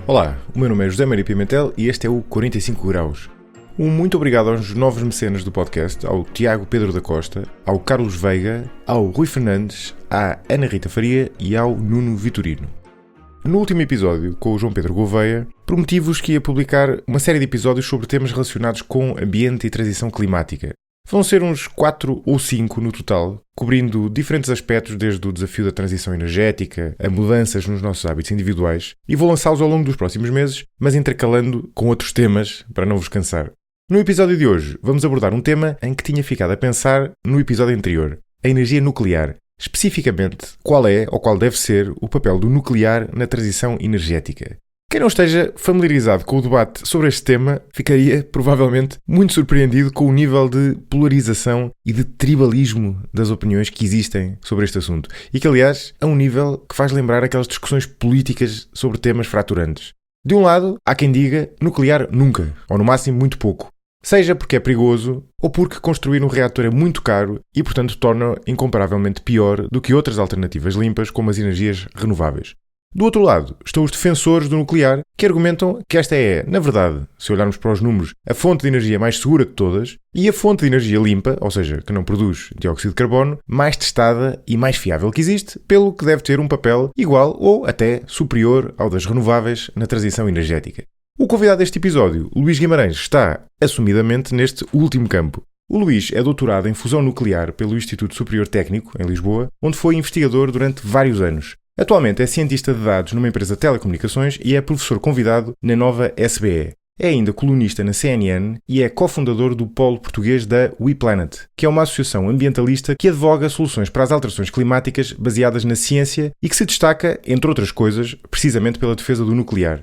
Olá, o meu nome é José Maria Pimentel e este é o 45 Graus. Um muito obrigado aos novos mecenas do podcast, ao Tiago Pedro da Costa, ao Carlos Veiga, ao Rui Fernandes, à Ana Rita Faria e ao Nuno Vitorino. No último episódio, com o João Pedro Gouveia, prometi-vos que ia publicar uma série de episódios sobre temas relacionados com ambiente e transição climática. Vão ser uns 4 ou 5 no total, cobrindo diferentes aspectos desde o desafio da transição energética a mudanças nos nossos hábitos individuais, e vou lançá-los ao longo dos próximos meses, mas intercalando com outros temas para não vos cansar. No episódio de hoje vamos abordar um tema em que tinha ficado a pensar no episódio anterior, a energia nuclear. Especificamente, qual é ou qual deve ser o papel do nuclear na transição energética. Quem não esteja familiarizado com o debate sobre este tema ficaria, provavelmente, muito surpreendido com o nível de polarização e de tribalismo das opiniões que existem sobre este assunto. E que, aliás, é um nível que faz lembrar aquelas discussões políticas sobre temas fraturantes. De um lado, há quem diga nuclear nunca, ou no máximo muito pouco. Seja porque é perigoso, ou porque construir um reator é muito caro e, portanto, torna incomparavelmente pior do que outras alternativas limpas como as energias renováveis. Do outro lado, estão os defensores do nuclear, que argumentam que esta é, na verdade, se olharmos para os números, a fonte de energia mais segura de todas e a fonte de energia limpa, ou seja, que não produz dióxido de carbono, mais testada e mais fiável que existe, pelo que deve ter um papel igual ou até superior ao das renováveis na transição energética. O convidado deste episódio, Luís Guimarães, está assumidamente neste último campo. O Luís é doutorado em fusão nuclear pelo Instituto Superior Técnico, em Lisboa, onde foi investigador durante vários anos. Atualmente é cientista de dados numa empresa de telecomunicações e é professor convidado na nova SBE. É ainda colunista na CNN e é cofundador do polo português da WePlanet, que é uma associação ambientalista que advoga soluções para as alterações climáticas baseadas na ciência e que se destaca, entre outras coisas, precisamente pela defesa do nuclear.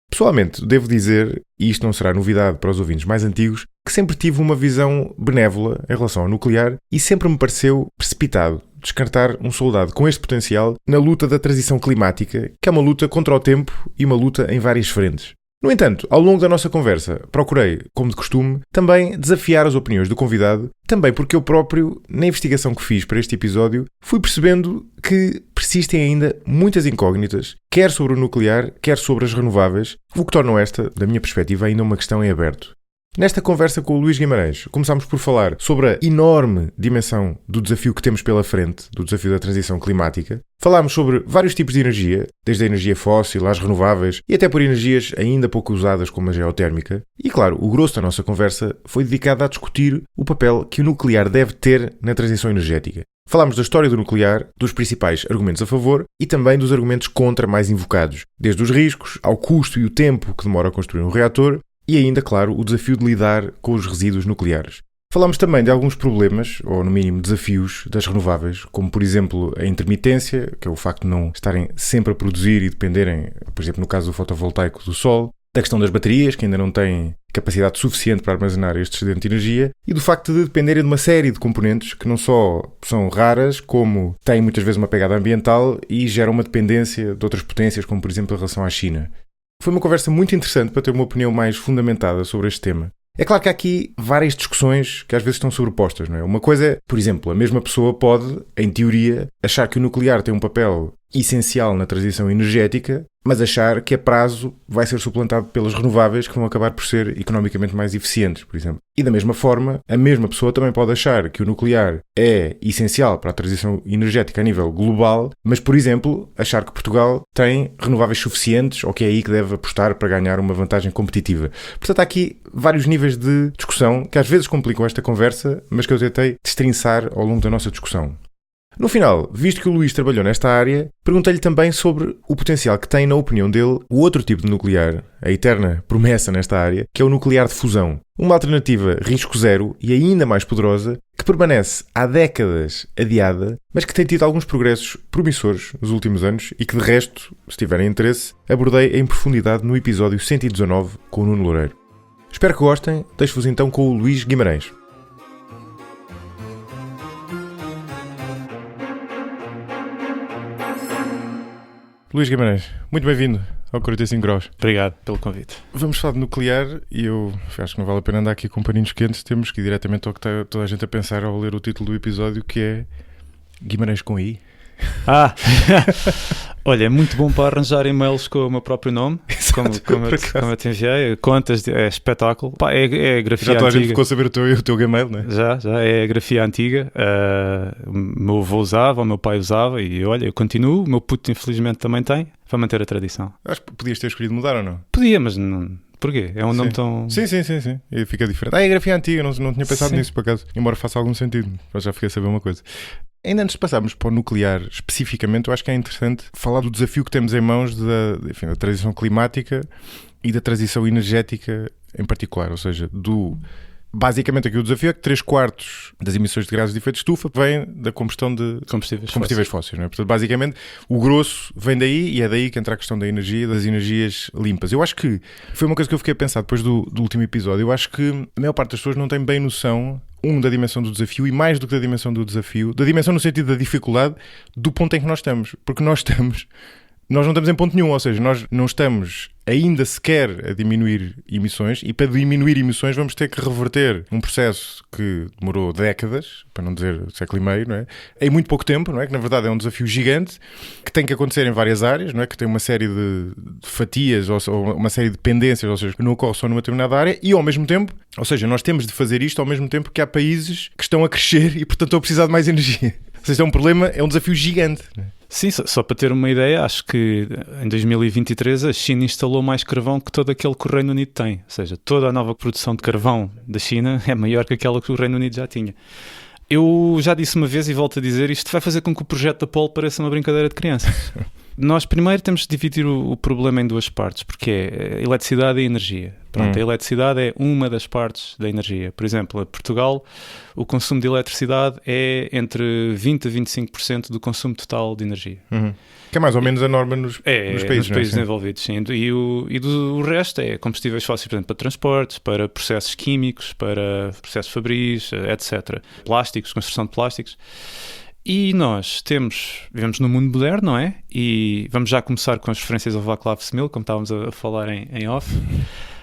Pessoalmente, devo dizer, e isto não será novidade para os ouvintes mais antigos, que sempre tive uma visão benévola em relação ao nuclear e sempre me pareceu precipitado descartar um soldado com este potencial na luta da transição climática, que é uma luta contra o tempo e uma luta em várias frentes. No entanto, ao longo da nossa conversa, procurei, como de costume, também desafiar as opiniões do convidado, também porque eu próprio, na investigação que fiz para este episódio, fui percebendo que persistem ainda muitas incógnitas, quer sobre o nuclear, quer sobre as renováveis, o que torna esta, da minha perspectiva, ainda uma questão em aberto. Nesta conversa com o Luís Guimarães, começámos por falar sobre a enorme dimensão do desafio que temos pela frente, do desafio da transição climática. Falámos sobre vários tipos de energia, desde a energia fóssil às renováveis e até por energias ainda pouco usadas como a geotérmica. E claro, o grosso da nossa conversa foi dedicado a discutir o papel que o nuclear deve ter na transição energética. Falámos da história do nuclear, dos principais argumentos a favor e também dos argumentos contra mais invocados, desde os riscos ao custo e o tempo que demora a construir um reator, e ainda, claro, o desafio de lidar com os resíduos nucleares. Falámos também de alguns problemas, ou no mínimo desafios, das renováveis, como por exemplo a intermitência, que é o facto de não estarem sempre a produzir e dependerem, por exemplo no caso do fotovoltaico, do sol, da questão das baterias, que ainda não têm capacidade suficiente para armazenar este excedente de energia, e do facto de dependerem de uma série de componentes que não só são raras, como têm muitas vezes uma pegada ambiental e geram uma dependência de outras potências, como por exemplo em relação à China. Foi uma conversa muito interessante para ter uma opinião mais fundamentada sobre este tema. É claro que há aqui várias discussões que às vezes estão sobrepostas, não é? Uma coisa é, por exemplo, a mesma pessoa pode, em teoria, achar que o nuclear tem um papel essencial na transição energética, mas achar que a prazo vai ser suplantado pelas renováveis que vão acabar por ser economicamente mais eficientes, por exemplo. E da mesma forma, a mesma pessoa também pode achar que o nuclear é essencial para a transição energética a nível global, mas, por exemplo, achar que Portugal tem renováveis suficientes ou que é aí que deve apostar para ganhar uma vantagem competitiva. Portanto, há aqui vários níveis de discussão que às vezes complicam esta conversa, mas que eu tentei destrinçar ao longo da nossa discussão. No final, visto que o Luís trabalhou nesta área, perguntei-lhe também sobre o potencial que tem, na opinião dele, o outro tipo de nuclear, a eterna promessa nesta área, que é o nuclear de fusão. Uma alternativa risco zero e ainda mais poderosa, que permanece há décadas adiada, mas que tem tido alguns progressos promissores nos últimos anos e que, de resto, se tiverem interesse, abordei em profundidade no episódio 119 com o Nuno Loureiro. Espero que gostem, deixo-vos então com o Luís Guimarães. Luís Guimarães, muito bem-vindo ao 45 Graus. Obrigado pelo convite. Vamos falar de nuclear e eu acho que não vale a pena andar aqui com paninhos quentes. Temos que ir diretamente ao que está toda a gente a pensar ao ler o título do episódio, que é Guimarães com I. Olha, é muito bom para arranjar e-mails com o meu próprio nome, como eu te enviei, contas, é espetáculo. Pá, é grafia já toda antiga. A gente ficou a saber o teu Gmail, não é? Já é grafia antiga. O meu avô usava, o meu pai usava e olha, eu continuo. O meu puto infelizmente também tem, para manter a tradição. Acho que podias ter escolhido mudar ou não? Podia, mas não... Porquê? É um nome tão... Sim. E fica diferente. É grafia antiga, não tinha pensado nisso por acaso. Embora faça algum sentido, mas já fiquei a saber uma coisa. Ainda antes de passarmos para o nuclear especificamente, eu acho que é interessante falar do desafio que temos em mãos da transição climática e da transição energética em particular. Ou seja, basicamente aqui o desafio é que 3/4 das emissões de gases de efeito de estufa vêm da combustão de combustíveis fósseis. Não é? Portanto, basicamente, o grosso vem daí e é daí que entra a questão da energia, das energias limpas. Eu acho que foi uma coisa que eu fiquei a pensar depois do último episódio. Eu acho que a maior parte das pessoas não tem bem noção da dimensão do desafio e mais do que da dimensão do desafio, da dimensão no sentido da dificuldade do ponto em que nós estamos. Porque nós não estamos em ponto nenhum, ou seja, nós não estamos ainda sequer a diminuir emissões e para diminuir emissões vamos ter que reverter um processo que demorou décadas, para não dizer século e meio, não é? Em muito pouco tempo, não é? Que na verdade é um desafio gigante que tem que acontecer em várias áreas, não é? Que tem uma série de fatias ou uma série de pendências, ou seja, que não ocorre só numa determinada área e ao mesmo tempo, ou seja, nós temos de fazer isto ao mesmo tempo que há países que estão a crescer e portanto estão a precisar de mais energia. Ou seja, é um problema, é um desafio gigante, não é? Sim, só para ter uma ideia, acho que em 2023 a China instalou mais carvão que todo aquele que o Reino Unido tem. Ou seja, toda a nova produção de carvão da China é maior que aquela que o Reino Unido já tinha. Eu já disse uma vez e volto a dizer, isto vai fazer com que o projeto da Apollo pareça uma brincadeira de crianças. Nós primeiro temos de dividir o problema em duas partes, porque é eletricidade e energia. Pronto, a eletricidade é uma das partes da energia. Por exemplo, em Portugal, o consumo de eletricidade é entre 20% a 25% do consumo total de energia. Que é mais ou menos a norma nos países, nos países desenvolvidos, sim. E do resto é combustíveis fósseis, por exemplo, para transportes, para processos químicos, para processos fabris, etc. Plásticos, construção de plásticos. E nós vivemos no mundo moderno, não é? E vamos já começar com as referências ao Václav Smil, como estávamos a falar em off.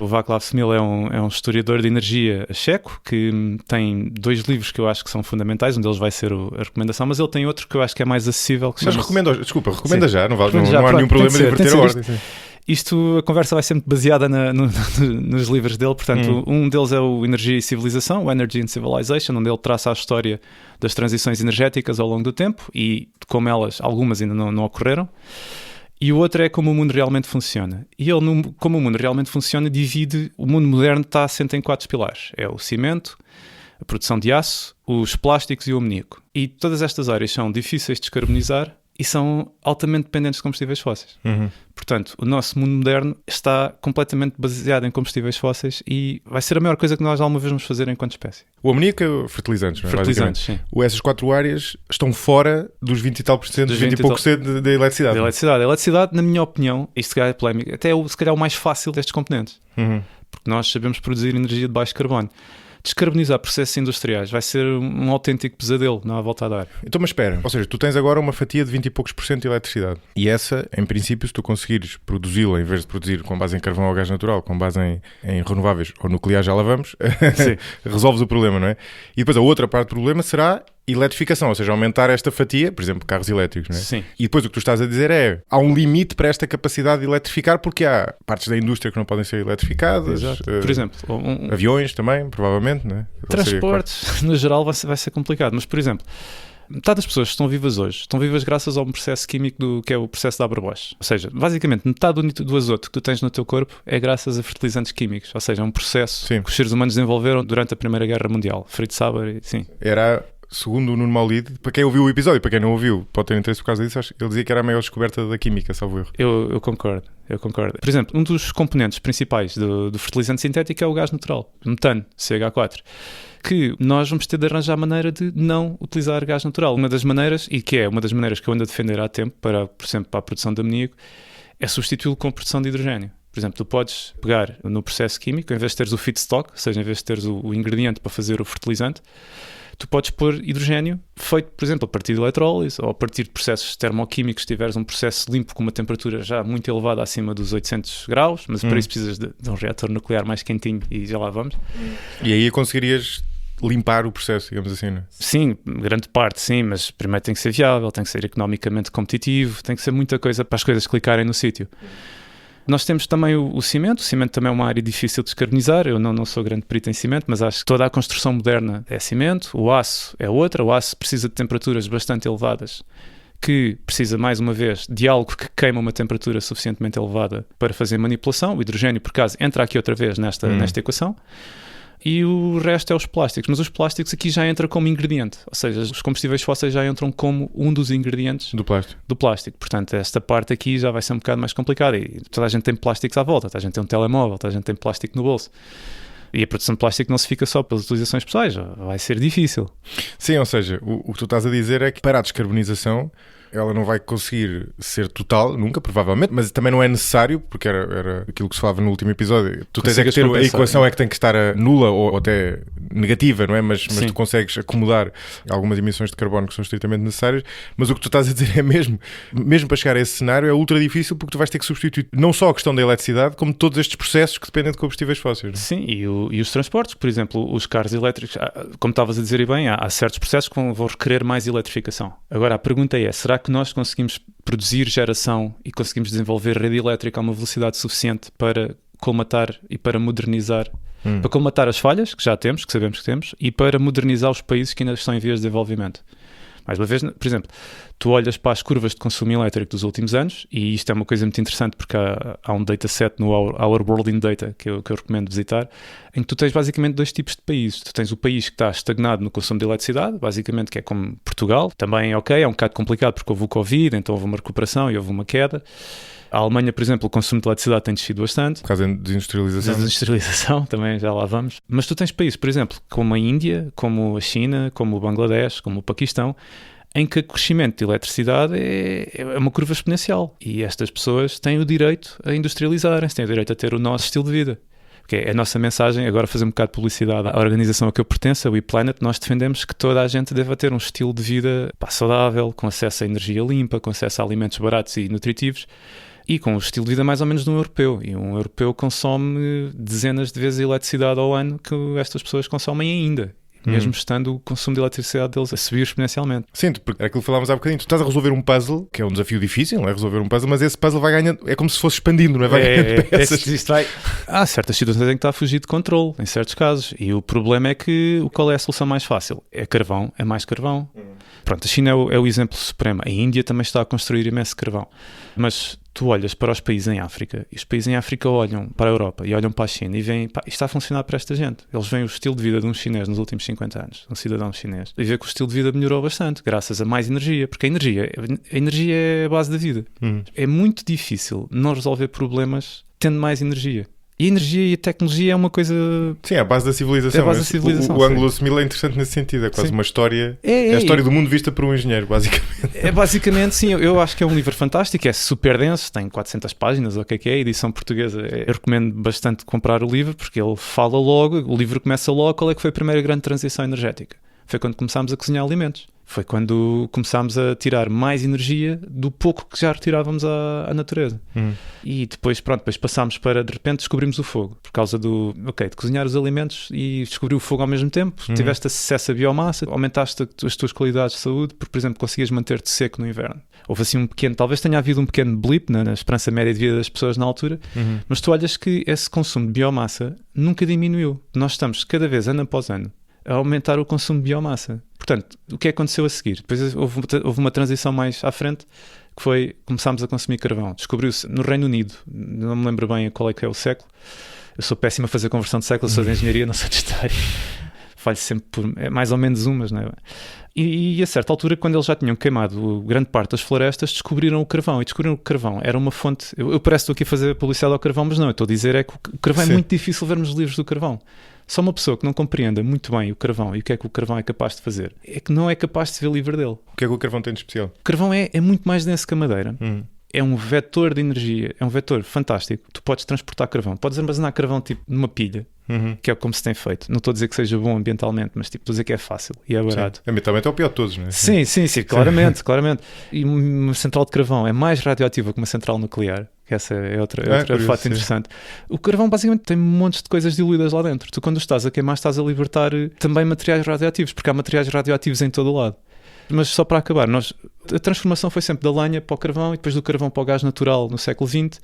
O Václav Smil é um historiador de energia checo que tem 2 livros que eu acho que são fundamentais. Um deles vai ser a recomendação, mas ele tem outro que eu acho que é mais acessível. Mas recomenda sim. Já, não há nenhum problema de inverter a ordem. A conversa vai sempre baseada nos livros dele, portanto, um deles é o Energia e Civilização, o Energy and Civilization, onde ele traça a história das transições energéticas ao longo do tempo e como algumas ainda não ocorreram. E o outro é Como o Mundo Realmente Funciona. E ele, Como o Mundo Realmente Funciona, divide, o mundo moderno está assente em 4 pilares. É o cimento, a produção de aço, os plásticos e o amoníaco. E todas estas áreas são difíceis de descarbonizar e são altamente dependentes de combustíveis fósseis. Portanto, o nosso mundo moderno está completamente baseado em combustíveis fósseis e vai ser a maior coisa que nós alguma vez vamos fazer enquanto espécie. O amoníaco é fertilizantes, não é? Fertilizantes, sim. Essas 4 áreas estão fora dos 20 e tal por cento, dos 20 e pouco por cento da eletricidade. A eletricidade, na minha opinião, isto é polémico, até se calhar o mais fácil destes componentes. Porque nós sabemos produzir energia de baixo carbono. Descarbonizar processos industriais vai ser um autêntico pesadelo na volta a dar. Então, mas espera, ou seja, tu tens agora uma fatia de 20 e poucos por cento de eletricidade. E essa, em princípio, se tu conseguires produzi-la, em vez de produzir com base em carvão ou gás natural, com base em renováveis ou nuclear, já lá vamos, resolves o problema, não é? E depois a outra parte do problema será eletrificação, ou seja, aumentar esta fatia, por exemplo, carros elétricos, não é? Sim. E depois o que tu estás a dizer há um limite para esta capacidade de eletrificar, porque há partes da indústria que não podem ser eletrificadas. Exato. Por exemplo, aviões também, provavelmente, não é? Transportes, no geral, vai ser complicado, mas, por exemplo, metade das pessoas que estão vivas hoje estão vivas graças a um processo químico que é o processo de Haber-Bosch. Ou seja, basicamente, metade do azoto que tu tens no teu corpo é graças a fertilizantes químicos. Ou seja, é um processo que os seres humanos desenvolveram durante a Primeira Guerra Mundial. Fritz Haber, sim. Segundo o Nuno Maulid, para quem ouviu o episódio, para quem não ouviu, pode ter interesse por causa disso, ele dizia que era a maior descoberta da química, salvo erro. Eu concordo. Por exemplo, um dos componentes principais do fertilizante sintético é o gás natural, o metano, CH4, que nós vamos ter de arranjar a maneira de não utilizar gás natural. Uma das maneiras, e que é uma das maneiras que eu ando a defender há tempo, por exemplo, para a produção de amoníaco, é substituí-lo com a produção de hidrogénio. Por exemplo, tu podes pegar no processo químico, em vez de teres o feedstock, ou seja, em vez de teres o ingrediente para fazer o fertilizante, tu podes pôr hidrogénio feito, por exemplo, a partir de eletrólise ou a partir de processos termoquímicos. Se tiveres um processo limpo com uma temperatura já muito elevada, acima dos 800 graus, mas para isso precisas de um reator nuclear mais quentinho e já lá vamos. E aí conseguirias limpar o processo, digamos assim, não é? Sim, grande parte, sim, mas primeiro tem que ser viável, tem que ser economicamente competitivo, tem que ser muita coisa para as coisas clicarem no sítio. Nós temos também o cimento também é uma área difícil de descarbonizar, eu não sou grande perito em cimento, mas acho que toda a construção moderna é cimento, o aço é outra, o aço precisa de temperaturas bastante elevadas, que precisa, mais uma vez, de algo que queima uma temperatura suficientemente elevada para fazer manipulação. O hidrogênio, por acaso, entra aqui outra vez nesta equação. E o resto é os plásticos. Mas os plásticos aqui já entram como ingrediente. Ou seja, os combustíveis fósseis já entram como um dos ingredientes do plástico. Portanto, esta parte aqui já vai ser um bocado mais complicada. E toda a gente tem plásticos à volta. Toda a gente tem um telemóvel, toda a gente tem plástico no bolso. E a produção de plástico não se fica só pelas utilizações pessoais. Vai ser difícil. Sim, ou seja, o que tu estás a dizer é que para a descarbonização ela não vai conseguir ser total, nunca, provavelmente, mas também não é necessário, porque era aquilo que se falava no último episódio. Tu tens que ter, a equação é que tem que estar nula ou até negativa, não é? Mas tu consegues acomodar algumas emissões de carbono que são estritamente necessárias, mas o que tu estás a dizer é mesmo para chegar a esse cenário é ultra difícil, porque tu vais ter que substituir não só a questão da eletricidade, como todos estes processos que dependem de combustíveis fósseis. Não é? Sim, e os transportes, por exemplo, os carros elétricos, como estavas a dizer e bem, há certos processos que vão requerer mais eletrificação. Agora, a pergunta é, será que nós conseguimos produzir geração e conseguimos desenvolver rede elétrica a uma velocidade suficiente para colmatar e para modernizar, para colmatar as falhas que já temos, que sabemos que temos, e para modernizar os países que ainda estão em vias de desenvolvimento? Mais uma vez, por exemplo, tu olhas para as curvas de consumo elétrico dos últimos anos, e isto é uma coisa muito interessante porque há um dataset no Our World in Data que eu recomendo visitar, em que tu tens basicamente dois tipos de países. Tu tens o país que está estagnado no consumo de eletricidade, basicamente, que é como Portugal. Também, é um bocado complicado porque houve o Covid, então houve uma recuperação e houve uma queda. A Alemanha, por exemplo, o consumo de eletricidade tem descido bastante. Por causa da desindustrialização. Desindustrialização, também já lá vamos. Mas tu tens países, por exemplo, como a Índia, como a China, como o Bangladesh, como o Paquistão, em que o crescimento de eletricidade é uma curva exponencial. E estas pessoas têm o direito a industrializarem-se, têm o direito a ter o nosso estilo de vida. Porque é a nossa mensagem, agora fazer um bocado de publicidade à organização a que eu pertenço, a WePlanet, nós defendemos que toda a gente deva ter um estilo de vida saudável, com acesso a energia limpa, com acesso a alimentos baratos e nutritivos, e com o estilo de vida mais ou menos de um europeu. E um europeu consome dezenas de vezes a eletricidade ao ano que estas pessoas consomem ainda. Mesmo estando o consumo de eletricidade deles a subir exponencialmente. Sim, porque era aquilo que falávamos há bocadinho. Tu estás a resolver um puzzle, que é um desafio difícil, não é resolver um puzzle, mas esse puzzle vai ganhando, é como se fosse expandindo, não é? Vai ganhando peças. Há certas situações em que está a fugir de controle, em certos casos. E o problema é que qual é a solução mais fácil? É carvão, é mais carvão. Pronto, a China é o exemplo supremo. A Índia também está a construir imenso carvão. Mas tu olhas para os países em África, e os países em África olham para a Europa e olham para a China e veem, isto está a funcionar para esta gente. Eles veem o estilo de vida de um chinês nos últimos 50 anos, um cidadão chinês, e veem que o estilo de vida melhorou bastante, graças a mais energia, porque a energia é a base da vida. É muito difícil não resolver problemas tendo mais energia. E a energia e a tecnologia é uma coisa... Sim, é a base da civilização. É a base da civilização, o ângulo assimilar é interessante nesse sentido. É quase uma história... É a história do mundo vista por um engenheiro, basicamente. É basicamente, sim. Eu acho que é um livro fantástico. É super denso, tem 400 páginas, ou o que é, edição portuguesa. Eu recomendo bastante comprar o livro, porque ele fala logo, o livro começa logo, qual é que foi a primeira grande transição energética. Foi quando começámos a cozinhar alimentos. Foi quando começámos a tirar mais energia do pouco que já retirávamos à natureza. E depois passámos para, de repente, descobrimos o fogo. Por causa de cozinhar os alimentos e descobrir o fogo ao mesmo tempo. Tiveste acesso a biomassa, aumentaste as tuas qualidades de saúde, porque, por exemplo, conseguias manter-te seco no inverno. Houve assim talvez tenha havido um pequeno blip na esperança média de vida das pessoas na altura, mas tu olhas que esse consumo de biomassa nunca diminuiu. Nós estamos cada vez, ano após ano, a aumentar o consumo de biomassa. Portanto, o que aconteceu a seguir? Depois houve uma transição mais à frente, que foi, começámos a consumir carvão. Descobriu-se no Reino Unido, não me lembro bem qual é que é o século, eu sou péssimo a fazer conversão de século, sou de engenharia, não sou de história, falho sempre é mais ou menos umas, não é? E a certa altura, quando eles já tinham queimado grande parte das florestas, descobriram o carvão. E descobriram que o carvão era uma fonte... Eu parece que estou aqui a fazer publicidade ao carvão, mas não, eu estou a dizer é que o carvão é muito difícil vermos os livros do carvão. Só uma pessoa que não compreenda muito bem o carvão e o que é que o carvão é capaz de fazer, é que não é capaz de se ver livre dele. O que é que o carvão tem de especial? O carvão é muito mais denso que a madeira. É um vetor de energia, é um vetor fantástico. Tu podes transportar carvão, podes armazenar carvão tipo numa pilha, que é como se tem feito. Não estou a dizer que seja bom ambientalmente, mas estou a dizer que é fácil e é barato. Ambientalmente é o pior de todos, não é? Sim, claramente. E uma central de carvão é mais radioativa que uma central nuclear. que essa é outro curioso, fato interessante. O carvão basicamente tem montes de coisas diluídas lá dentro. Tu, quando estás a queimar, estás a libertar também materiais radioativos, porque há materiais radioativos em todo o lado. Mas só para acabar, a transformação foi sempre da lenha para o carvão e depois do carvão para o gás natural no século XX.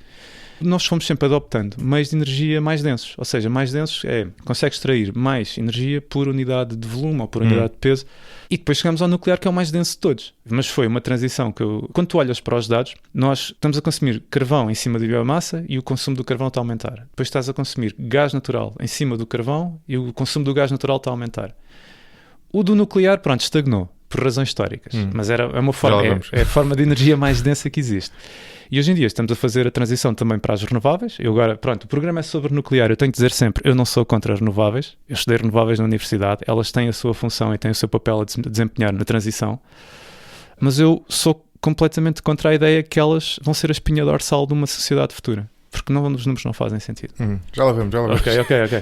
Nós fomos sempre adoptando meios de energia mais densos, ou seja, mais densos consegue extrair mais energia por unidade de volume ou por unidade de peso, e depois chegamos ao nuclear, que é o mais denso de todos. Mas foi uma transição que quando tu olhas para os dados, nós estamos a consumir carvão em cima da biomassa e o consumo do carvão está a aumentar. Depois estás a consumir gás natural em cima do carvão e o consumo do gás natural está a aumentar. O do nuclear, pronto, estagnou por razões históricas, mas é uma forma, é a forma de energia mais densa que existe. E hoje em dia estamos a fazer a transição também para as renováveis. Eu agora, pronto, o programa é sobre nuclear. Eu tenho que dizer sempre, eu não sou contra as renováveis. Eu estudei renováveis na universidade. Elas têm a sua função e têm o seu papel a desempenhar na transição. Mas eu sou completamente contra a ideia que elas vão ser a espinha dorsal de uma sociedade futura. Porque os números não fazem sentido. Já lá vamos. Ok.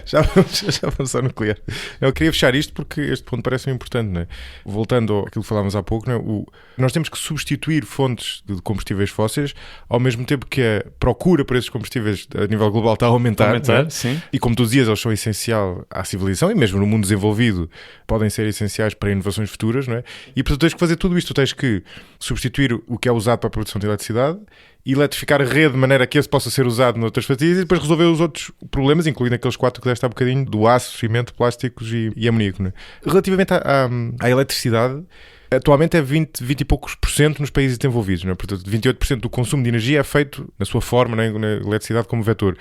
Já vamos ao nuclear. Eu queria fechar isto porque este ponto parece-me importante, não é? Voltando àquilo que falávamos há pouco, não é? Nós temos que substituir fontes de combustíveis fósseis ao mesmo tempo que a procura por esses combustíveis a nível global está a aumentar, não é? Sim. E como tu dizias, eles são essenciais à civilização e mesmo no mundo desenvolvido podem ser essenciais para inovações futuras, não é? E portanto tens que fazer tudo isto. Tu tens que substituir o que é usado para a produção de eletricidade, eletrificar a rede de maneira que esse possa ser usado noutras fatias e depois resolver os outros problemas, incluindo aqueles 4 que deste há bocadinho, do aço, cimento, plásticos e amoníaco. Né? Relativamente à eletricidade, atualmente é 20 e poucos % nos países desenvolvidos. Né? Portanto, 28% do consumo de energia é feito na sua forma, né? Na eletricidade como vetor.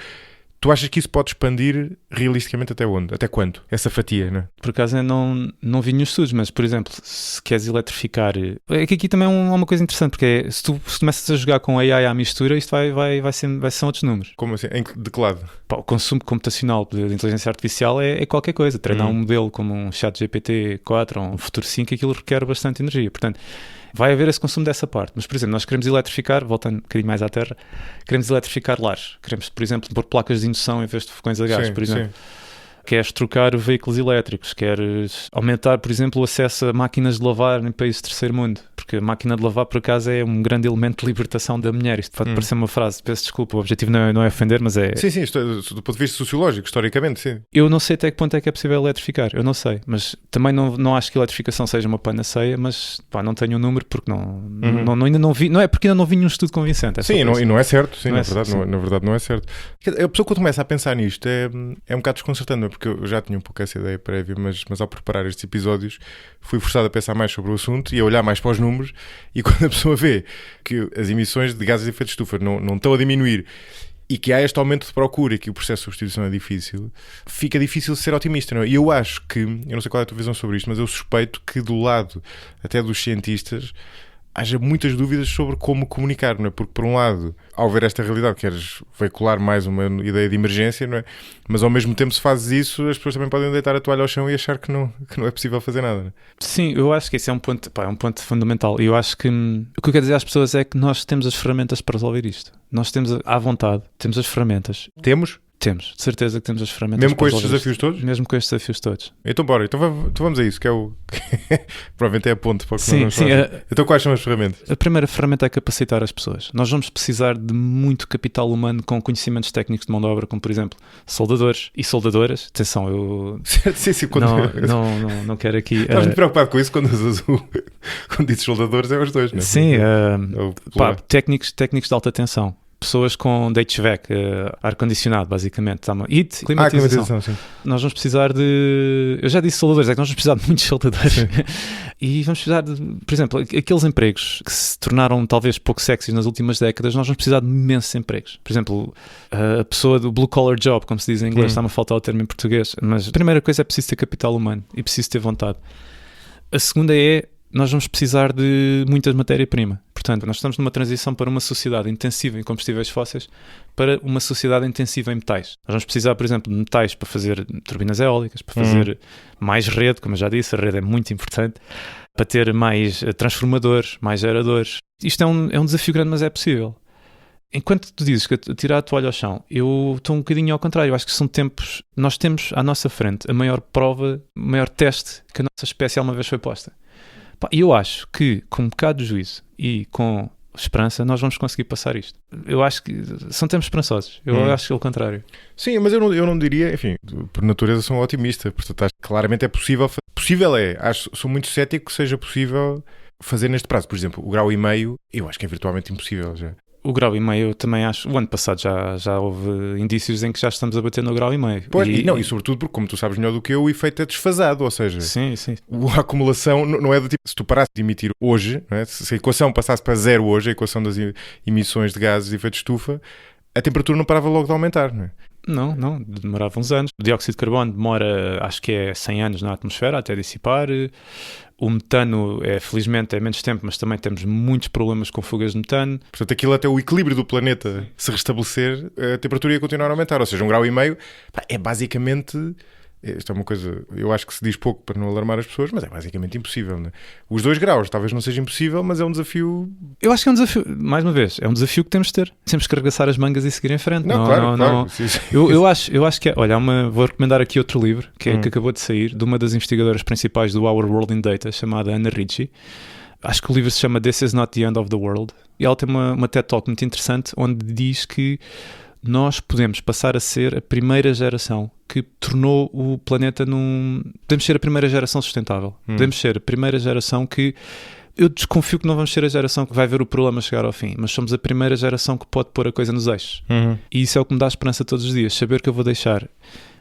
Tu achas que isso pode expandir realisticamente até onde? Até quanto? Essa fatia, não é? Por acaso eu não vi nenhum estudos, mas, por exemplo, se queres eletrificar... É que aqui também é uma coisa interessante, porque se tu começas a jogar com AI à mistura, isto vai ser outros números. Como assim? De que lado? O consumo computacional de inteligência artificial é qualquer coisa. Treinar um modelo como um ChatGPT-4 ou um Futuro 5, aquilo requer bastante energia. Portanto, vai haver esse consumo dessa parte. Mas, por exemplo, nós queremos eletrificar, voltando um bocadinho mais à Terra, queremos eletrificar lares. Queremos, por exemplo, pôr placas de indução em vez de fogões a gás, por exemplo. Sim. Queres trocar veículos elétricos, queres aumentar, por exemplo, o acesso a máquinas de lavar em países de terceiro mundo, porque a máquina de lavar, por acaso, é um grande elemento de libertação da mulher. Isto pode parecer uma frase, peço desculpa, o objetivo não é ofender, mas é... Sim, do ponto de vista sociológico, historicamente, sim. Eu não sei até que ponto é que é possível eletrificar, eu não sei, mas também não acho que a eletrificação seja uma panaceia, mas não tenho um número porque ainda não vi, não é porque ainda não vi nenhum estudo convincente. Sim, e não é certo, sim, na verdade não é certo. A pessoa quando começa a pensar nisto é um bocado desconcertante, porque eu já tinha um pouco essa ideia prévia, mas ao preparar estes episódios fui forçado a pensar mais sobre o assunto e a olhar mais para os números, e quando a pessoa vê que as emissões de gases de efeito de estufa não estão a diminuir e que há este aumento de procura e que o processo de substituição é difícil, fica difícil ser otimista, não é? E eu acho que, eu não sei qual é a tua visão sobre isto, mas eu suspeito que do lado até dos cientistas haja muitas dúvidas sobre como comunicar, não é? Porque, por um lado, ao ver esta realidade, queres veicular mais uma ideia de emergência, não é? Mas, ao mesmo tempo, se fazes isso, as pessoas também podem deitar a toalha ao chão e achar que não é possível fazer nada, não é? Sim, eu acho que esse é um ponto fundamental. E eu acho que o que eu quero dizer às pessoas é que nós temos as ferramentas para resolver isto. Nós temos à vontade, temos as ferramentas. Temos? Temos, de certeza que temos as ferramentas. Mesmo com estes desafios todos? Mesmo com estes desafios todos. Então bora, então vamos a isso, que é o... Provavelmente é a ponte para o que sim, nós Então quais são as ferramentas? A primeira ferramenta é capacitar as pessoas. Nós vamos precisar de muito capital humano com conhecimentos técnicos de mão de obra, como por exemplo soldadores e soldadoras. Atenção, eu sim, não quero aqui... Estás muito preocupado com isso quando dizes soldadores, é os dois, não é? Sim, técnicos de alta tensão. Pessoas com HVAC, ar-condicionado, basicamente. E climatização. Sim. Nós vamos precisar de... Eu já disse soldadores, é que nós vamos precisar de muitos soldadores. E vamos precisar de... Por exemplo, aqueles empregos que se tornaram talvez pouco sexys nas últimas décadas, nós vamos precisar de imensos empregos. Por exemplo, a pessoa do blue-collar job, como se diz em inglês, está-me a faltar o termo em português. Mas a primeira coisa é preciso ter capital humano e preciso ter vontade. A segunda é... Nós vamos precisar de muita matéria-prima. Portanto, nós estamos numa transição para uma sociedade intensiva em combustíveis fósseis para uma sociedade intensiva em metais. Nós vamos precisar, por exemplo, de metais para fazer turbinas eólicas, para fazer mais rede, como eu já disse, a rede é muito importante, para ter mais transformadores, mais geradores. Isto é um desafio grande, mas é possível. Enquanto tu dizes que tirar a toalha ao chão, eu estou um bocadinho ao contrário. Eu acho que são tempos... Nós temos à nossa frente a maior prova, o maior teste que a nossa espécie alguma vez foi posta. E eu acho que, com um bocado de juízo e com esperança, nós vamos conseguir passar isto. Eu acho que são tempos esperançosos. Eu acho que é o contrário. Sim, mas eu não diria, enfim, por natureza sou um otimista, portanto acho que claramente é possível. Possível é, sou muito cético que seja possível fazer neste prazo. Por exemplo, o 1,5 grau, eu acho que é virtualmente impossível já. O 1,5 grau eu também acho. O ano passado já houve indícios em que já estamos a bater no 1,5 grau. Pois, e sobretudo porque, como tu sabes melhor do que eu, o efeito é desfasado, ou seja, sim. A acumulação não é do tipo, se tu parasses de emitir hoje, não é? Se a equação passasse para zero hoje, a equação das emissões de gases de efeito de estufa, a temperatura não parava logo de aumentar, não é? Não, demorava uns anos. O dióxido de carbono demora, acho que é 100 anos na atmosfera até dissipar. O metano, felizmente, é menos tempo, mas também temos muitos problemas com fugas de metano. Portanto, aquilo até o equilíbrio do planeta se restabelecer, a temperatura ia continuar a aumentar. Ou seja, 1,5 grau é basicamente... Isto é uma coisa, eu acho que se diz pouco para não alarmar as pessoas, mas é basicamente impossível, não é? Os 2 graus talvez não seja impossível, mas é um desafio... Eu acho que é um desafio, mais uma vez, é um desafio que temos de ter. Temos que arregaçar as mangas e seguir em frente. Claro. Sim. Eu acho que é... Olha, vou recomendar aqui outro livro, que acabou de sair, de uma das investigadoras principais do Our World in Data, chamada Anna Ricci. Acho que o livro se chama This is Not the End of the World. E ela tem uma TED Talk muito interessante, onde diz que nós podemos passar a ser a primeira geração que tornou o planeta Podemos ser a primeira geração sustentável. Podemos ser a primeira geração que... Eu desconfio que não vamos ser a geração que vai ver o problema chegar ao fim, mas somos a primeira geração que pode pôr a coisa nos eixos. E isso é o que me dá esperança todos os dias. Saber que eu vou deixar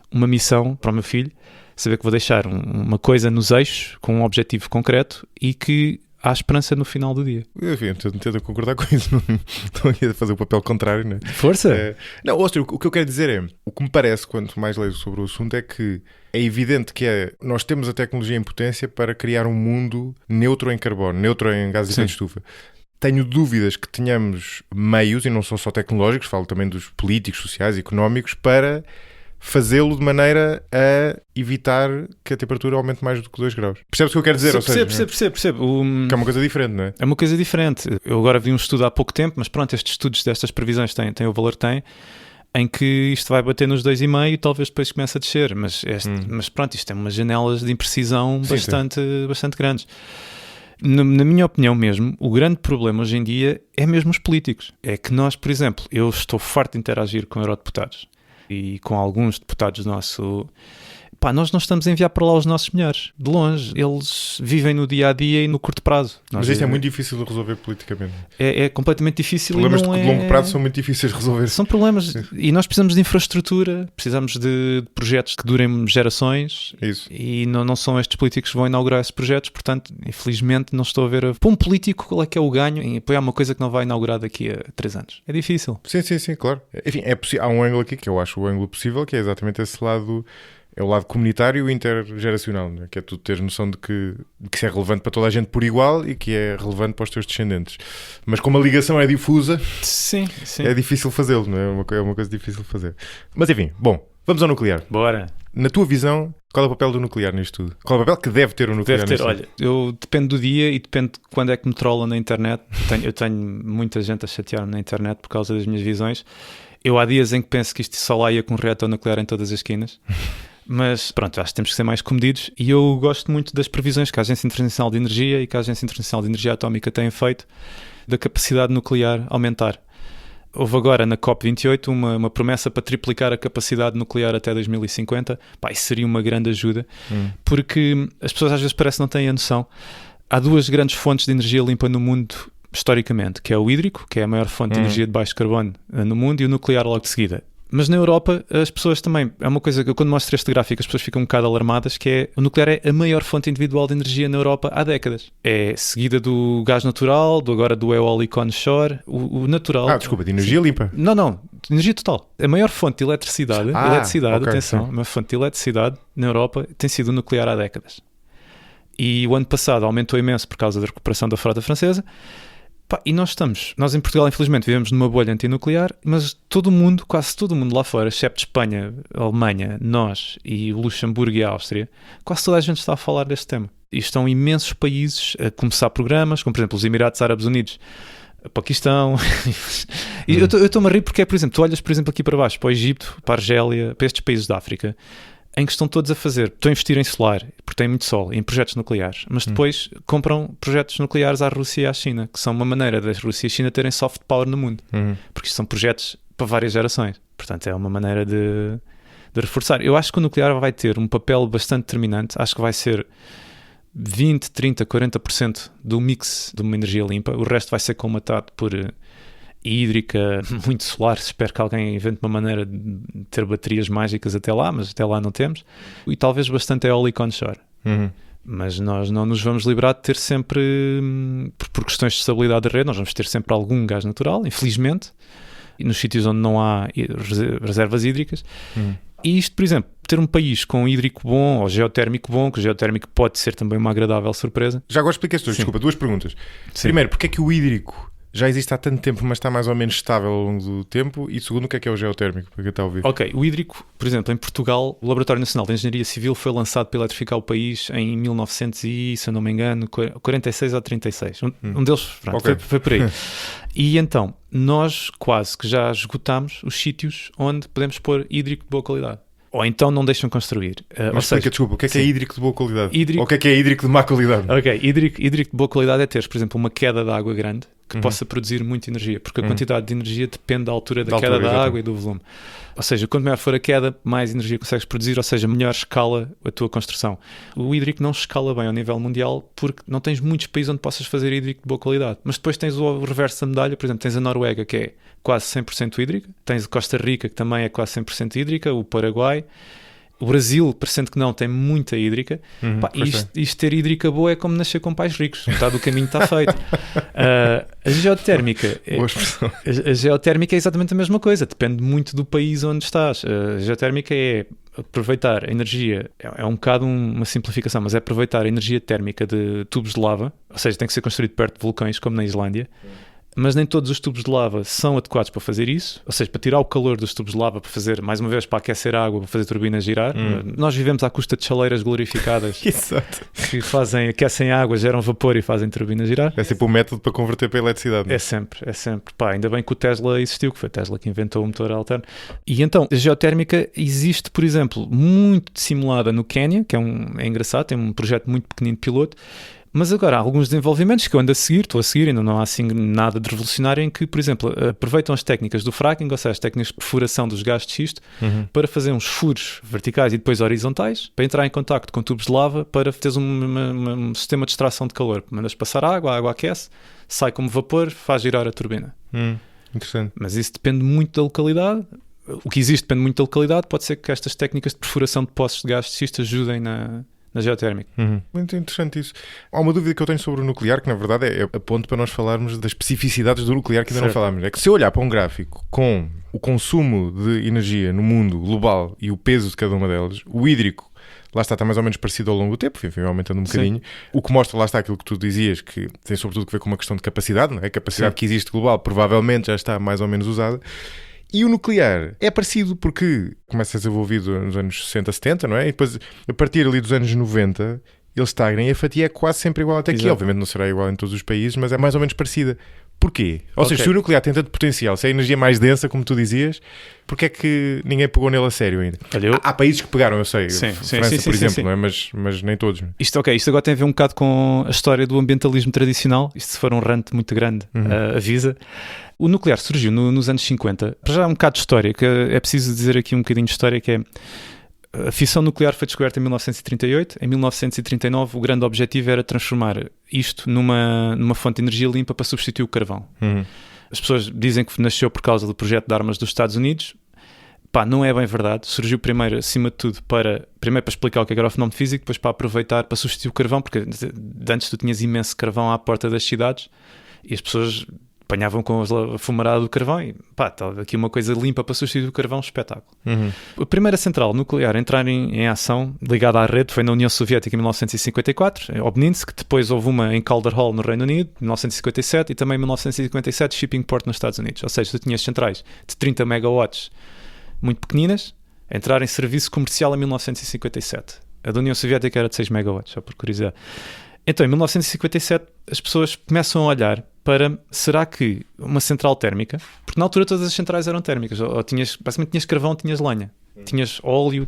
uma missão para o meu filho, saber que vou deixar uma coisa nos eixos, com um objetivo concreto e que há esperança no final do dia. Enfim, estou a concordar com isso. Não estou aqui a fazer o papel contrário, não é? Força! Não, Ostro, o que eu quero dizer é, o que me parece, quanto mais leio sobre o assunto, é que é evidente que nós temos a tecnologia em potência para criar um mundo neutro em carbono, neutro em gases de efeito de estufa. Tenho dúvidas que tenhamos meios, e não são só tecnológicos, falo também dos políticos, sociais e económicos, para fazê-lo de maneira a evitar que a temperatura aumente mais do que 2 graus. Percebes o que eu quero dizer? Percebo. Que é uma coisa diferente, não é? É uma coisa diferente. Eu agora vi um estudo há pouco tempo, mas pronto, estes estudos destas previsões têm o valor que têm, em que isto vai bater nos 2,5 e talvez depois comece a descer. Mas pronto, isto tem umas janelas de imprecisão bastante grandes. Na minha opinião mesmo, o grande problema hoje em dia é mesmo os políticos. É que nós, por exemplo, eu estou farto de interagir com eurodeputados e com alguns deputados do nosso... nós não estamos a enviar para lá os nossos melhores, de longe. Eles vivem no dia-a-dia e no curto prazo. Mas isto é muito difícil de resolver politicamente. É completamente difícil. Problemas de longo prazo são muito difíceis de resolver. São problemas. E nós precisamos de infraestrutura, precisamos de projetos que durem gerações. Isso. E não são estes políticos que vão inaugurar esses projetos. Portanto, infelizmente, não estou a ver... Para um político, qual é que é o ganho em apoiar uma coisa que não vai inaugurar daqui a 3 anos? É difícil. Sim, claro. Enfim, há um ângulo aqui que eu acho o ângulo possível, que é exatamente esse lado... É o lado comunitário e intergeracional, né? Que é tu teres noção de que isso é relevante para toda a gente por igual e que é relevante para os teus descendentes. Mas como a ligação é difusa, sim. É difícil fazê-lo, não é? É uma coisa difícil de fazer. Mas enfim, bom, vamos ao nuclear. Bora! Na tua visão, qual é o papel do nuclear nisto tudo? Qual é o papel que deve ter o nuclear nisto tudo? Olha, depende do dia e depende de quando é que me trollam na internet. Eu tenho muita gente a chatear-me na internet por causa das minhas visões. Eu há dias em que penso que isto só lá ia com um reator nuclear em todas as esquinas. Mas pronto, acho que temos que ser mais comedidos e eu gosto muito das previsões que a Agência Internacional de Energia e que a Agência Internacional de Energia Atómica têm feito da capacidade nuclear aumentar. Houve agora na COP28 uma promessa para triplicar a capacidade nuclear até 2050. Isso seria uma grande ajuda, porque as pessoas às vezes parece que não têm a noção. Há 2 grandes fontes de energia limpa no mundo historicamente, que é o hídrico, que é a maior fonte de energia de baixo carbono no mundo, e o nuclear logo de seguida. Mas na Europa as pessoas também, é uma coisa que eu quando mostro este gráfico as pessoas ficam um bocado alarmadas, que é o nuclear é a maior fonte individual de energia na Europa há décadas. É seguida do gás natural, agora do eólico onshore, o natural. Desculpa, de energia limpa. Não, energia total. A maior fonte de eletricidade, okay, atenção, a maior fonte de eletricidade na Europa tem sido o nuclear há décadas. E o ano passado aumentou imenso por causa da recuperação da frota francesa. E nós em Portugal infelizmente vivemos numa bolha antinuclear, mas quase todo mundo lá fora, excepto Espanha, Alemanha, nós e o Luxemburgo e a Áustria, quase toda a gente está a falar deste tema. E estão imensos países a começar programas, como por exemplo os Emirados Árabes Unidos, Paquistão. E eu estou-me a rir porque por exemplo, tu olhas por exemplo aqui para baixo, para o Egito, para a Argélia, para estes países da África, em que estão todos estão a investir em solar, porque tem muito sol, em projetos nucleares, mas depois compram projetos nucleares à Rússia e à China, que são uma maneira da Rússia e a China terem soft power no mundo, porque isto são projetos para várias gerações. Portanto, é uma maneira de reforçar. Eu acho que o nuclear vai ter um papel bastante determinante, acho que vai ser 20, 30, 40% do mix de uma energia limpa, o resto vai ser colmatado por hídrica, muito solar. Espero que alguém invente uma maneira de ter baterias mágicas até lá, mas até lá não temos, e talvez bastante eólico onshore. Mas nós não nos vamos livrar de ter sempre, por questões de estabilidade da rede, nós vamos ter sempre algum gás natural, infelizmente, e nos sítios onde não há reservas hídricas. E isto, por exemplo, ter um país com hídrico bom ou geotérmico bom, que o geotérmico pode ser também uma agradável surpresa. Já agora expliquei-te, desculpa, 2 perguntas. Primeiro, porque é que o hídrico já existe há tanto tempo, mas está mais ou menos estável ao longo do tempo? E segundo, o que é o geotérmico? Para quem está a ouvir? Ok, o hídrico, por exemplo, em Portugal, o Laboratório Nacional de Engenharia Civil foi lançado para eletrificar o país em 1900 e, se eu não me engano, 46 ou 36. Um deles, pronto, foi por aí. E então, nós quase que já esgotámos os sítios onde podemos pôr hídrico de boa qualidade. Ou então não deixam construir. Mas explica, desculpa, o que é hídrico de boa qualidade? Ou o que é hídrico de má qualidade? Ok, hídrico de boa qualidade é teres, por exemplo, uma queda de água grande que possa produzir muita energia, porque a quantidade de energia depende da altura da queda da água e do volume. Ou seja, quanto maior for a queda, mais energia consegues produzir, ou seja, melhor escala a tua construção. O hídrico não escala bem ao nível mundial porque não tens muitos países onde possas fazer hídrico de boa qualidade. Mas depois tens o reverso da medalha, por exemplo, tens a Noruega, que é quase 100% hídrica, tens a Costa Rica, que também é quase 100% hídrica, o Paraguai. O Brasil, parecendo que não, tem muita hídrica. Isto ter hídrica boa é como nascer com pais ricos. Metade do caminho está feito. A geotérmica é exatamente a mesma coisa. Depende muito do país onde estás. A geotérmica é aproveitar a energia, é um bocado uma simplificação, mas é aproveitar a energia térmica de tubos de lava, ou seja, tem que ser construído perto de vulcões, como na Islândia. Mas nem todos os tubos de lava são adequados para fazer isso, ou seja, para tirar o calor dos tubos de lava, para fazer, mais uma vez, para aquecer a água, para fazer turbinas girar. Nós vivemos à custa de chaleiras glorificadas que aquecem a água, geram vapor e fazem turbinas girar. É sempre um método para converter para a eletricidade. Não? É sempre. Ainda bem que o Tesla existiu, que foi o Tesla que inventou o motor alterno. E então, a geotérmica existe, por exemplo, muito dissimulada no Quénia, que é engraçado, tem um projeto muito pequenino de piloto. Mas agora há alguns desenvolvimentos que eu estou a seguir, ainda não há assim nada de revolucionário, em que, por exemplo, aproveitam as técnicas do fracking, ou seja, as técnicas de perfuração dos gás de xisto, para fazer uns furos verticais e depois horizontais, para entrar em contacto com tubos de lava, para teres um sistema de extração de calor. Mandas passar a água aquece, sai como vapor, faz girar a turbina. Interessante. Mas isso depende muito da localidade. O que existe depende muito da localidade. Pode ser que estas técnicas de perfuração de poços de gás de xisto ajudem na geotérmica. Muito interessante isso. Há uma dúvida que eu tenho sobre o nuclear, que na verdade é a ponto para nós falarmos das especificidades do nuclear que ainda não falámos. É que se eu olhar para um gráfico com o consumo de energia no mundo global e o peso de cada uma delas, o hídrico, lá está mais ou menos parecido ao longo do tempo, enfim, aumentando um bocadinho. O que mostra, lá está aquilo que tu dizias, que tem sobretudo que ver com uma questão de capacidade, não é? A capacidade que existe global provavelmente já está mais ou menos usada. E o nuclear é parecido porque começa a ser desenvolvido nos anos 60, 70, não é? E depois, a partir ali dos anos 90, eles estagnem e a fatia é quase sempre igual até aqui. Obviamente não será igual em todos os países, mas é mais ou menos parecida. Porquê? Ou seja, se o nuclear tem tanto potencial, se é a energia mais densa, como tu dizias, porquê é que ninguém pegou nele a sério ainda? Há países que pegaram, eu sei. França, por exemplo, não é? Mas nem todos. Isto agora tem a ver um bocado com a história do ambientalismo tradicional. Isto se for um rant muito grande, avisa. O nuclear surgiu nos anos 50. Para já um bocado de história, que é preciso dizer aqui um bocadinho de história, que é a fissão nuclear foi descoberta em 1938. Em 1939 o grande objetivo era transformar isto numa fonte de energia limpa para substituir o carvão. As pessoas dizem que nasceu por causa do projeto de armas dos Estados Unidos. Não é bem verdade. Surgiu primeiro, acima de tudo, para explicar o que era o fenómeno físico, depois para aproveitar, para substituir o carvão, porque antes tu tinhas imenso carvão à porta das cidades e as pessoas apanhavam com a fumarada do carvão e estava aqui uma coisa limpa para substituir o carvão, espetáculo. A primeira central nuclear a entrar em ação, ligada à rede, foi na União Soviética em 1954, em Obninsk, que depois houve uma em Calder Hall no Reino Unido, em 1957, e também em 1957 Shippingport nos Estados Unidos. Ou seja, tu tinhas centrais de 30 megawatts muito pequeninas, a entrar em serviço comercial em 1957. A da União Soviética era de 6 megawatts, só por curiosidade. Então, em 1957, as pessoas começam a olhar para, será que uma central térmica, porque na altura todas as centrais eram térmicas, basicamente tinhas carvão, tinhas lenha. Tinhas óleo,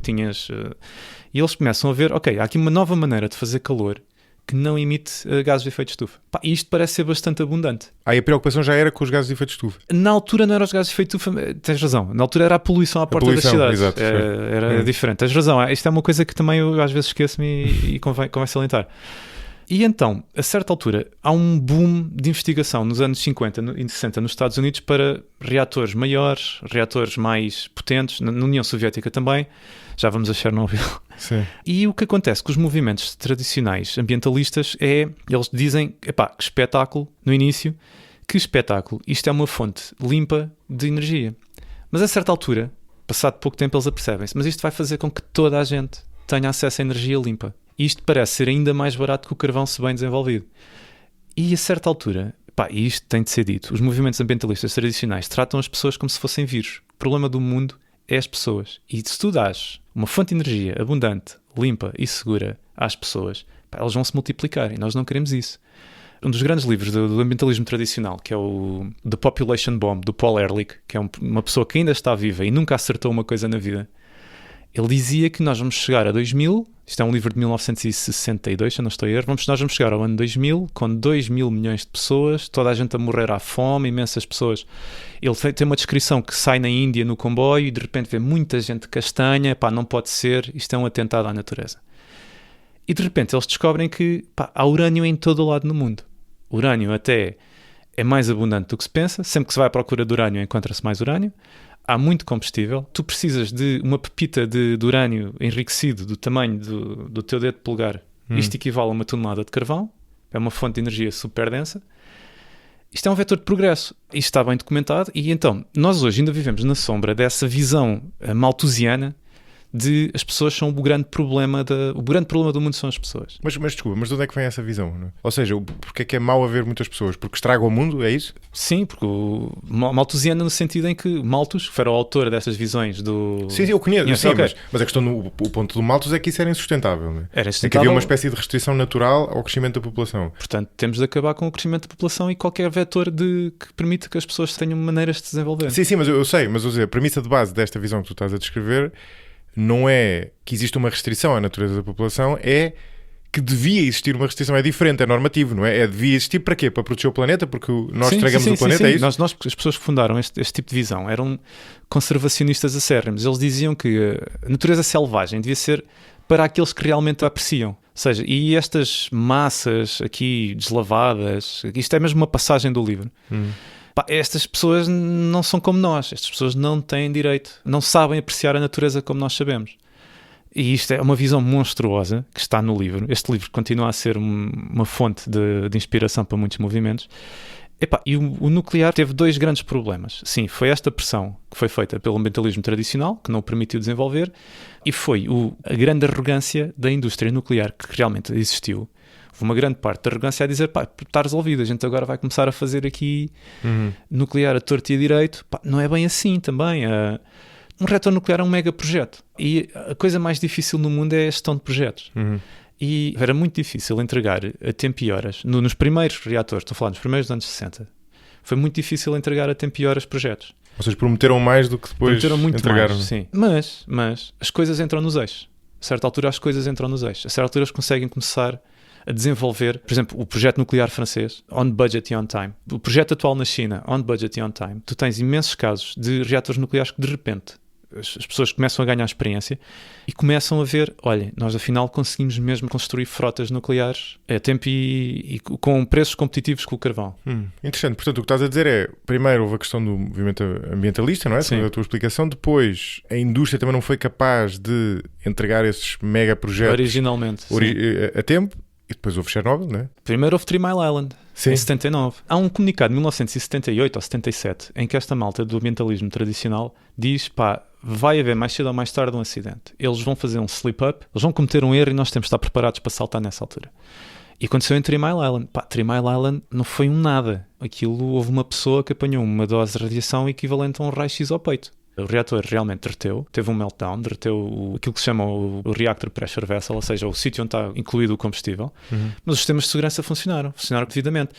e eles começam a ver, ok, há aqui uma nova maneira de fazer calor que não emite gases de efeito de estufa. E isto parece ser bastante abundante. E a preocupação já era com os gases de efeito de estufa? Na altura não eram os gases de efeito de estufa, tens razão. Na altura era a poluição à porta das cidades. Exato, era diferente. Tens razão. Isto é uma coisa que também eu às vezes esqueço-me e convém salientar. E então, a certa altura, há um boom de investigação nos anos 50 e 60 nos Estados Unidos para reatores maiores, reatores mais potentes, na União Soviética também, já vamos a Chernobyl. Sim. E o que acontece com os movimentos tradicionais ambientalistas é, eles dizem, que espetáculo, no início, que espetáculo, isto é uma fonte limpa de energia. Mas a certa altura, passado pouco tempo, eles apercebem-se, mas isto vai fazer com que toda a gente tenha acesso à energia limpa. Isto parece ser ainda mais barato que o carvão se bem desenvolvido. E a certa altura, e isto tem de ser dito, os movimentos ambientalistas tradicionais tratam as pessoas como se fossem vírus. O problema do mundo é as pessoas. E se tu dás uma fonte de energia abundante, limpa e segura às pessoas, elas vão se multiplicar e nós não queremos isso. Um dos grandes livros do ambientalismo tradicional, que é o The Population Bomb, do Paul Ehrlich, que é uma pessoa que ainda está viva e nunca acertou uma coisa na vida, ele dizia que nós vamos chegar a 2000, isto é um livro de 1962, se eu não estou a erro, nós vamos chegar ao ano 2000 com 2 mil milhões de pessoas, toda a gente a morrer à fome, imensas pessoas. Ele tem uma descrição que sai na Índia no comboio e de repente vê muita gente castanha, não pode ser, isto é um atentado à natureza. E de repente eles descobrem que há urânio em todo o lado no mundo. O urânio até é mais abundante do que se pensa, sempre que se vai à procura de urânio encontra-se mais urânio. Há muito combustível, tu precisas de uma pepita de urânio enriquecido do tamanho do teu dedo de polegar. Isto equivale a uma tonelada de carvão, é uma fonte de energia super densa. Isto é um vetor de progresso, isto está bem documentado e então nós hoje ainda vivemos na sombra dessa visão malthusiana de as pessoas são o grande problema do mundo são as pessoas. Mas desculpa, mas de onde é que vem essa visão? Não é? Ou seja, porque é que é mau haver muitas pessoas? Porque estraga o mundo, é isso? Sim, porque o malthusiano no sentido em que Malthus, que era o autor dessas visões do... Sim, eu conheço, sim, okay. mas a questão o ponto do Malthus é que isso era insustentável. Não é? Era insustentável. É que havia uma espécie de restrição natural ao crescimento da população. Portanto, temos de acabar com o crescimento da população e qualquer vetor que permita que as pessoas tenham maneiras de se desenvolver. Sim, mas eu sei, mas a premissa de base desta visão que tu estás a descrever não é que existe uma restrição à natureza da população, é que devia existir uma restrição. É diferente, é normativo, não é? Devia existir para quê? Para proteger o planeta? Porque nós estragamos o planeta, é isso? Nós, as pessoas que fundaram este tipo de visão eram conservacionistas acérrimos. Eles diziam que a natureza selvagem devia ser para aqueles que realmente a apreciam. Ou seja, e estas massas aqui deslavadas, isto é mesmo uma passagem do livro. Estas pessoas não são como nós, estas pessoas não têm direito, não sabem apreciar a natureza como nós sabemos. E isto é uma visão monstruosa que está no livro. Este livro continua a ser uma fonte de inspiração para muitos movimentos. E o nuclear teve dois grandes problemas. Sim, foi esta pressão que foi feita pelo ambientalismo tradicional, que não o permitiu desenvolver, e foi a grande arrogância da indústria nuclear que realmente existiu. Houve uma grande parte da arrogância a dizer, está resolvido, a gente agora vai começar a fazer aqui nuclear a torto e a direito. Não é bem assim também. Um reator nuclear é um mega projeto. E a coisa mais difícil no mundo é a gestão de projetos. E era muito difícil entregar a tempo e horas. Nos primeiros reatores, estou a falar nos primeiros dos anos 60, foi muito difícil entregar a tempo e horas projetos. Ou seja, prometeram mais do que depois prometeram muito entregaram. Mais, sim. Mas as coisas entram nos eixos. A certa altura as coisas entram nos eixos. A certa altura eles conseguem começar a desenvolver, por exemplo, o projeto nuclear francês, on budget e on time. O projeto atual na China, on budget e on time. Tu tens imensos casos de reatores nucleares que de repente as pessoas começam a ganhar experiência e começam a ver, olha, nós afinal conseguimos mesmo construir frotas nucleares a tempo e com preços competitivos com o carvão. Interessante. Portanto, o que estás a dizer é, primeiro houve a questão do movimento ambientalista, não é? Sim. A tua explicação. Depois, a indústria também não foi capaz de entregar esses mega projetos originalmente a tempo. E depois houve Chernobyl, não é? Primeiro houve 3 Mile Island, Sim. em 79. Há um comunicado de 1978 ou 77 em que esta malta do ambientalismo tradicional diz, vai haver mais cedo ou mais tarde um acidente. Eles vão fazer um slip-up, eles vão cometer um erro e nós temos de estar preparados para saltar nessa altura. E aconteceu em 3 Mile Island. 3 Mile Island não foi um nada. Aquilo, houve uma pessoa que apanhou uma dose de radiação equivalente a um raio-x ao peito. O reator realmente derreteu, teve um meltdown, derreteu aquilo que se chama o reactor pressure vessel, ou seja, o sítio onde está incluído o combustível, mas os sistemas de segurança funcionaram devidamente.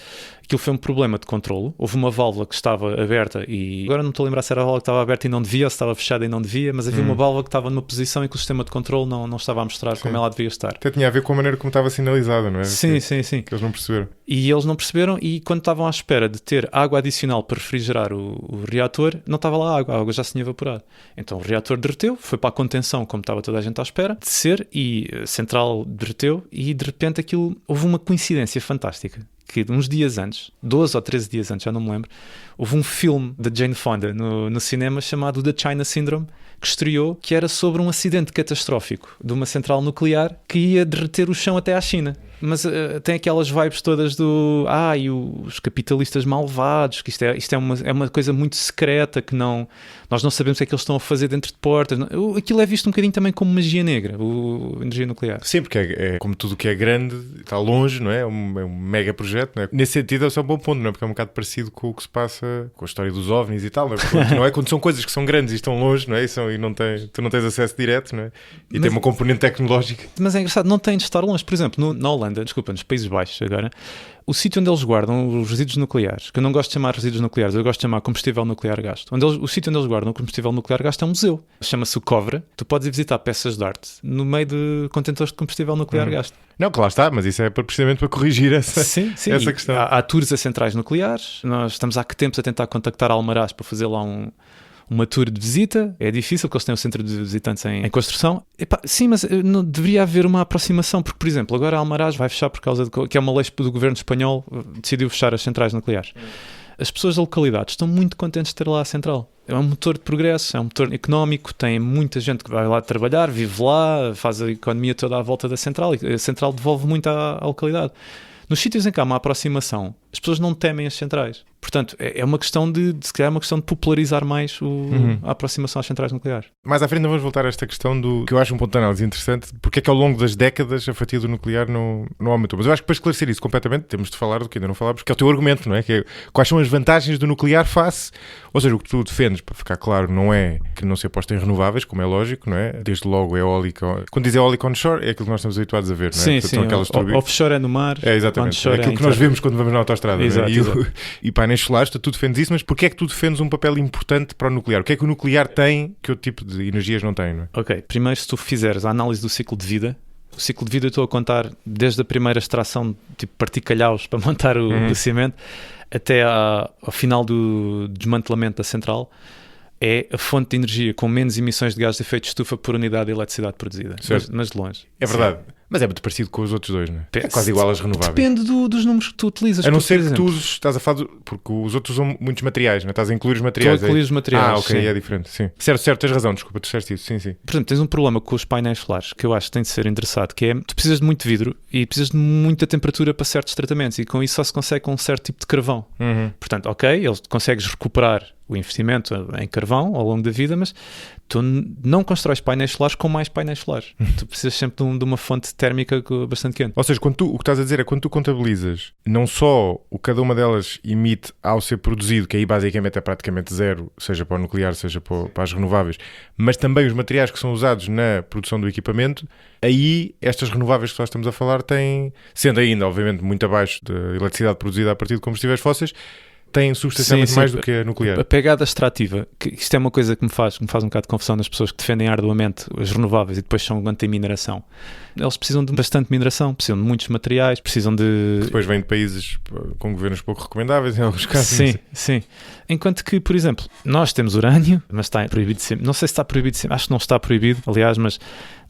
Aquilo foi um problema de controlo. Houve uma válvula que estava aberta e agora não estou a lembrar se era a válvula que estava aberta e não devia, ou se estava fechada e não devia, mas havia uma válvula que estava numa posição em que o sistema de controlo não estava a mostrar como ela devia estar. Até tinha a ver com a maneira como estava sinalizada, não é? Sim. Que eles não perceberam. E eles não perceberam, e quando estavam à espera de ter água adicional para refrigerar o reator, não estava lá a água já se tinha evaporado. Então o reator derreteu, foi para a contenção, como estava toda a gente à espera, de ser, e a central derreteu, e de repente aquilo, houve uma coincidência fantástica, que uns dias antes, 12 ou 13 dias antes, já não me lembro, houve um filme da Jane Fonda no cinema chamado The China Syndrome, que estreou, que era sobre um acidente catastrófico de uma central nuclear que ia derreter o chão até à China. Mas tem aquelas vibes todas do e os capitalistas malvados, que isto é uma coisa muito secreta, que nós não sabemos o que é que eles estão a fazer dentro de portas. Aquilo é visto um bocadinho também como magia negra, a energia nuclear. Sim, porque é como tudo que é grande, está longe, não é? É um mega projeto, não é? Nesse sentido, é um bom ponto, não é? Porque é um bocado parecido com o que se passa com a história dos OVNIs e tal, não é? Porque, não é? Quando são coisas que são grandes e estão longe, não é? Tu não tens acesso direto, não é? E tem uma componente tecnológica. Mas é engraçado, não tem de estar longe. Por exemplo, na Holanda, nos Países Baixos agora, o sítio onde eles guardam os resíduos nucleares, que eu não gosto de chamar resíduos nucleares, eu gosto de chamar combustível nuclear gasto. O sítio onde eles guardam o combustível nuclear gasto é um museu. Chama-se o Covra. Tu podes ir visitar peças de arte no meio de contentores de combustível nuclear gasto. Não, que lá está, mas isso é precisamente para corrigir essa questão. Há tours a centrais nucleares. Nós estamos há que tempos a tentar contactar Almaraz para fazer lá uma tour de visita. É difícil porque eles têm um centro de visitantes em construção. Sim, mas não deveria haver uma aproximação, porque, por exemplo, agora Almaraz vai fechar por causa que é uma lei do governo espanhol, decidiu fechar as centrais nucleares. As pessoas da localidade estão muito contentes de ter lá a central. É um motor de progresso, é um motor económico, tem muita gente que vai lá trabalhar, vive lá, faz a economia toda à volta da central, e a central devolve muito à localidade. Nos sítios em que há uma aproximação, as pessoas não temem as centrais. Portanto, é uma questão se calhar, uma questão de popularizar mais a aproximação às centrais nucleares. Mais à frente vamos voltar a esta questão que eu acho um ponto de análise interessante, porque é que ao longo das décadas a fatia do nuclear não aumentou. Mas eu acho que para esclarecer isso completamente, temos de falar do que ainda não falámos, porque é o teu argumento, não é? Que é quais são as vantagens do nuclear face, ou seja, o que tu defendes, para ficar claro, não é que não se aposta em renováveis, como é lógico, não é? Desde logo eólica. Quando diz eólica onshore, é aquilo que nós estamos habituados a ver, não é? Sim. Offshore é no mar. É, exatamente. É aquilo que nós vemos quando vamos na autoestrada. Exato, não é? E painéis solares, tu defendes isso, mas porquê é que tu defendes um papel importante para o nuclear? O que é que o nuclear tem que outro tipo de energias não tem, não é? Ok, primeiro, se tu fizeres a análise do ciclo de vida, o ciclo de vida eu estou a contar desde a primeira extração, tipo particalhaus para montar o cimento, até ao final do desmantelamento da central, é a fonte de energia com menos emissões de gás de efeito de estufa por unidade de eletricidade produzida. Mas de longe. É verdade. Sim. Mas é muito parecido com os outros dois, não é? É quase igual às renováveis. Depende dos números que tu utilizas. A não ser que tu estás a falar, porque os outros usam muitos materiais, não é? Estás a incluir os materiais. Estou a incluir os materiais, ok, sim. É diferente, sim. Certo, tens razão, desculpa, tu disseste isso, sim. Por exemplo, tens um problema com os painéis solares que eu acho que tem de ser endereçado, que é, tu precisas de muito vidro e precisas de muita temperatura para certos tratamentos, e com isso só se consegue com um certo tipo de carvão. Portanto, consegues recuperar o investimento em carvão ao longo da vida, mas tu não constróis painéis solares com mais painéis solares. Tu precisas sempre de uma fonte térmica bastante quente. Ou seja, o que estás a dizer é quando tu contabilizas não só o que cada uma delas emite ao ser produzido, que aí basicamente é praticamente zero, seja para o nuclear, seja para as renováveis, mas também os materiais que são usados na produção do equipamento, aí estas renováveis que nós estamos a falar têm, sendo ainda obviamente muito abaixo da eletricidade produzida a partir de combustíveis fósseis, tem substancialmente mais do que a nuclear. A pegada extrativa, que isto é uma coisa que me faz um bocado de confusão nas pessoas que defendem arduamente as renováveis e depois são anti-mineração. Eles precisam de bastante mineração, precisam de muitos materiais, precisam de... Depois vêm de países com governos pouco recomendáveis em alguns casos. Sim. Enquanto que, por exemplo, nós temos urânio, mas está proibido de ser... Não sei se está proibido de ser... Acho que não está proibido, aliás, mas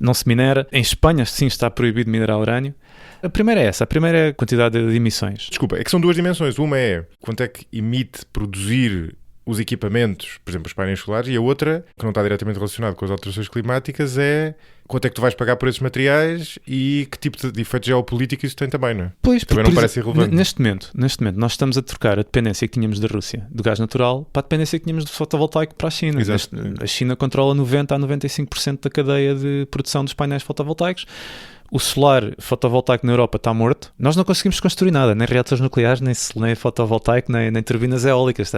não se minera. Em Espanha, sim, está proibido minerar urânio. A primeira é essa, a primeira é a quantidade de emissões. Desculpa, é que são duas dimensões. Uma é quanto é que emite produzir os equipamentos, por exemplo, os painéis solares, e a outra, que não está diretamente relacionada com as alterações climáticas, é quanto é que tu vais pagar por esses materiais e que tipo de efeito geopolítico isso tem também, não é? Pois, também não parece irrelevante. Neste momento, nós estamos a trocar a dependência que tínhamos da Rússia, do gás natural, para a dependência que tínhamos do fotovoltaico para a China. A China controla 90% a 95% da cadeia de produção dos painéis fotovoltaicos. O solar fotovoltaico na Europa está morto. Nós não conseguimos construir nada, nem reatores nucleares, nem fotovoltaico, nem turbinas eólicas.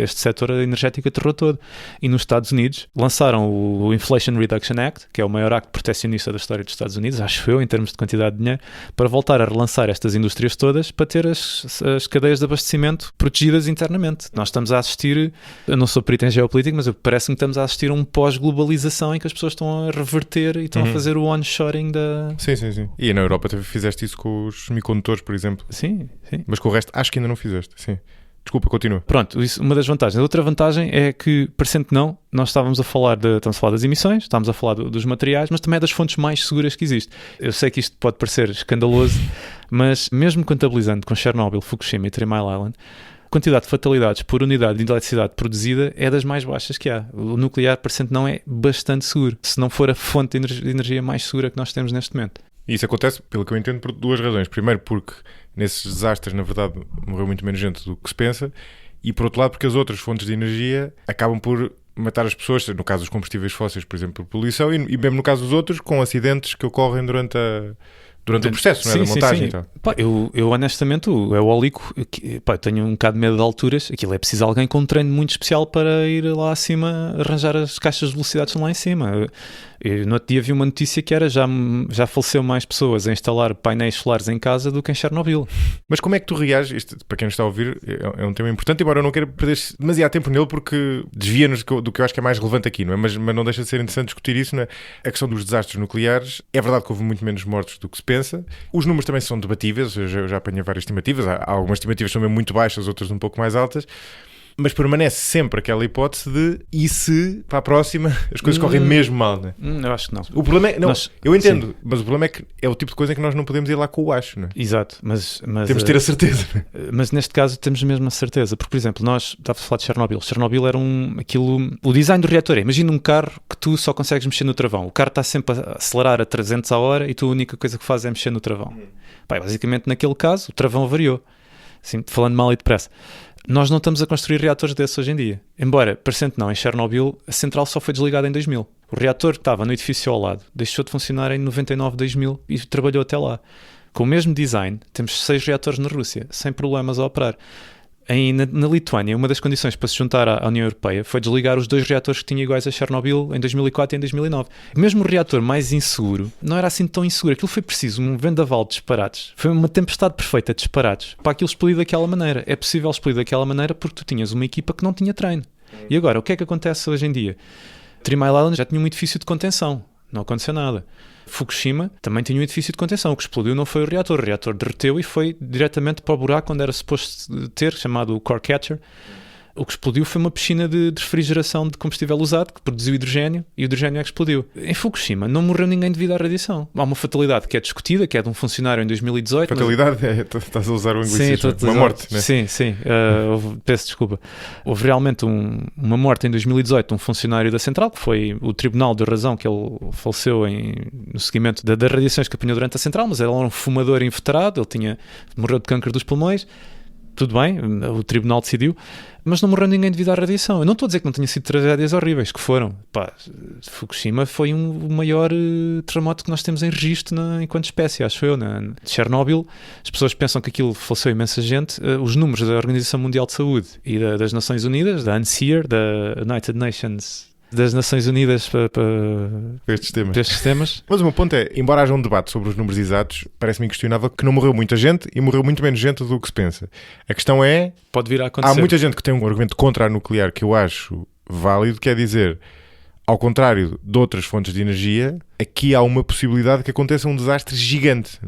Este setor energético aterrou todo. E nos Estados Unidos lançaram o Inflation Reduction Act, que é o maior acto protecionista da história dos Estados Unidos, acho eu, em termos de quantidade de dinheiro, para voltar a relançar estas indústrias todas para ter as cadeias de abastecimento protegidas internamente. Nós estamos a assistir, eu não sou perito em geopolítica, mas parece-me que estamos a assistir a um pós-globalização em que as pessoas estão a reverter e estão a fazer o onshoring da... Sim. E na Europa fizeste isso com os semicondutores, por exemplo. Sim. Mas com o resto, acho que ainda não fizeste. Sim. Desculpa, continua. Pronto, isso, uma das vantagens. A outra vantagem é que, parecendo que não, nós estamos a falar das emissões, estamos a falar dos materiais, mas também é das fontes mais seguras que existem. Eu sei que isto pode parecer escandaloso, mas mesmo contabilizando com Chernobyl, Fukushima e 3 Mile Island, a quantidade de fatalidades por unidade de eletricidade produzida é das mais baixas que há. O nuclear, parecendo que não, é bastante seguro, se não for a fonte de energia mais segura que nós temos neste momento. E isso acontece, pelo que eu entendo, por duas razões. Primeiro, porque nesses desastres, na verdade, morreu muito menos gente do que se pensa. E, por outro lado, porque as outras fontes de energia acabam por matar as pessoas, no caso dos combustíveis fósseis, por exemplo, por poluição, e mesmo no caso dos outros, com acidentes que ocorrem durante o processo, não é? Da montagem. Sim. Então. Pá, eu honestamente, o eólico, tenho um bocado de medo de alturas. Aquilo é preciso alguém com um treino muito especial para ir lá acima, arranjar as caixas de velocidades lá em cima. Eu, no outro dia vi uma notícia que era já faleceu mais pessoas a instalar painéis solares em casa do que em Chernobyl. Mas como é que tu reages? Isto, para quem nos está a ouvir, é um tema importante, embora eu não queira perder demasiado tempo nele, porque desvia-nos do que eu acho que é mais relevante aqui, não é? Mas não deixa de ser interessante discutir isso, não é? A questão dos desastres nucleares. É verdade que houve muito menos mortos do que se pensa. Os números também são debatíveis, eu já apanhei várias estimativas. Há algumas estimativas que são mesmo muito baixas, outras um pouco mais altas. Mas permanece sempre aquela hipótese de e se para a próxima as coisas correm mesmo mal, não é? Eu acho que não. O problema é, eu entendo, sim, mas o problema é que é o tipo de coisa que nós não podemos ir lá com o acho, não é? Exato, mas temos de ter a certeza. Mas neste caso temos mesmo a certeza, porque, por exemplo, nós estávamos a falar de Chernobyl. Chernobyl era o design do reator. Imagina um carro que tu só consegues mexer no travão. O carro está sempre a acelerar a 300 a hora e tu a única coisa que fazes é mexer no travão. Basicamente, naquele caso, o travão variou. Assim, falando mal e depressa. Nós não estamos a construir reatores desses hoje em dia. Embora, parecendo não, em Chernobyl, a central só foi desligada em 2000. O reator que estava no edifício ao lado deixou de funcionar em 99, 2000 e trabalhou até lá. Com o mesmo design, temos 6 reatores na Rússia, sem problemas a operar. Na Lituânia, uma das condições para se juntar à União Europeia foi desligar os 2 reatores que tinham iguais a Chernobyl em 2004 e em 2009. Mesmo o reator mais inseguro não era assim tão inseguro. Aquilo foi preciso um vendaval de disparates. Foi uma tempestade perfeita de disparates para aquilo explodir daquela maneira. É possível explodir daquela maneira porque tu tinhas uma equipa que não tinha treino. E agora, o que é que acontece hoje em dia? 3 Mile Island já tinha um edifício de contenção. Não aconteceu nada. Fukushima também tinha um edifício de contenção. O que explodiu não foi o reator derreteu e foi diretamente para o buraco onde era suposto ter, chamado o core catcher. O que explodiu foi uma piscina de refrigeração de combustível usado que produziu hidrogénio e o hidrogénio é que explodiu. Em Fukushima não morreu ninguém devido à radiação. Há uma fatalidade que é discutida, que é de um funcionário em 2018. Fatalidade? Estás a usar o anglicismo. Uma morte, né? Sim. Peço desculpa. Houve realmente uma morte em 2018 de um funcionário da central, que foi o tribunal de razão que ele faleceu no seguimento das radiações que apanhou durante a central, mas ele era um fumador inveterado, morreu de câncer dos pulmões. Tudo bem, o tribunal decidiu, mas não morreu ninguém devido à radiação. Eu não estou a dizer que não tenha sido tragédias horríveis, que foram. Fukushima foi o maior terremoto que nós temos em registro enquanto espécie, acho eu. Chernobyl, as pessoas pensam que aquilo faleceu imensa gente. Os números da Organização Mundial de Saúde e das Nações Unidas, da UNSEER, da United Nations, das Nações Unidas para estes temas. Mas o meu ponto é, embora haja um debate sobre os números exatos, parece-me inquestionável que não morreu muita gente e morreu muito menos gente do que se pensa. A questão é... Pode vir a acontecer. Há muita gente que tem um argumento contra a nuclear que eu acho válido, quer dizer, ao contrário de outras fontes de energia, aqui há uma possibilidade que aconteça um desastre gigante.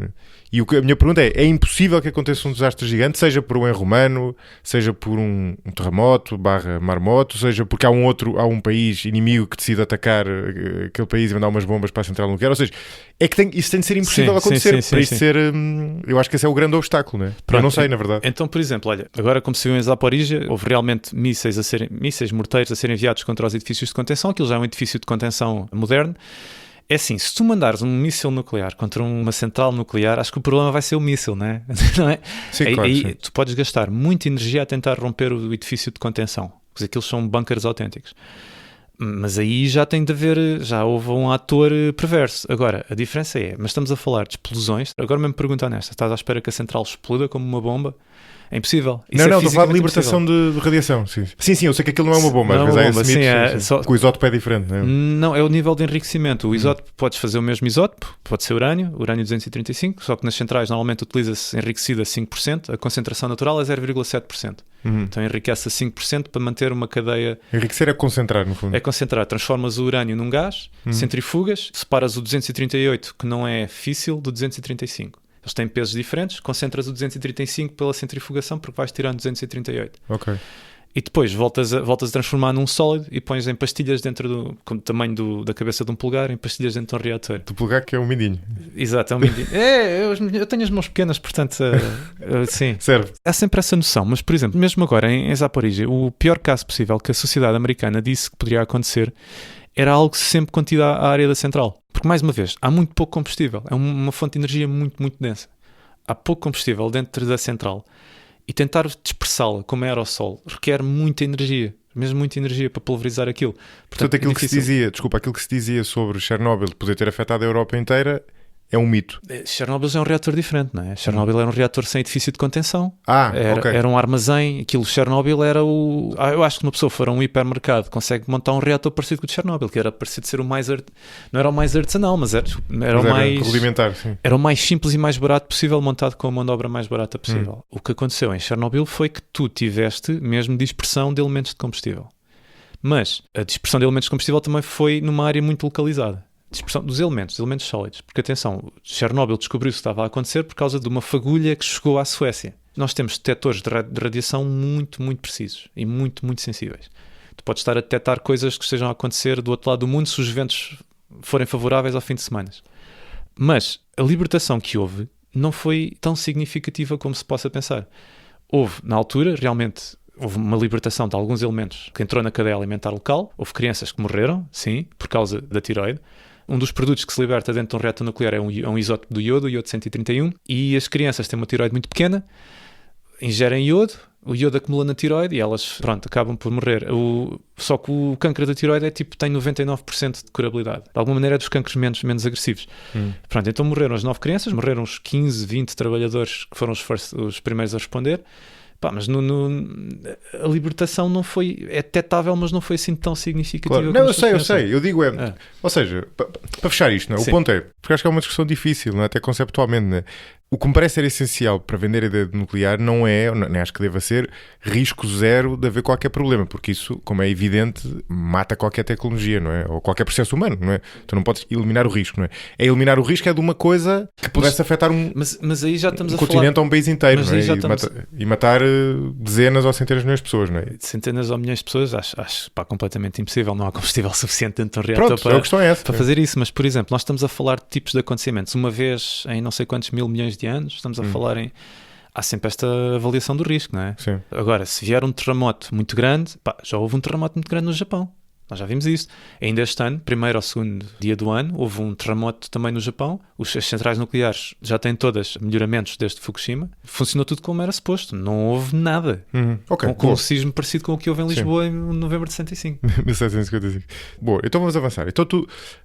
E a minha pergunta é impossível que aconteça um desastre gigante, seja por um erro humano, seja por um terremoto / marmoto, seja porque há um país inimigo que decide atacar aquele país e mandar umas bombas para a central nuclear, ou seja, é que isso tem de ser impossível acontecer, para isso ser, eu acho que esse é o grande obstáculo, não é? Pronto, eu não sei, na verdade. Então, por exemplo, olha, agora como se viu em Zaporizhia, houve realmente mísseis morteiros a serem enviados contra os edifícios de contenção, aquilo já é um edifício de contenção moderno. É assim, se tu mandares um míssil nuclear contra uma central nuclear, acho que o problema vai ser o míssil, não é? Sim, claro, aí tu podes gastar muita energia a tentar romper o edifício de contenção, porque aqueles são bunkers autênticos. Mas aí já tem de haver, já houve um ator perverso. Agora, a diferença é, mas estamos a falar de explosões. Agora mesmo pergunta honesta, estás à espera que a central exploda como uma bomba? É impossível. Não, estou a falar de libertação de radiação. Sim, eu sei que aquilo não é uma bomba, mas é assumir que o isótopo é diferente. Não, é o nível de enriquecimento. O isótopo, podes fazer o mesmo isótopo, pode ser urânio 235, só que nas centrais normalmente utiliza-se enriquecido a 5%, a concentração natural é 0,7%. Então enriquece a 5% para manter uma cadeia... Enriquecer é concentrar, no fundo. É concentrar. Transformas o urânio num gás, centrifugas, separas o 238, que não é físsil, do 235. Eles têm pesos diferentes, concentras o 235 pela centrifugação porque vais tirando 238. Ok. E depois voltas a transformar num sólido e pões em pastilhas dentro com o tamanho da cabeça de um polegar, em pastilhas dentro de um reator. Do polegar que é um mindinho. Exato, é um mindinho. Eu tenho as mãos pequenas, portanto, sim. Serve. Há sempre essa noção, mas, por exemplo, mesmo agora em Zaporizhia, o pior caso possível que a sociedade americana disse que poderia acontecer era algo sempre contido à área da central. Porque, mais uma vez, há muito pouco combustível. É uma fonte de energia muito, muito densa. Há pouco combustível dentro da central. E tentar dispersá-la como aerossol requer muita energia. Mesmo muita energia para pulverizar aquilo. Portanto aquilo que se dizia sobre Chernobyl poder ter afetado a Europa inteira é um mito. Chernobyl é um reator diferente, não é? Chernobyl era um reator sem edifício de contenção. Ok. Era um armazém. Aquilo, Chernobyl era o... eu acho que uma pessoa for a um hipermercado consegue montar um reator parecido com o de Chernobyl, que era parecido ser o mais... Não era o mais artesanal, mas era o mais... rudimentar, sim. Era o mais simples e mais barato possível, montado com a mão de obra mais barata possível. O que aconteceu em Chernobyl foi que tu tiveste mesmo dispersão de elementos de combustível. Mas a dispersão de elementos de combustível também foi numa área muito localizada. Dispersão dos elementos sólidos. Porque, atenção, Chernobyl descobriu-se que estava a acontecer por causa de uma fagulha que chegou à Suécia. Nós temos detectores de radiação muito, muito precisos e muito, muito sensíveis. Tu podes estar a detectar coisas que estejam a acontecer do outro lado do mundo se os ventos forem favoráveis ao fim de semana. Mas a libertação que houve não foi tão significativa como se possa pensar. Houve, na altura, realmente... Houve uma libertação de alguns elementos que entrou na cadeia alimentar local. Houve crianças que morreram, sim, por causa da tiroide. Um dos produtos que se liberta dentro de um reator nuclear é um isótopo do iodo, o iodo 131. E as crianças têm uma tiroide muito pequena, ingerem iodo, o iodo acumula na tiroide e elas, acabam por morrer. Só que o câncer da tiroide tem 99% de curabilidade. De alguma maneira é dos cânceres menos agressivos. Então morreram as 9 crianças, morreram os 15, 20 trabalhadores que foram os primeiros a responder. Mas a libertação não foi... É detectável, mas não foi assim tão significativa. Claro. Não, eu sei. Eu digo Ou seja, para fechar isto, não é? O ponto é... Porque acho que é uma discussão difícil, não é? Até conceptualmente, não é? O que me parece ser essencial para vender a ideia de nuclear não é, nem acho que deva ser, risco zero de haver qualquer problema, porque isso, como é evidente, mata qualquer tecnologia, não é? Ou qualquer processo humano, não é? Tu não podes eliminar o risco, não é? Eliminar o risco de uma coisa que pudesse afetar mas aí já estamos continente ou um país inteiro, não é? E matar dezenas ou centenas de milhões de pessoas, não é? Centenas ou milhões de pessoas, acho completamente impossível. Não há combustível suficiente dentro de um reator para fazer isso. Mas, por exemplo, nós estamos a falar de tipos de acontecimentos. Uma vez em não sei quantos mil milhões de anos, estamos a falar há sempre esta avaliação do risco, não é? Sim. Agora, se vier um terremoto muito grande, já houve um terremoto muito grande no Japão. Nós já vimos isso. Ainda este ano, primeiro ou segundo dia do ano, houve um terremoto também no Japão. As centrais nucleares já têm todas melhoramentos desde Fukushima. Funcionou tudo como era suposto. Não houve nada. Com um sismo parecido com o que houve em Lisboa em novembro de 65. 1755. Boa, então vamos avançar. Então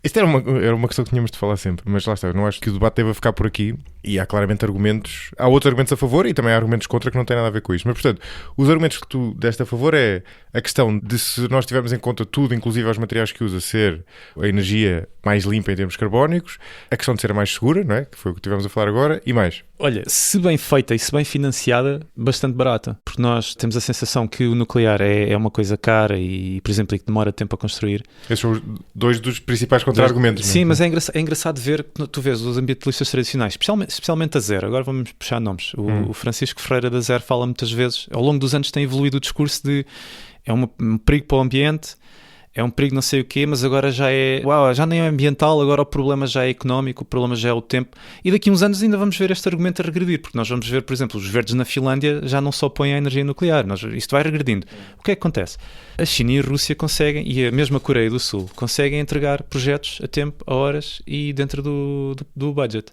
isto era uma questão que tínhamos de falar sempre, mas lá está, eu não acho que o debate deva ficar por aqui. E há claramente argumentos, há outros argumentos a favor e também há argumentos contra que não têm nada a ver com isto. Mas, portanto, os argumentos que tu deste a favor é a questão de, se nós tivermos em conta tudo, inclusive os materiais que usa, ser a energia mais limpa em termos carbónicos, a questão de ser mais segura, não é? Que foi o que tivemos a falar agora, e mais. Olha, se bem feita e se bem financiada, bastante barata. Porque nós temos a sensação que o nuclear é uma coisa cara e, por exemplo, que demora tempo a construir. Esses são dois dos principais contra-argumentos. Sim, mas é engraçado ver que tu vês os ambientalistas tradicionais, especialmente a Zero. Agora vamos puxar nomes. O Francisco Ferreira da Zero fala muitas vezes, ao longo dos anos tem evoluído o discurso de um perigo para o ambiente, é um perigo não sei o quê, mas agora já nem é ambiental, agora o problema já é económico, o problema já é o tempo. E daqui a uns anos ainda vamos ver este argumento a regredir, porque nós vamos ver, por exemplo, os verdes na Finlândia já não só põem a energia nuclear, isto vai regredindo. O que é que acontece? A China e a Rússia conseguem, e a mesma Coreia do Sul, conseguem entregar projetos a tempo, a horas e dentro do budget.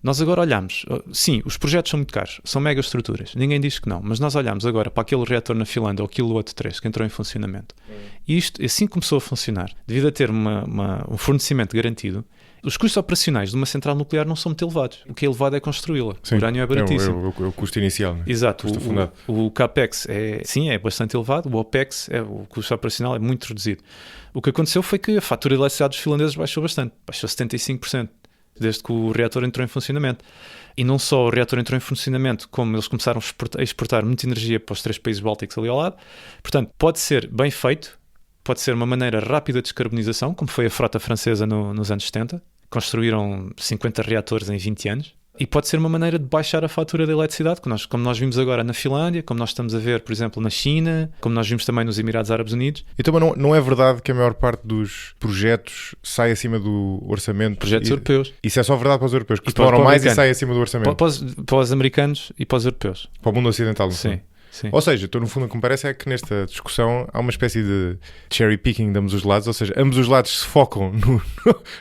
Nós agora olhamos, sim, os projetos são muito caros, são mega estruturas, ninguém diz que não, mas nós olhamos agora para aquele reator na Finlândia, o Kilowatt 3, que entrou em funcionamento. E isto, assim começou a funcionar, devido a ter um fornecimento garantido, os custos operacionais de uma central nuclear não são muito elevados. O que é elevado é construí-la. O urânio é baratíssimo. É o custo inicial. Né? Exato. O CAPEX é bastante elevado, o OPEX, o custo operacional é muito reduzido. O que aconteceu foi que a fatura de eletricidade dos finlandeses baixou bastante, baixou 75%, desde que o reator entrou em funcionamento. E não só o reator entrou em funcionamento, como eles começaram a exportar muita energia para os 3 países bálticos ali ao lado. Portanto, pode ser bem feito, pode ser uma maneira rápida de descarbonização, como foi a frota francesa nos anos 70. Construíram 50 reatores em 20 anos. E pode ser uma maneira de baixar a fatura da eletricidade, como nós vimos agora na Finlândia, como nós estamos a ver, por exemplo, na China, como nós vimos também nos Emirados Árabes Unidos. E também não é verdade que a maior parte dos projetos sai acima do orçamento? Projetos europeus. Isso é só verdade para os europeus, que demoram mais e sai acima do orçamento? Para os americanos e para os europeus. Para o mundo ocidental, no fundo. Sim. Sim. Ou seja, no fundo o que me parece é que nesta discussão há uma espécie de cherry picking de ambos os lados, ou seja, ambos os lados se focam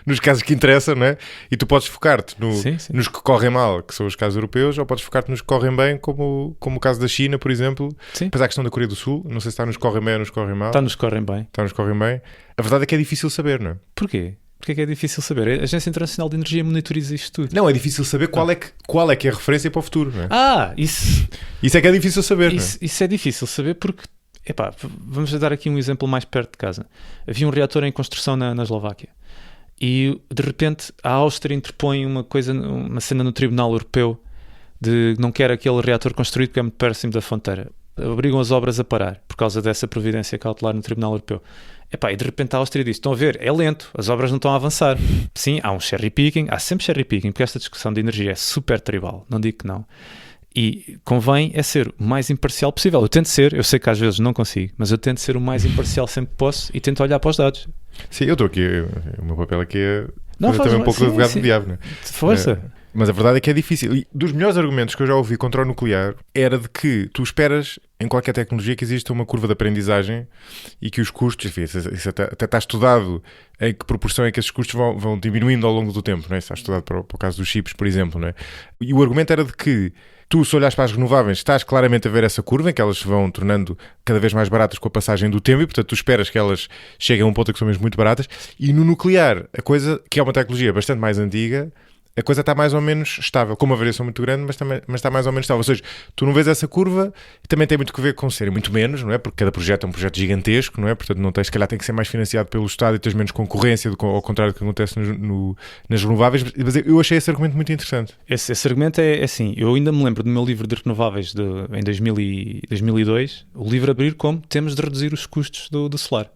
nos casos que interessam, não é? E tu podes focar-te nos que correm mal, que são os casos europeus, ou podes focar-te nos que correm bem, como o caso da China, por exemplo. Sim. Depois há a questão da Coreia do Sul, não sei se está nos que correm bem ou nos que correm mal. Está nos que correm bem. Está nos que correm bem. A verdade é que é difícil saber, não é? Porquê? Porque é que é difícil saber? A Agência Internacional de Energia monitoriza isto tudo. Não, é difícil saber qual é que é a referência para o futuro, não é? Isso é que é difícil saber, não é? Isso é difícil saber porque, vamos dar aqui um exemplo mais perto de casa. Havia um reator em construção na Eslováquia e, de repente, a Áustria interpõe uma cena no Tribunal Europeu de não quer aquele reator construído porque é muito próximo da fronteira. Obrigam as obras a parar por causa dessa providência cautelar no Tribunal Europeu. E de repente a Áustria diz, estão a ver, é lento, as obras não estão a avançar. Sim, há um cherry picking, há sempre cherry picking, porque esta discussão de energia é super tribal, não digo que não. E convém ser o mais imparcial possível. Eu tento ser, eu sei que às vezes não consigo, mas eu tento ser o mais imparcial sempre que posso e tento olhar para os dados. Sim, eu estou aqui, o meu papel aqui é fazer também um pouco de advogado do diabo, não é? Força! Mas a verdade é que é difícil. E dos melhores argumentos que eu já ouvi contra o nuclear era de que tu esperas, em qualquer tecnologia, que exista uma curva de aprendizagem e que os custos, enfim, isso até está estudado em que proporção é que esses custos vão diminuindo ao longo do tempo, não é? Isso está estudado para o caso dos chips, por exemplo, não é? E o argumento era de que tu, se olhares para as renováveis, estás claramente a ver essa curva em que elas se vão tornando cada vez mais baratas com a passagem do tempo e, portanto, tu esperas que elas cheguem a um ponto em que são mesmo muito baratas. E no nuclear, a coisa, que é uma tecnologia bastante mais antiga, a coisa está mais ou menos estável, com uma variação muito grande, mas está mais ou menos estável. Ou seja, tu não vês essa curva, também tem muito que ver com serem muito menos, não é? Porque cada projeto é um projeto gigantesco, não é? Portanto, não tens, se calhar tem que ser mais financiado pelo Estado e tens menos concorrência, ao contrário do que acontece nas renováveis. Mas eu achei esse argumento muito interessante. Esse argumento é assim, eu ainda me lembro do meu livro de renováveis em 2002, o livro abrir como temos de reduzir os custos do solar.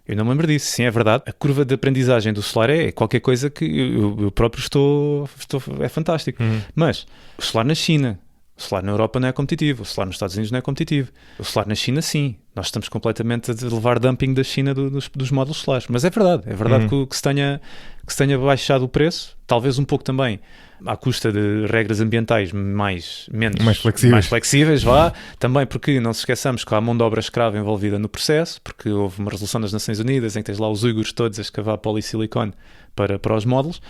Eu não me lembro disso. Sim, é verdade. A curva de aprendizagem do solar é qualquer coisa que eu próprio estou é fantástico. Mas o solar na China, o solar na Europa não é competitivo, o solar nos Estados Unidos não é competitivo. O solar na China, sim. Nós estamos completamente a levar dumping da China dos módulos solares. Mas é verdade que se tenha baixado o preço, talvez um pouco também à custa de regras ambientais mais flexíveis, também porque não se esqueçamos que há mão de obra escrava envolvida no processo, porque houve uma resolução das Nações Unidas em que tens lá os uigures todos a escavar polisilicone para os módulos,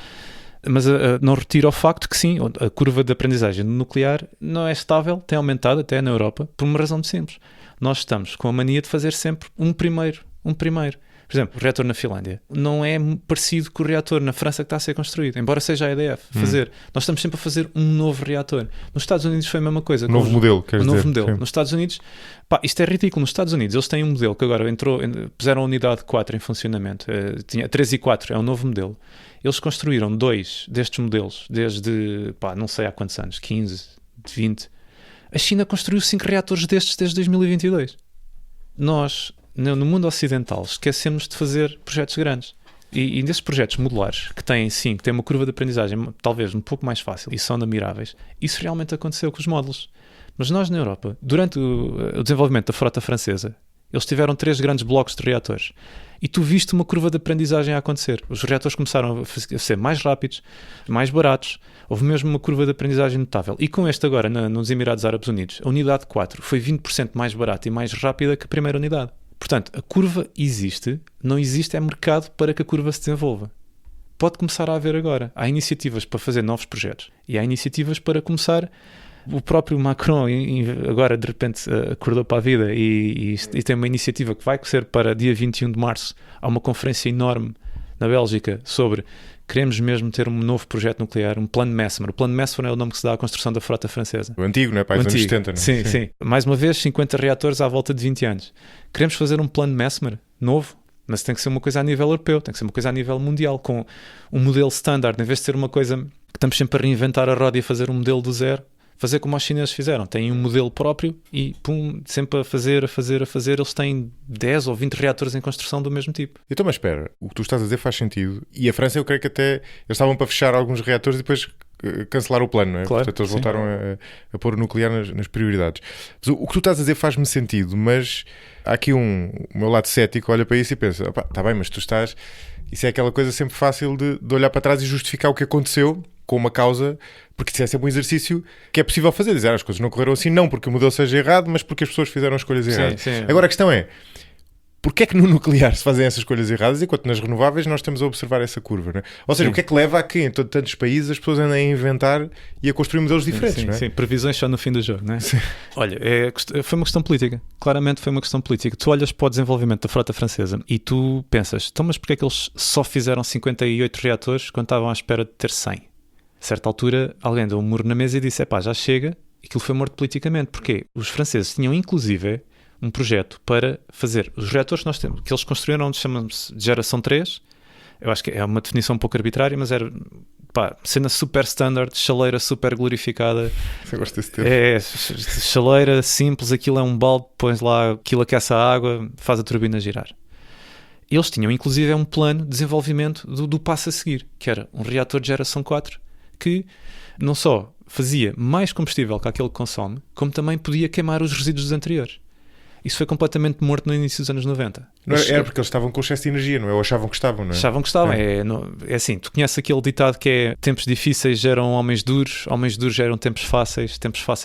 mas não retira o facto que sim, a curva de aprendizagem do nuclear não é estável, tem aumentado até na Europa, por uma razão muito simples. Nós estamos com a mania de fazer sempre um primeiro. Por exemplo, o reator na Finlândia não é parecido com o reator na França que está a ser construído, embora seja a EDF fazer. Nós estamos sempre a fazer um novo reator. Nos Estados Unidos foi a mesma coisa. Novo modelo. Sim. Nos Estados Unidos, isto é ridículo. Nos Estados Unidos eles têm um modelo que agora puseram a unidade 4 em funcionamento. Tinha 3 e 4, é um novo modelo. Eles construíram 2 destes modelos desde, não sei há quantos anos, 15, 20. A China construiu 5 reatores destes desde 2022. Nós, no mundo ocidental, esquecemos de fazer projetos grandes. E desses projetos modulares, que têm uma curva de aprendizagem talvez um pouco mais fácil e são admiráveis, isso realmente aconteceu com os módulos. Mas nós na Europa, durante o desenvolvimento da frota francesa, eles tiveram 3 grandes blocos de reatores. E tu viste uma curva de aprendizagem a acontecer. Os reatores começaram a ser mais rápidos, mais baratos. Houve mesmo uma curva de aprendizagem notável. E com este agora, nos Emirados Árabes Unidos, a unidade 4 foi 20% mais barata e mais rápida que a primeira unidade. Portanto, a curva existe, não existe mercado para que a curva se desenvolva. pode começar a haver agora. Há iniciativas para fazer novos projetos e há iniciativas para começar. O próprio Macron agora de repente acordou para a vida e tem uma iniciativa que vai ser para dia 21 de março. Há uma conferência enorme na Bélgica sobre queremos mesmo ter um novo projeto nuclear, um plano Mesmer. O plano Mesmer é o nome que se dá à construção da frota francesa. O antigo, não é? Para os anos 70, não é? Sim, sim. Mais uma vez, 50 reatores à volta de 20 anos. Queremos fazer um plano Mesmer novo, mas tem que ser uma coisa a nível europeu, tem que ser uma coisa a nível mundial, com um modelo standard, em vez de ser uma coisa que estamos sempre a reinventar a roda e a fazer um modelo do zero. Fazer como os chineses fizeram, têm um modelo próprio e pum, sempre a fazer, eles têm 10 ou 20 reatores em construção do mesmo tipo. Então, mas espera, o que tu estás a dizer faz sentido, e a França eu creio que até, eles estavam para fechar alguns reatores e depois cancelar o plano, não é? Claro, portanto eles sim. voltaram a pôr o nuclear nas prioridades. Mas o que tu estás a dizer faz-me sentido, mas há aqui o meu lado cético olha para isso e pensa, está bem, mas tu estás, isso é aquela coisa sempre fácil de olhar para trás e justificar o que aconteceu com uma causa, porque isso é sempre um exercício que é possível fazer, dizer as coisas não correram assim, não porque o modelo seja errado, mas porque as pessoas fizeram escolhas erradas. Sim. Agora a questão é, porquê é que no nuclear se fazem essas escolhas erradas enquanto nas renováveis nós estamos a observar essa curva, não é? Ou seja, o que é que leva a que em tantos países as pessoas andem a inventar e a construir modelos diferentes, não é? Sim, previsões só no fim do jogo, não é? Sim. Olha, foi uma questão política, claramente foi uma questão política. Tu olhas para o desenvolvimento da frota francesa e tu pensas, então mas porquê é que eles só fizeram 58 reatores quando estavam à espera de ter 100? A certa altura, alguém deu um muro na mesa e disse, já chega, e aquilo foi morto politicamente. Porquê? Os franceses tinham, inclusive, um projeto para fazer os reatores que nós temos, que eles construíram, chamam-se de geração 3, eu acho que é uma definição um pouco arbitrária, mas era, cena super standard, chaleira super glorificada. Eu gosto desse termo. É, chaleira simples, aquilo é um balde, pões lá, aquilo aquece a água, faz a turbina girar. Eles tinham, inclusive, um plano de desenvolvimento do passo a seguir, que era um reator de geração 4, que não só fazia mais combustível que aquele que consome, como também podia queimar os resíduos dos anteriores. Isso foi completamente morto no início dos anos 90. Não, era porque eles estavam com excesso de energia, não é? Ou achavam que estavam, não é? Achavam que estavam. É assim, tu conheces aquele ditado que é tempos difíceis geram homens duros geram tempos fáceis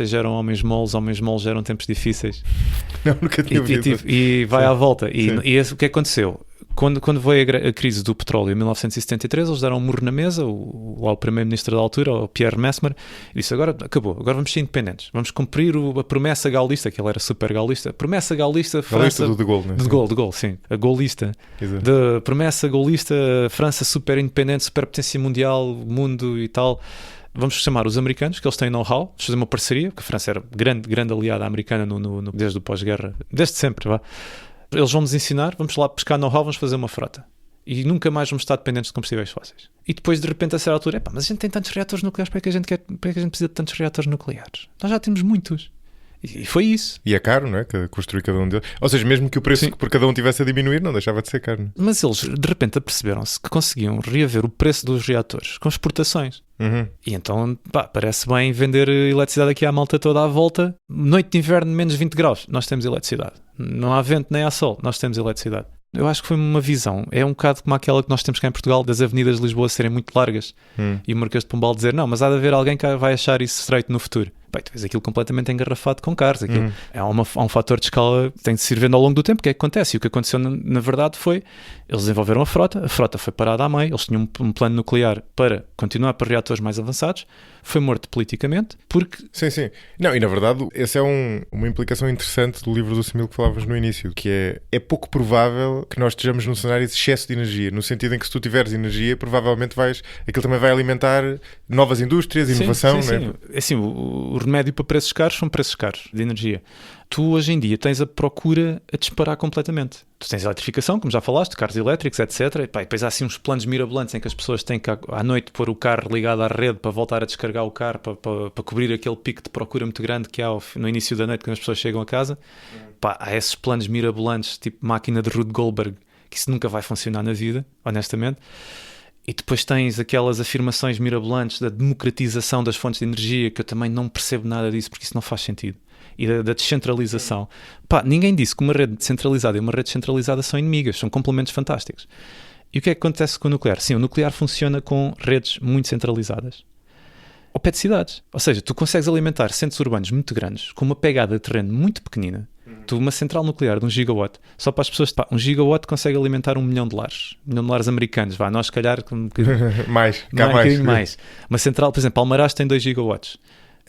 geram homens moles geram tempos difíceis. Não, nunca tinha ouvido. E vai à volta. E o que aconteceu? Quando veio a crise do petróleo em 1973, eles deram um murro na mesa, o primeiro-ministro da altura, o Pierre Mesmer, e disse, agora acabou, agora vamos ser independentes, vamos cumprir a promessa gaulista, que ele era super gaulista, promessa gaulista, França... do De Gaulle, não é? De Gaulle, sim, a gaulista. Exato. De promessa gaulista, França super independente, superpotência mundial, mundo e tal. Vamos chamar os americanos, que eles têm know-how, vamos fazer uma parceria, porque a França era grande aliada americana desde o pós-guerra, desde sempre, vá. Eles vão nos ensinar, vamos lá pescar know-how, vamos fazer uma frota. E nunca mais vamos estar dependentes de combustíveis fósseis. E depois, de repente, a certa altura, mas a gente tem tantos reatores nucleares, para que a gente precisa de tantos reatores nucleares? Nós já temos muitos. E foi isso. E é caro, não é? Construir cada um deles. Ou seja, mesmo que o preço por cada um tivesse a diminuir, não deixava de ser caro. Não? Mas eles, de repente, aperceberam-se que conseguiam reaver o preço dos reatores com exportações. Uhum. E então, parece bem vender eletricidade aqui à malta toda à volta. Noite de inverno, menos 20 graus, nós temos eletricidade. Não há vento nem há sol, nós temos eletricidade. Eu acho que foi uma visão, é um bocado como aquela que nós temos cá em Portugal, das avenidas de Lisboa serem muito largas e o Marquês de Pombal dizer, não, mas há de haver alguém que vai achar isso estreito no futuro. Bem, tu vês aquilo completamente engarrafado com carros. Aquilo há um fator de escala que tem de se ir vendo ao longo do tempo. O que é que acontece? E o que aconteceu na verdade foi, eles desenvolveram a frota foi parada à meio, eles tinham um plano nuclear para continuar para reatores mais avançados, foi morto politicamente, porque... Sim. Não, e na verdade, essa é uma implicação interessante do livro do Simil que falavas no início, que é pouco provável que nós estejamos num cenário de excesso de energia, no sentido em que se tu tiveres energia, provavelmente aquilo também vai alimentar novas indústrias, inovação, não é? Sim. Assim, o remédio para preços caros são preços caros de energia. Tu hoje em dia tens a procura a disparar completamente. Tu tens a eletrificação, como já falaste, carros elétricos, etc. E depois há assim uns planos mirabolantes em que as pessoas têm que à noite pôr o carro ligado à rede para voltar a descarregar o carro, para cobrir aquele pico de procura muito grande que há no início da noite quando as pessoas chegam a casa. Há esses planos mirabolantes, tipo máquina de Rube Goldberg, que isso nunca vai funcionar na vida, honestamente. E depois tens aquelas afirmações mirabolantes da democratização das fontes de energia, que eu também não percebo nada disso, porque isso não faz sentido. E da descentralização. Ninguém disse que uma rede centralizada e uma rede descentralizada são inimigas, são complementos fantásticos. E o que é que acontece com o nuclear? Sim, o nuclear funciona com redes muito centralizadas. Ao pé de cidades. Ou seja, tu consegues alimentar centros urbanos muito grandes, com uma pegada de terreno muito pequenina. uma central nuclear de 1 gigawatt, só para as pessoas, 1 gigawatt consegue alimentar 1 milhão de lares. 1 milhão de lares americanos, nós se calhar... mais. Uma central, por exemplo, Almaraz tem 2 gigawatts.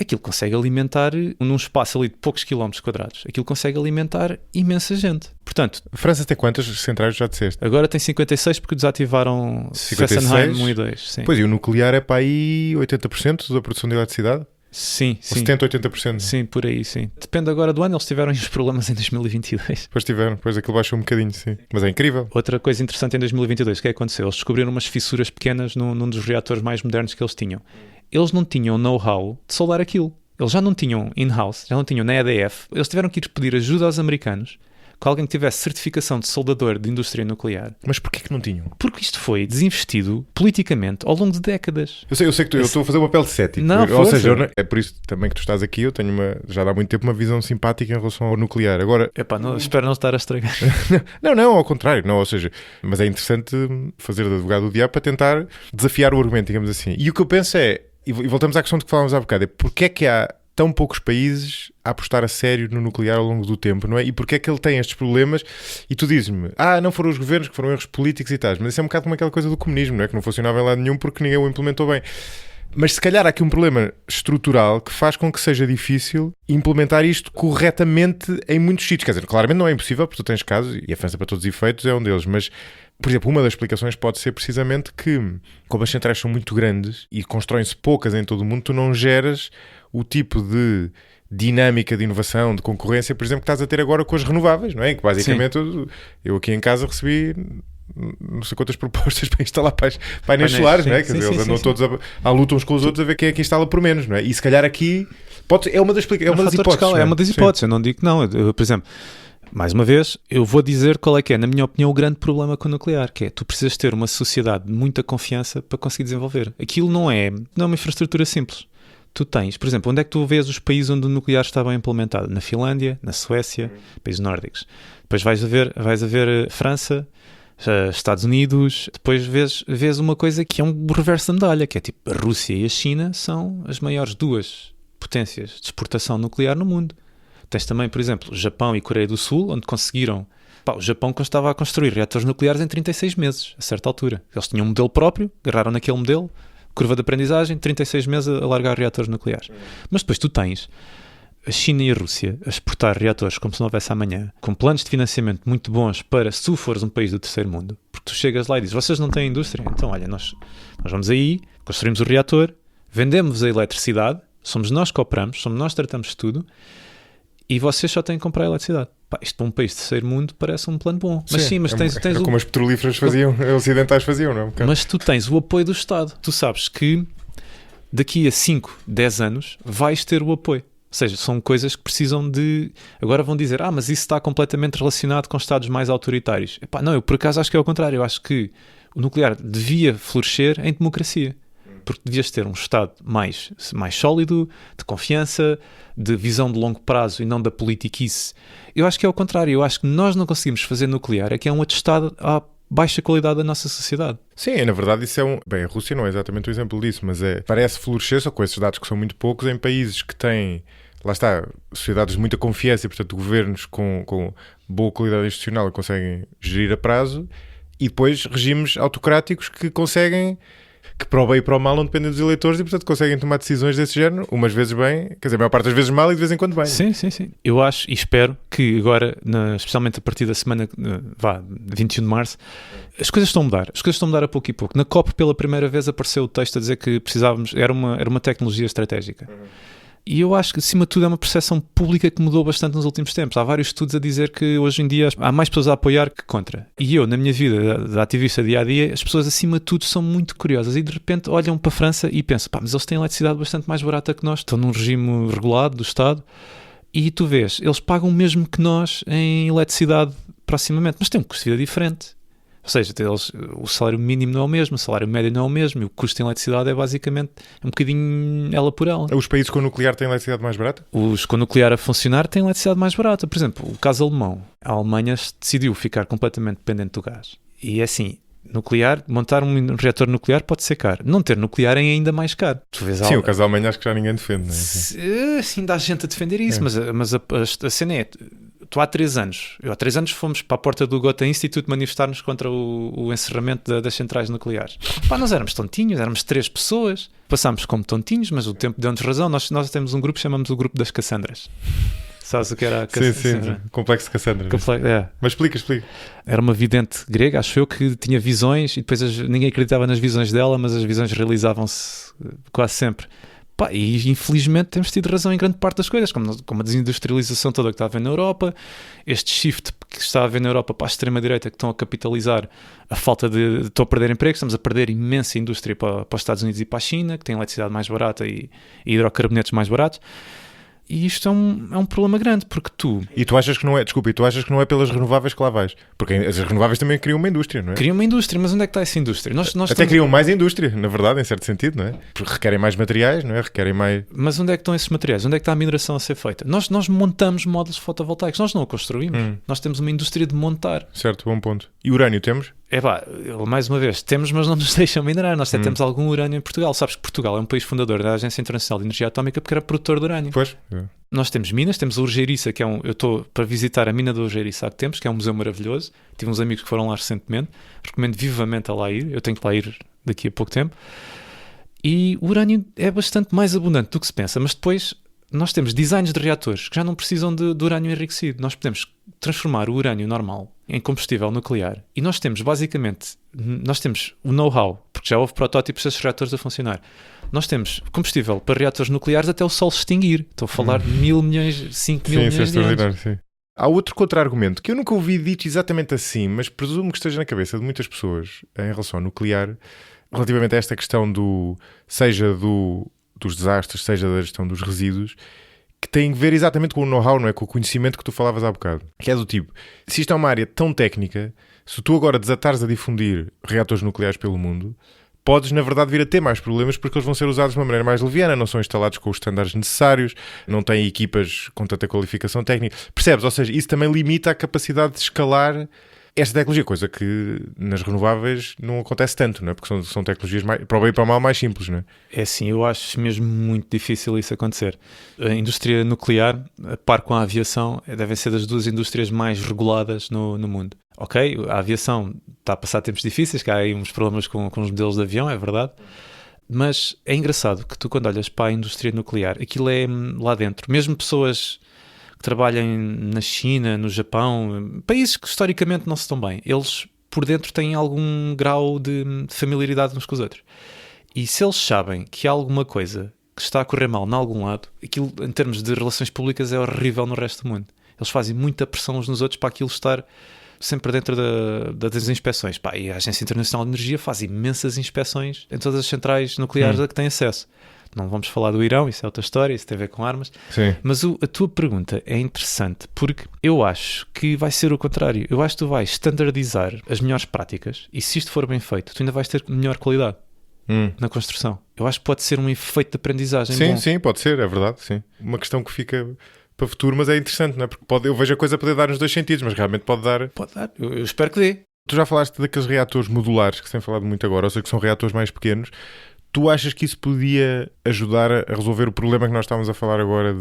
Aquilo consegue alimentar, num espaço ali de poucos quilómetros quadrados, aquilo consegue alimentar imensa gente. Portanto... A França tem quantas centrais, já disseste? Agora tem 56 porque desativaram Fessenheim 1 e 2. Sim. Pois, e o nuclear é para aí 80% da produção de eletricidade? Sim. 70, 80%. Sim, por aí, sim. Depende agora do ano, eles tiveram uns problemas em 2022. Pois tiveram, depois aquilo baixou um bocadinho, sim. Mas é incrível. Outra coisa interessante em 2022, o que aconteceu? Eles descobriram umas fissuras pequenas num dos reatores mais modernos que eles tinham. Eles não tinham know-how de soldar aquilo. Eles já não tinham in-house, já não tinham na EDF. Eles tiveram que ir pedir ajuda aos americanos, com alguém que tivesse certificação de soldador de indústria nuclear. Mas porquê que não tinham? Porque isto foi desinvestido politicamente ao longo de décadas. Eu sei que eu estou a fazer o papel de cético. Ou seja, é por isso também que tu estás aqui. Eu tenho já há muito tempo uma visão simpática em relação ao nuclear. Agora... espero não estar a estragar. não, ao contrário. Não, ou seja, mas é interessante fazer de advogado do diabo para tentar desafiar o argumento, digamos assim. E o que eu penso é, e voltamos à questão de que falávamos há bocado, é porque é que há tão poucos países a apostar a sério no nuclear ao longo do tempo, não é? E porque é que ele tem estes problemas? E tu dizes-me, não foram os governos que foram erros políticos e tais, mas isso é um bocado como aquela coisa do comunismo, não é? Que não funcionava em lado nenhum porque ninguém o implementou bem. Mas se calhar há aqui um problema estrutural que faz com que seja difícil implementar isto corretamente em muitos sítios. Quer dizer, claramente não é impossível, porque tu tens casos, e a França para todos os efeitos é um deles, mas, por exemplo, uma das explicações pode ser precisamente que, como as centrais são muito grandes e constroem-se poucas em todo o mundo, tu não geras o tipo de dinâmica de inovação, de concorrência, por exemplo, que estás a ter agora com as renováveis, não é? Que basicamente eu aqui em casa recebi não sei quantas propostas para instalar painéis solares, não é? Quer dizer, eles andam todos à luta uns com os outros a ver quem é que instala por menos, não é? E se calhar aqui é uma das hipóteses. É uma das hipóteses, eu não digo que não. Por exemplo, mais uma vez, eu vou dizer qual é que é, na minha opinião, o grande problema com o nuclear, que é, tu precisas ter uma sociedade de muita confiança para conseguir desenvolver. Aquilo não é uma infraestrutura simples. Tu tens, por exemplo, onde é que tu vês os países onde o nuclear está bem implementado? Na Finlândia, na Suécia, países nórdicos. Depois vais a ver França, Estados Unidos. Depois vês uma coisa que é um reverso da medalha, que é tipo, a Rússia e a China são as maiores duas potências de exportação nuclear no mundo. Tens também, por exemplo, o Japão e Coreia do Sul, onde conseguiram... o Japão estava a construir reatores nucleares em 36 meses, a certa altura. Eles tinham um modelo próprio, agarraram naquele modelo, curva de aprendizagem, 36 meses a largar reatores nucleares. Mas depois tu tens a China e a Rússia a exportar reatores como se não houvesse amanhã, com planos de financiamento muito bons para se tu fores um país do terceiro mundo. Porque tu chegas lá e dizes, vocês não têm indústria? Então, olha, nós vamos aí, construímos o reator, vendemos a eletricidade, somos nós que operamos, somos nós que tratamos de tudo, e vocês só têm que comprar a eletricidade. Isto para um país de terceiro mundo parece um plano bom. Mas sim, mas tens como as petrolíferas faziam, os ocidentais faziam, não é? Mas tu tens o apoio do Estado. Tu sabes que daqui a 5, 10 anos vais ter o apoio. Ou seja, são coisas que precisam de... Agora vão dizer, mas isso está completamente relacionado com Estados mais autoritários. Não, eu por acaso acho que é o contrário. Eu acho que o nuclear devia florescer em democracia. Porque devias ter um Estado mais sólido, de confiança, de visão de longo prazo e não da politiquice. Eu acho que é o contrário. Eu acho que nós não conseguimos fazer nuclear, é que é um atestado à baixa qualidade da nossa sociedade. Sim, na verdade isso é Bem, a Rússia não é exatamente o exemplo disso, mas parece florescer, só com esses dados que são muito poucos, em países que têm, lá está, sociedades de muita confiança e, portanto, governos com boa qualidade institucional que conseguem gerir a prazo, e depois regimes autocráticos que conseguem... que para o bem e para o mal não dependem dos eleitores e, portanto, conseguem tomar decisões desse género, umas vezes bem, quer dizer, a maior parte das vezes mal e de vez em quando bem. Sim. Eu acho e espero que agora, especialmente a partir da semana 21 de março, as coisas estão a mudar. As coisas estão a mudar a pouco e pouco. Na COP, pela primeira vez, apareceu o texto a dizer que precisávamos, era uma tecnologia estratégica. E eu acho que, acima de tudo, é uma percepção pública que mudou bastante nos últimos tempos. Há vários estudos a dizer que hoje em dia há mais pessoas a apoiar que contra. E eu, na minha vida de ativista dia-a-dia, as pessoas, acima de tudo, são muito curiosas e, de repente, olham para a França e pensam, mas eles têm eletricidade bastante mais barata que nós, estão num regime regulado do Estado, e tu vês, eles pagam o mesmo que nós em eletricidade proximamente, mas têm um custo de vida diferente. Ou seja, o salário mínimo não é o mesmo, o salário médio não é o mesmo, e o custo de eletricidade é basicamente um bocadinho ela por ela. Os países com nuclear têm eletricidade mais barata? Os com nuclear a funcionar têm eletricidade mais barata. Por exemplo, o caso alemão. A Alemanha decidiu ficar completamente dependente do gás. E é assim, montar um reator nuclear pode ser caro. Não ter nuclear é ainda mais caro. Sim, o caso da Alemanha acho que já ninguém defende. Não é? Sim, ainda há gente a defender isso, mas a cena é... tu há 3 anos, há 3 anos fomos para a porta do Gotha Institute manifestar-nos contra o encerramento das centrais nucleares. Pá, nós éramos tontinhos, éramos 3 pessoas, passámos como tontinhos, mas o tempo deu-nos razão. Nós temos um grupo, chamamos o grupo das Cassandras. Sabes o que era a Cassandra? Sim. Complexo Cassandra. Mas explica. Era uma vidente grega, acho eu, que tinha visões e depois ninguém acreditava nas visões dela, mas as visões realizavam-se quase sempre. Pá, e infelizmente temos tido razão em grande parte das coisas, como a desindustrialização toda que está a haver na Europa, este shift que está a haver na Europa para a extrema-direita, que estão a capitalizar a falta estão a perder empregos, estamos a perder imensa indústria para os Estados Unidos e para a China, que têm eletricidade mais barata e hidrocarbonetos mais baratos. E isto é um problema grande, porque E tu achas que não é pelas renováveis que lá vais? Porque as renováveis também criam uma indústria, não é? Criam uma indústria, mas onde é que está essa indústria? Até criam mais indústria, na verdade, em certo sentido, não é? Porque requerem mais materiais, não é? Mas onde é que estão esses materiais? Onde é que está a mineração a ser feita? Nós montamos módulos fotovoltaicos, nós não o construímos. Nós temos uma indústria de montar. Certo, bom ponto. E urânio temos? Mais uma vez, temos, mas não nos deixam minerar. Nós até temos algum urânio em Portugal. Sabes que Portugal é um país fundador da Agência Internacional de Energia Atómica porque era produtor de urânio. Pois. Nós temos minas, temos a Urgeiriça, que eu estou para visitar a mina da Urgeiriça que temos, que é um museu maravilhoso. Tive uns amigos que foram lá recentemente. Recomendo vivamente a lá ir. Eu tenho que lá ir daqui a pouco tempo. E o urânio é bastante mais abundante do que se pensa, mas depois nós temos designs de reatores que já não precisam de urânio enriquecido. Nós podemos transformar o urânio normal em combustível nuclear e nós temos o know-how, porque já houve protótipos desses reatores a funcionar. Nós temos combustível para reatores nucleares até o Sol se extinguir. Estou a falar de 1.000 milhões, 5 mil milhões de anos. Sim. Há outro contra-argumento que eu nunca ouvi dito exatamente assim, mas presumo que esteja na cabeça de muitas pessoas em relação ao nuclear, relativamente a esta questão dos desastres, seja da gestão dos resíduos, que tem a ver exatamente com o know-how, não é? Com o conhecimento que tu falavas há bocado. Que é do tipo, se isto é uma área tão técnica, se tu agora desatares a difundir reatores nucleares pelo mundo, podes, na verdade, vir a ter mais problemas porque eles vão ser usados de uma maneira mais leviana, não são instalados com os estándares necessários, não têm equipas com tanta qualificação técnica. Percebes? Ou seja, isso também limita a capacidade de escalar esta tecnologia, coisa que nas renováveis não acontece tanto, não é? Porque são tecnologias, para o bem e para o mal, mais simples, não é? É assim, eu acho mesmo muito difícil isso acontecer. A indústria nuclear, a par com a aviação, devem ser das 2 indústrias mais reguladas no mundo. Ok, a aviação está a passar tempos difíceis, que há aí uns problemas com os modelos de avião, é verdade. Mas é engraçado que tu, quando olhas para a indústria nuclear, aquilo é lá dentro. Mesmo pessoas trabalhem na China, no Japão, países que historicamente não se estão bem, eles por dentro têm algum grau de familiaridade uns com os outros. E se eles sabem que há alguma coisa que está a correr mal em algum lado, aquilo em termos de relações públicas é horrível no resto do mundo. Eles fazem muita pressão uns nos outros para aquilo estar sempre dentro das inspeções. E a Agência Internacional de Energia faz imensas inspeções em todas as centrais nucleares a que tem acesso. Não vamos falar do Irão, isso é outra história, isso tem a ver com armas. Sim. Mas a tua pergunta é interessante porque eu acho que vai ser o contrário. Eu acho que tu vais standardizar as melhores práticas e se isto for bem feito, tu ainda vais ter melhor qualidade na construção. Eu acho que pode ser um efeito de aprendizagem bom. Sim, pode ser, é verdade. Sim. Uma questão que fica para o futuro, mas é interessante, não é? Porque eu vejo a coisa poder dar nos 2 sentidos, mas realmente pode dar. Pode dar, eu espero que dê. Tu já falaste daqueles reatores modulares que se tem falado muito agora, ou seja, que são reatores mais pequenos. Tu achas que isso podia ajudar a resolver o problema que nós estamos a falar agora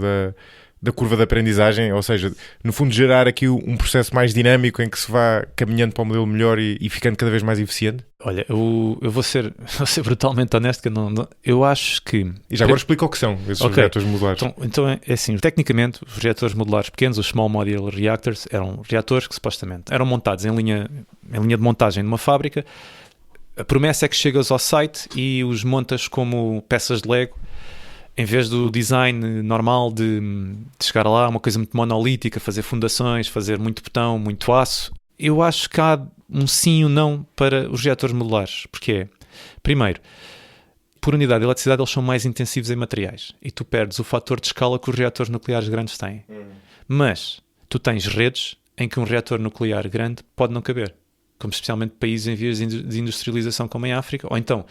da curva de aprendizagem? Ou seja, no fundo gerar aqui um processo mais dinâmico em que se vá caminhando para um modelo melhor e ficando cada vez mais eficiente? Olha, eu vou ser brutalmente honesto, que eu acho que... E já agora explica o que são esses reatores modulares. Então é assim, tecnicamente os reatores modulares pequenos, os Small Modular Reactors, eram reatores que supostamente eram montados em linha de montagem numa fábrica. A promessa é que chegas ao site e os montas como peças de Lego, em vez do design normal de chegar lá, uma coisa muito monolítica, fazer fundações, fazer muito betão, muito aço. Eu acho que há um sim e um não para os reatores modulares. Porque primeiro, por unidade de eletricidade eles são mais intensivos em materiais e tu perdes o fator de escala que os reatores nucleares grandes têm. Mas tu tens redes em que um reator nuclear grande pode não caber, como especialmente países em vias de industrialização como em África, ou então,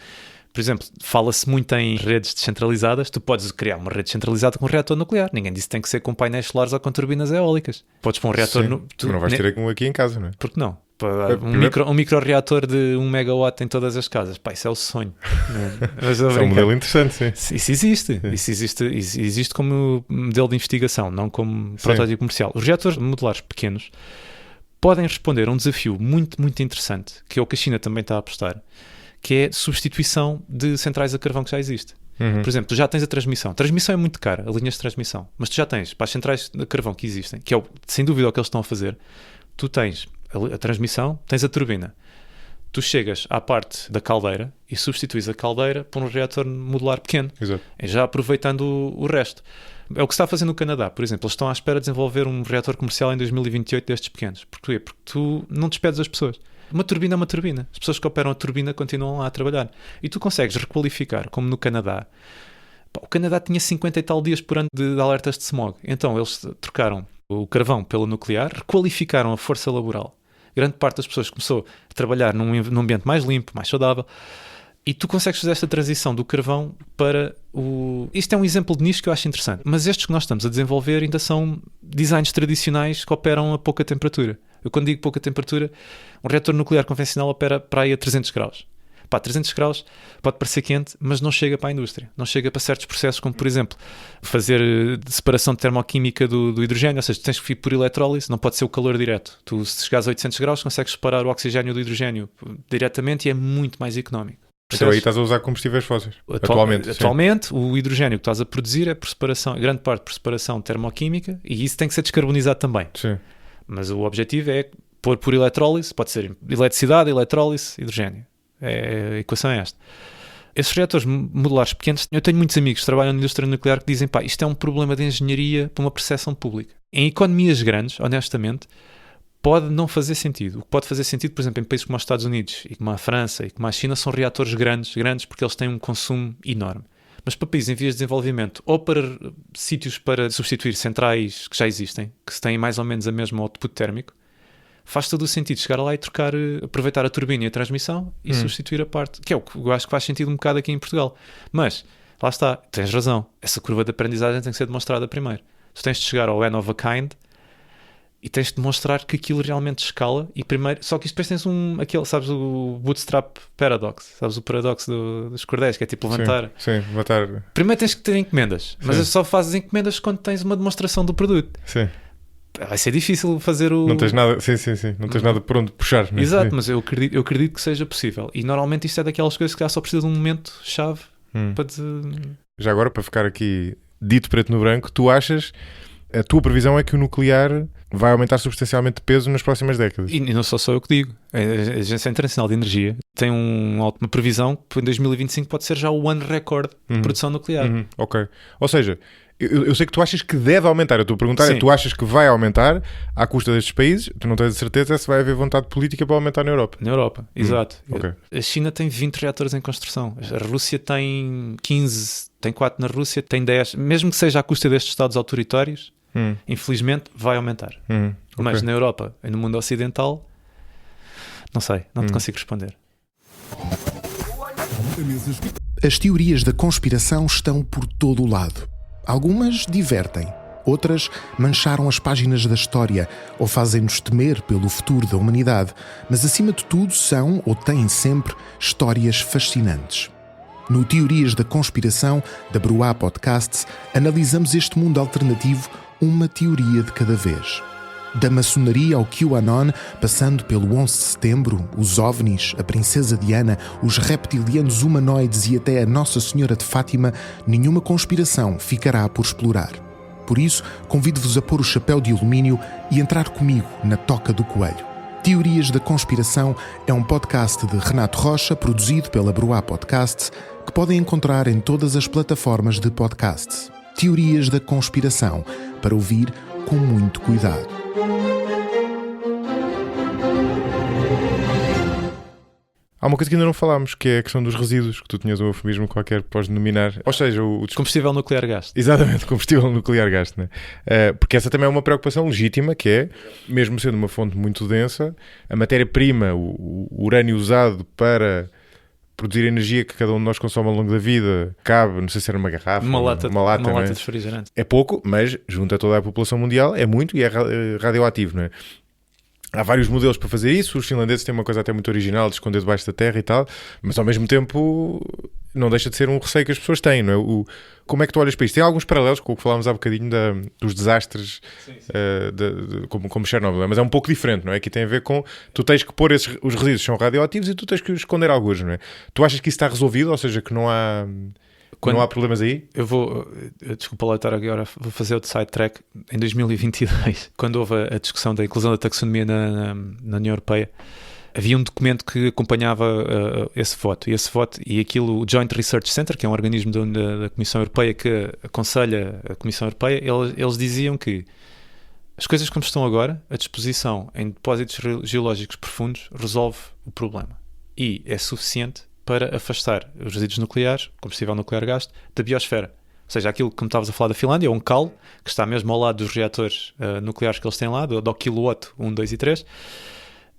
por exemplo, fala-se muito em redes descentralizadas, tu podes criar uma rede descentralizada com um reator nuclear, ninguém disse que tem que ser com painéis solares ou com turbinas eólicas. Podes pôr um reator... Tu não vais ter um aqui em casa, não é? Porque não? Um micro-reator de 1 megawatt em todas as casas. Pá, isso é o sonho. Isso é um modelo interessante, sim. Isso existe. Isso existe como modelo de investigação, não como protótipo comercial. Os reatores modulares pequenos podem responder a um desafio muito, muito interessante, que é o que a China também está a apostar, que é substituição de centrais a carvão que já existe. Por exemplo, tu já tens a transmissão. A transmissão é muito cara, as linhas de transmissão. Mas tu já tens, para as centrais de carvão que existem, que é sem dúvida o que eles estão a fazer, tu tens a transmissão, tens a turbina. Tu chegas à parte da caldeira e substituís a caldeira por um reator modular pequeno. Exato. Já aproveitando o resto. É o que se está a fazer no Canadá, por exemplo. Eles estão à espera de desenvolver um reator comercial em 2028 destes pequenos. Porquê? Porque tu não despedes as pessoas. Uma turbina é uma turbina. As pessoas que operam a turbina continuam lá a trabalhar. E tu consegues requalificar, como no Canadá. O Canadá tinha 50 e tal dias por ano de alertas de smog. Então eles trocaram o carvão pelo nuclear, requalificaram a força laboral. Grande parte das pessoas começou a trabalhar num ambiente mais limpo, mais saudável. E tu consegues fazer esta transição do carvão para o... Isto é um exemplo de nicho que eu acho interessante. Mas estes que nós estamos a desenvolver ainda são designs tradicionais que operam a pouca temperatura. Eu quando digo pouca temperatura, um reator nuclear convencional opera para aí a 300 graus. 300 graus pode parecer quente, mas não chega para a indústria. Não chega para certos processos, como por exemplo, fazer separação termoquímica do hidrogênio, ou seja, tens que ir por eletrólise, não pode ser o calor direto. Tu, se chegares a 800 graus, consegues separar o oxigênio do hidrogênio diretamente e é muito mais económico. Então aí estás a usar combustíveis fósseis. Atualmente, o hidrogênio que estás a produzir é por separação, grande parte por separação termoquímica, e isso tem que ser descarbonizado também. Sim. Mas o objetivo é pôr por eletrólise, pode ser eletricidade, eletrólise, hidrogênio. A equação é esta. Esses reatores modulares pequenos, eu tenho muitos amigos que trabalham na indústria nuclear que dizem, isto é um problema de engenharia para uma percepção pública. Em economias grandes, honestamente, pode não fazer sentido. O que pode fazer sentido, por exemplo, em países como os Estados Unidos e como a França e como a China, são reatores grandes porque eles têm um consumo enorme. Mas para países em vias de desenvolvimento ou para sítios para substituir centrais que já existem, que têm mais ou menos a mesma output térmico, faz todo o sentido chegar lá e aproveitar a turbina e a transmissão e substituir a parte, que é o que eu acho que faz sentido um bocado aqui em Portugal. Mas, lá está, tens razão, essa curva de aprendizagem tem que ser demonstrada primeiro. Tu tens de chegar ao N of a kind e tens de demonstrar que aquilo realmente escala e primeiro, só que depois tens sabes o bootstrap paradox, sabes o paradoxo dos cordéis, que é tipo levantar. Sim, levantar. Primeiro tens que ter encomendas, mas só fazes encomendas quando tens uma demonstração do produto. Sim. Vai ser difícil fazer o... Não tens nada, sim. Não tens nada por onde puxar. Né? Exato, mas eu acredito que seja possível. E normalmente isto é daquelas coisas que só precisa de um momento-chave para te... Já agora, para ficar aqui dito preto no branco, tu achas... A tua previsão é que o nuclear vai aumentar substancialmente de peso nas próximas décadas. E não sou eu que digo. A Agência Internacional de Energia tem uma previsão que em 2025 pode ser já o ano recorde de produção nuclear. Ok. Ou seja... Eu sei que tu achas que deve aumentar. Eu estou a perguntar, tu achas que vai aumentar à custa destes países? Tu não tens a certeza se vai haver vontade política para aumentar na Europa. Na Europa, exato. Okay. A China tem 20 reatores em construção. A Rússia tem 15, tem 4 na Rússia, tem 10. Mesmo que seja à custa destes Estados autoritários, infelizmente vai aumentar. Mas na Europa e no mundo ocidental, não sei, não te consigo responder. As teorias da conspiração estão por todo o lado. Algumas divertem, outras mancharam as páginas da história ou fazem-nos temer pelo futuro da humanidade, mas acima de tudo são, ou têm sempre, histórias fascinantes. No Teorias da Conspiração, da Bruá Podcasts, analisamos este mundo alternativo uma teoria de cada vez. Da maçonaria ao QAnon, passando pelo 11 de setembro, os OVNIs, a princesa Diana, os reptilianos humanoides e até a Nossa Senhora de Fátima, nenhuma conspiração ficará por explorar. Por isso, convido-vos a pôr o chapéu de alumínio e entrar comigo na Toca do Coelho. Teorias da Conspiração é um podcast de Renato Rocha, produzido pela Bruá Podcasts, que podem encontrar em todas as plataformas de podcasts. Teorias da Conspiração, para ouvir com muito cuidado. Há uma coisa que ainda não falámos, que é a questão dos resíduos, que tu tinhas um eufemismo qualquer que podes denominar. Ou seja, o combustível nuclear gasto. Exatamente, combustível nuclear gasto, né? Porque essa também é uma preocupação legítima, que é, mesmo sendo uma fonte muito densa, a matéria-prima, o urânio usado para produzir a energia que cada um de nós consome ao longo da vida, cabe, não sei se era uma garrafa, uma lata né? De refrigerante. É pouco, mas junto a toda a população mundial é muito e é radioativo, não é? Há vários modelos para fazer isso. Os finlandeses têm uma coisa até muito original de esconder debaixo da terra e tal, mas ao mesmo tempo não deixa de ser um receio que as pessoas têm, não é? Como é que tu olhas para isto? Tem alguns paralelos com o que falámos há bocadinho dos desastres como Chernobyl, mas é um pouco diferente, não é? Aqui tem a ver com tu tens que pôr os resíduos são radioativos e tu tens que os esconder alguns, não é? Tu achas que isso está resolvido, ou seja, que não há problemas aí? Desculpa lá estar agora, vou fazer outro sidetrack. Em 2022, quando houve a discussão da inclusão da taxonomia na União Europeia, havia um documento que acompanhava esse voto. E aquilo, o Joint Research Center, que é um organismo da Comissão Europeia que aconselha a Comissão Europeia, eles diziam que as coisas como estão agora, a disposição em depósitos geológicos profundos resolve o problema. E é suficiente para afastar os resíduos nucleares, combustível nuclear gasto, da biosfera. Ou seja, aquilo que estávamos a falar da Finlândia, é um CAL, que está mesmo ao lado dos reatores nucleares que eles têm lá, do kilowatt 1, 2 e 3.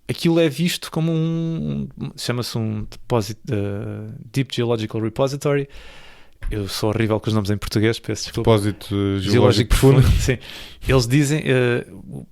Aquilo é visto como chama-se um depósito, Deep Geological Repository. Eu sou horrível com os nomes em português, peço desculpa. Depósito geológico profundo. Sim. Eles dizem,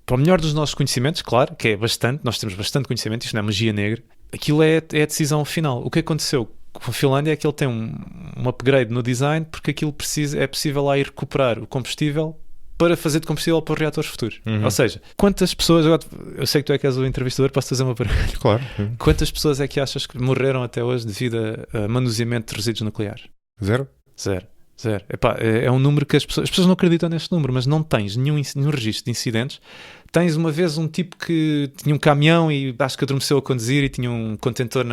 para o melhor dos nossos conhecimentos, claro, que é bastante, nós temos bastante conhecimento, isto não é magia negra, aquilo é a decisão final. O que aconteceu com a Finlândia é que ele tem um upgrade no design, porque aquilo é possível lá ir recuperar o combustível para fazer de combustível para os reatores futuros. Ou seja, quantas pessoas, agora, eu sei que tu é que és o entrevistador, posso fazer uma pergunta? Claro. Quantas pessoas é que achas que morreram até hoje devido a manuseamento de resíduos nucleares? Zero. Epá, é um número que as pessoas não acreditam neste número, mas não tens nenhum registro de incidentes. Tens uma vez um tipo que tinha um caminhão e acho que adormeceu a conduzir e tinha um contentor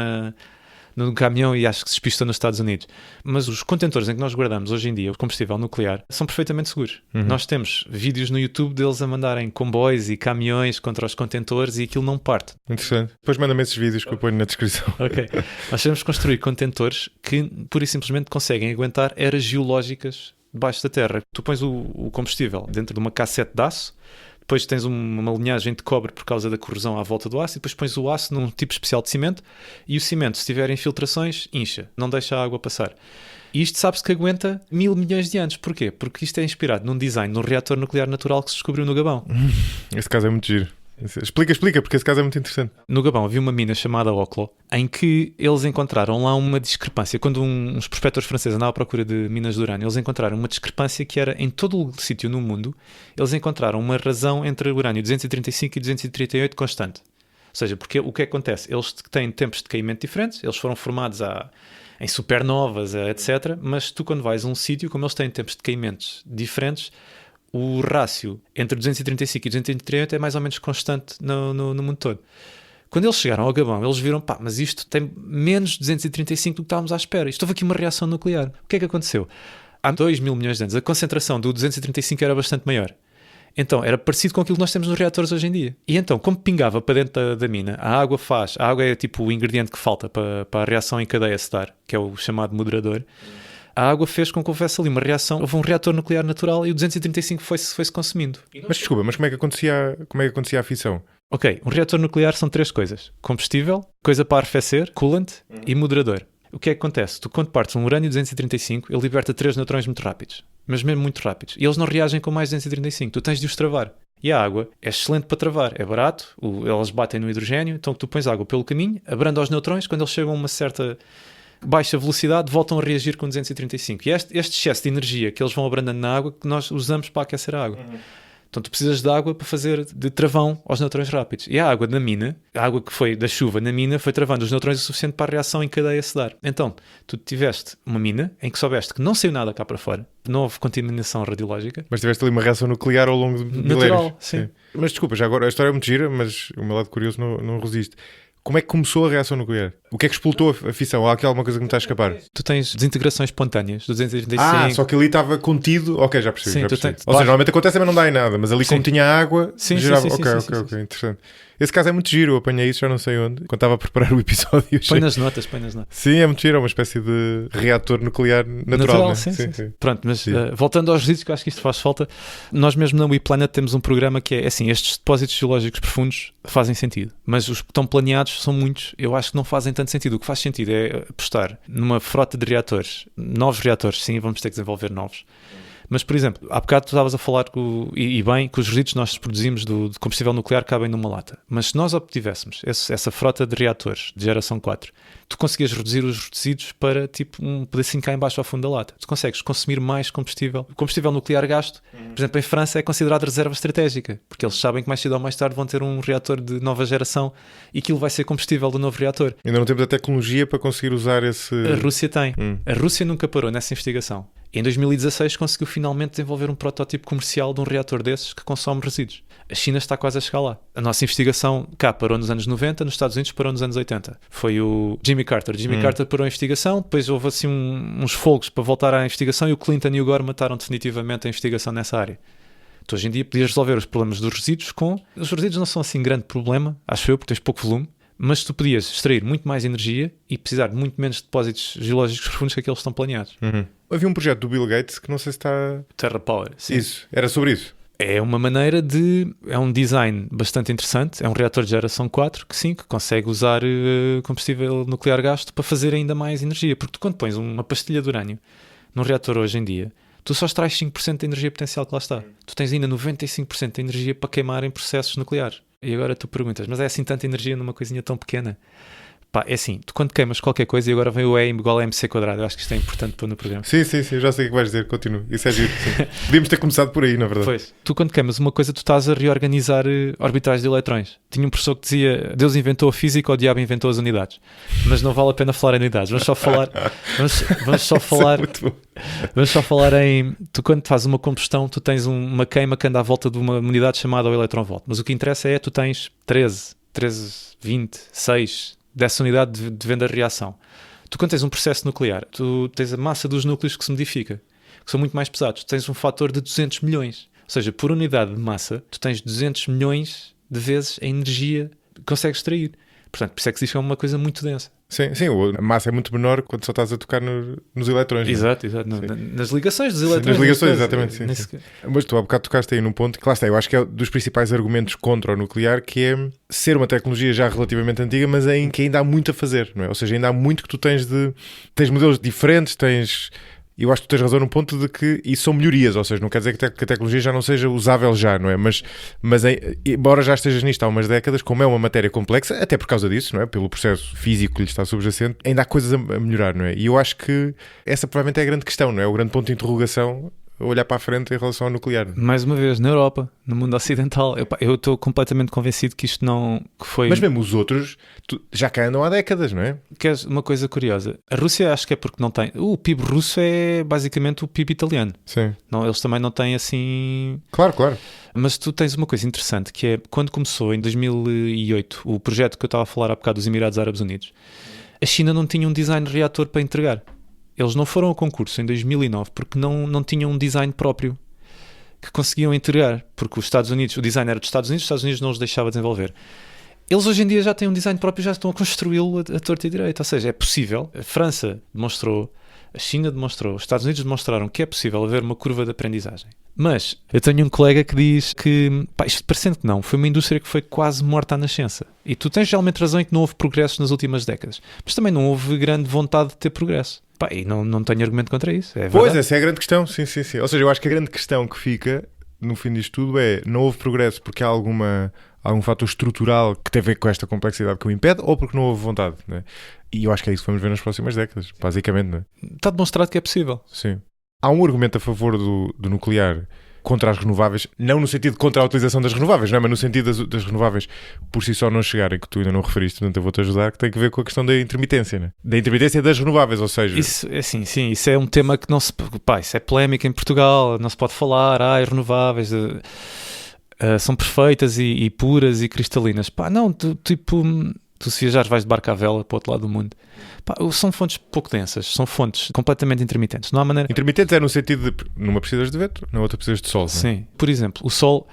no caminhão e acho que se despistou nos Estados Unidos. Mas os contentores em que nós guardamos hoje em dia o combustível nuclear são perfeitamente seguros. Nós temos vídeos no YouTube deles a mandarem comboios e caminhões contra os contentores e aquilo não parte. Interessante. Depois manda-me esses vídeos que eu ponho na descrição. Ok. Nós temos que construir contentores que pura e simplesmente conseguem aguentar eras geológicas debaixo da terra. Tu pões o combustível dentro de uma cassete de aço, depois tens uma linhagem de cobre por causa da corrosão à volta do aço e depois pões o aço num tipo especial de cimento e o cimento, se tiver infiltrações, incha, não deixa a água passar. E isto sabe-se que aguenta 1000 milhões de anos. Porquê? Porque isto é inspirado num design de um reator nuclear natural que se descobriu no Gabão. Esse caso é muito giro. Explica, porque esse caso é muito interessante. No Gabão havia uma mina chamada Oklo, em que eles encontraram lá uma discrepância. Quando uns prospectores franceses andavam à procura de minas de urânio, eles encontraram uma discrepância que era, em todo o sítio no mundo, eles encontraram uma razão entre o urânio 235 e 238 constante. Ou seja, porque o que acontece? Eles têm tempos de caimento diferentes, eles foram formados em supernovas, etc. Mas tu, quando vais a um sítio, como eles têm tempos de caimentos diferentes, o rácio entre 235 e 238 é mais ou menos constante no mundo todo. Quando eles chegaram ao Gabão, eles viram, mas isto tem menos 235 do que estávamos à espera. Isto houve aqui uma reação nuclear. O que é que aconteceu? Há 2.000 milhões de anos, a concentração do 235 era bastante maior. Então, era parecido com aquilo que nós temos nos reatores hoje em dia. E então, como pingava para dentro da mina, a água é tipo o ingrediente que falta para a reação em cadeia se dar, que é o chamado moderador. A água fez com que houvesse ali uma reação, houve um reator nuclear natural e o 235 foi-se consumindo. Mas desculpa, como é que acontecia a fissão? Ok, um reator nuclear são 3 coisas: combustível, coisa para arrefecer, coolant e moderador. O que é que acontece? Tu, quando partes um urânio 235, ele liberta 3 neutrões muito rápidos, mas mesmo muito rápidos, e eles não reagem com mais 235, tu tens de os travar. E a água é excelente para travar, é barato, eles batem no hidrogênio, então tu pões água pelo caminho, abranda os neutrões, quando eles chegam a uma certa baixa velocidade, voltam a reagir com 235. E este excesso de energia que eles vão abrandando na água, que nós usamos para aquecer a água. Então tu precisas de água para fazer de travão aos neutrões rápidos. E a água da mina, a água que foi da chuva na mina, foi travando os neutrões o suficiente para a reação em cadeia se dar. Então, tu tiveste uma mina em que soubeste que não saiu nada cá para fora, não houve contaminação radiológica. Mas tiveste ali uma reação nuclear ao longo de milênios. Natural, sim. Mas desculpa, já agora a história é muito gira, mas o meu lado curioso não resiste. Como é que começou a reação nuclear? O que é que explotou a fissão? Há aqui alguma coisa que me está a escapar? Tu tens desintegrações espontâneas do 235. Só que ali estava contido. Ok, já percebi. Sim, Ou seja, normalmente acontece, mas não dá em nada. Mas ali, como tinha água, gerava... Ok, interessante. Esse caso é muito giro. Eu apanhei isso já não sei onde. Quando estava a preparar o episódio. Põe nas notas. Sim, é muito giro. É uma espécie de reator nuclear natural, né? Sim. Pronto, mas voltando aos resíduos, que eu acho que isto faz falta. Nós mesmo na WePlanet temos um programa que é assim, estes depósitos geológicos profundos fazem sentido. Mas os que estão planeados são muitos. Eu acho que não fazem tanto sentido. O que faz sentido é apostar numa frota de reatores, novos reatores, sim, vamos ter que desenvolver novos, Mas, por exemplo, há bocado tu estavas a falar e bem que os resíduos que nós produzimos de combustível nuclear cabem numa lata. Mas se nós obtivéssemos essa frota de reatores de geração 4, tu conseguias reduzir os resíduos para tipo um pedacinho cá em baixo ao fundo da lata. Tu consegues consumir mais combustível. O combustível nuclear gasto, por exemplo, em França é considerado reserva estratégica, porque eles sabem que mais cedo ou mais tarde vão ter um reator de nova geração e aquilo vai ser combustível do novo reator. Ainda não temos a tecnologia para conseguir usar esse... A Rússia tem. A Rússia nunca parou nessa investigação. Em 2016 conseguiu finalmente desenvolver um protótipo comercial de um reator desses que consome resíduos. A China está quase a chegar lá. A nossa investigação cá parou nos anos 90, nos Estados Unidos parou nos anos 80. Foi o Jimmy Carter. Jimmy Carter parou a investigação, depois houve assim uns fogos para voltar à investigação e o Clinton e o Gore mataram definitivamente a investigação nessa área. Tu hoje em dia podias resolver os problemas dos resíduos com... Os resíduos não são assim grande problema, acho eu, porque tens pouco volume, mas tu podias extrair muito mais energia e precisar de muito menos depósitos geológicos profundos que aqueles que estão planeados. Havia um projeto do Bill Gates que não sei se está... TerraPower, sim. Isso, era sobre isso. É uma maneira de... É um design bastante interessante. É um reator de geração 4 que consegue usar combustível nuclear gasto para fazer ainda mais energia. Porque tu quando pões uma pastilha de urânio num reator hoje em dia, tu só extrais 5% da energia potencial que lá está. Tu tens ainda 95% da energia para queimar em processos nucleares. E agora tu perguntas, mas é assim tanta energia numa coisinha tão pequena? Pá, é assim, tu quando queimas qualquer coisa e agora vem o E igual a MC², eu acho que isto é importante para no programa. Sim, já sei o que vais dizer, continua. Isso é giro, sim. Podíamos ter começado por aí, na verdade. Pois. Tu quando queimas uma coisa, tu estás a reorganizar orbitais de eletrões. Tinha um professor que dizia, Deus inventou a física ou o diabo inventou as unidades. Mas não vale a pena falar em unidades, vamos só falar vamos só falar em... Tu quando fazes uma combustão, tu tens uma queima que anda à volta de uma unidade chamada o eletronvolt. Mas o que interessa é, tu tens 13, 20, 6... dessa unidade de venda de reação. Tu quando tens um processo nuclear, tu tens a massa dos núcleos que se modifica, que são muito mais pesados. Tu tens um fator de 200 milhões. Ou seja, por unidade de massa, tu tens 200 milhões de vezes a energia que consegues extrair. Portanto, por isso é que isto é uma coisa muito densa. Sim, a massa é muito menor quando só estás a tocar nos eletrões. Exato. Nas ligações dos eletrões. Nas ligações, exatamente. Sim. Mas tu há bocado tocaste aí num ponto que lá está, eu acho que é dos principais argumentos contra o nuclear, que é ser uma tecnologia já relativamente antiga, mas em que ainda há muito a fazer, não é? Ou seja, ainda há muito que tu tens modelos diferentes, eu acho que tu tens razão no ponto de que isso são melhorias, ou seja, não quer dizer que a tecnologia já não seja usável já, não é? Mas embora já estejas nisto há umas décadas, como é uma matéria complexa, até por causa disso, não é? Pelo processo físico que lhe está subjacente, ainda há coisas a melhorar, não é? E eu acho que essa provavelmente é a grande questão, não é? O grande ponto de interrogação, olhar para a frente em relação ao nuclear. Mais uma vez, na Europa, no mundo ocidental, eu estou completamente convencido que isto não... Que foi... Mas mesmo os outros já cá andam há décadas, não é? Queres uma coisa curiosa? A Rússia acho que é porque não tem... O PIB russo é basicamente o PIB italiano. Sim. Não, eles também não têm assim... Claro. Mas tu tens uma coisa interessante, que é quando começou em 2008 o projeto que eu estava a falar há bocado dos Emirados Árabes Unidos, a China não tinha um design de reator para entregar. Eles não foram ao concurso em 2009 porque não tinham um design próprio que conseguiam entregar, porque os Estados Unidos, o design era dos Estados Unidos não os deixava desenvolver. Eles hoje em dia já têm um design próprio e já estão a construí-lo a torta e direita, ou seja, é possível. A França demonstrou, a China demonstrou, os Estados Unidos demonstraram que é possível haver uma curva de aprendizagem. Mas eu tenho um colega que diz que, isto parecendo que não, foi uma indústria que foi quase morta à nascença. E tu tens realmente razão em que não houve progressos nas últimas décadas, mas também não houve grande vontade de ter progresso. E não tenho argumento contra isso. É pois, essa é a grande questão, sim. Ou seja, eu acho que a grande questão que fica no fim disto tudo é, não houve progresso porque há algum fator estrutural que tem a ver com esta complexidade que o impede, ou porque não houve vontade, não é? E eu acho que é isso que vamos ver nas próximas décadas, basicamente, não é? Está demonstrado que é possível. Sim. Há um argumento a favor do nuclear contra as renováveis, não no sentido contra a utilização das renováveis, não é? Mas no sentido das renováveis por si só não chegarem, que tu ainda não referiste, portanto eu vou-te ajudar, que tem que ver com a questão da intermitência, né? Da intermitência das renováveis, ou seja... Isso, assim, sim, isso é um tema que não se... isso é polémica em Portugal, não se pode falar, as renováveis são perfeitas e puras e cristalinas. Não, tu se viajares vais de barco à vela para o outro lado do mundo. São fontes pouco densas, são fontes completamente intermitentes. Não há maneira... Intermitentes é no sentido de numa precisas de vento, na outra precisas de sol. Sim, não é? Por exemplo, o sol,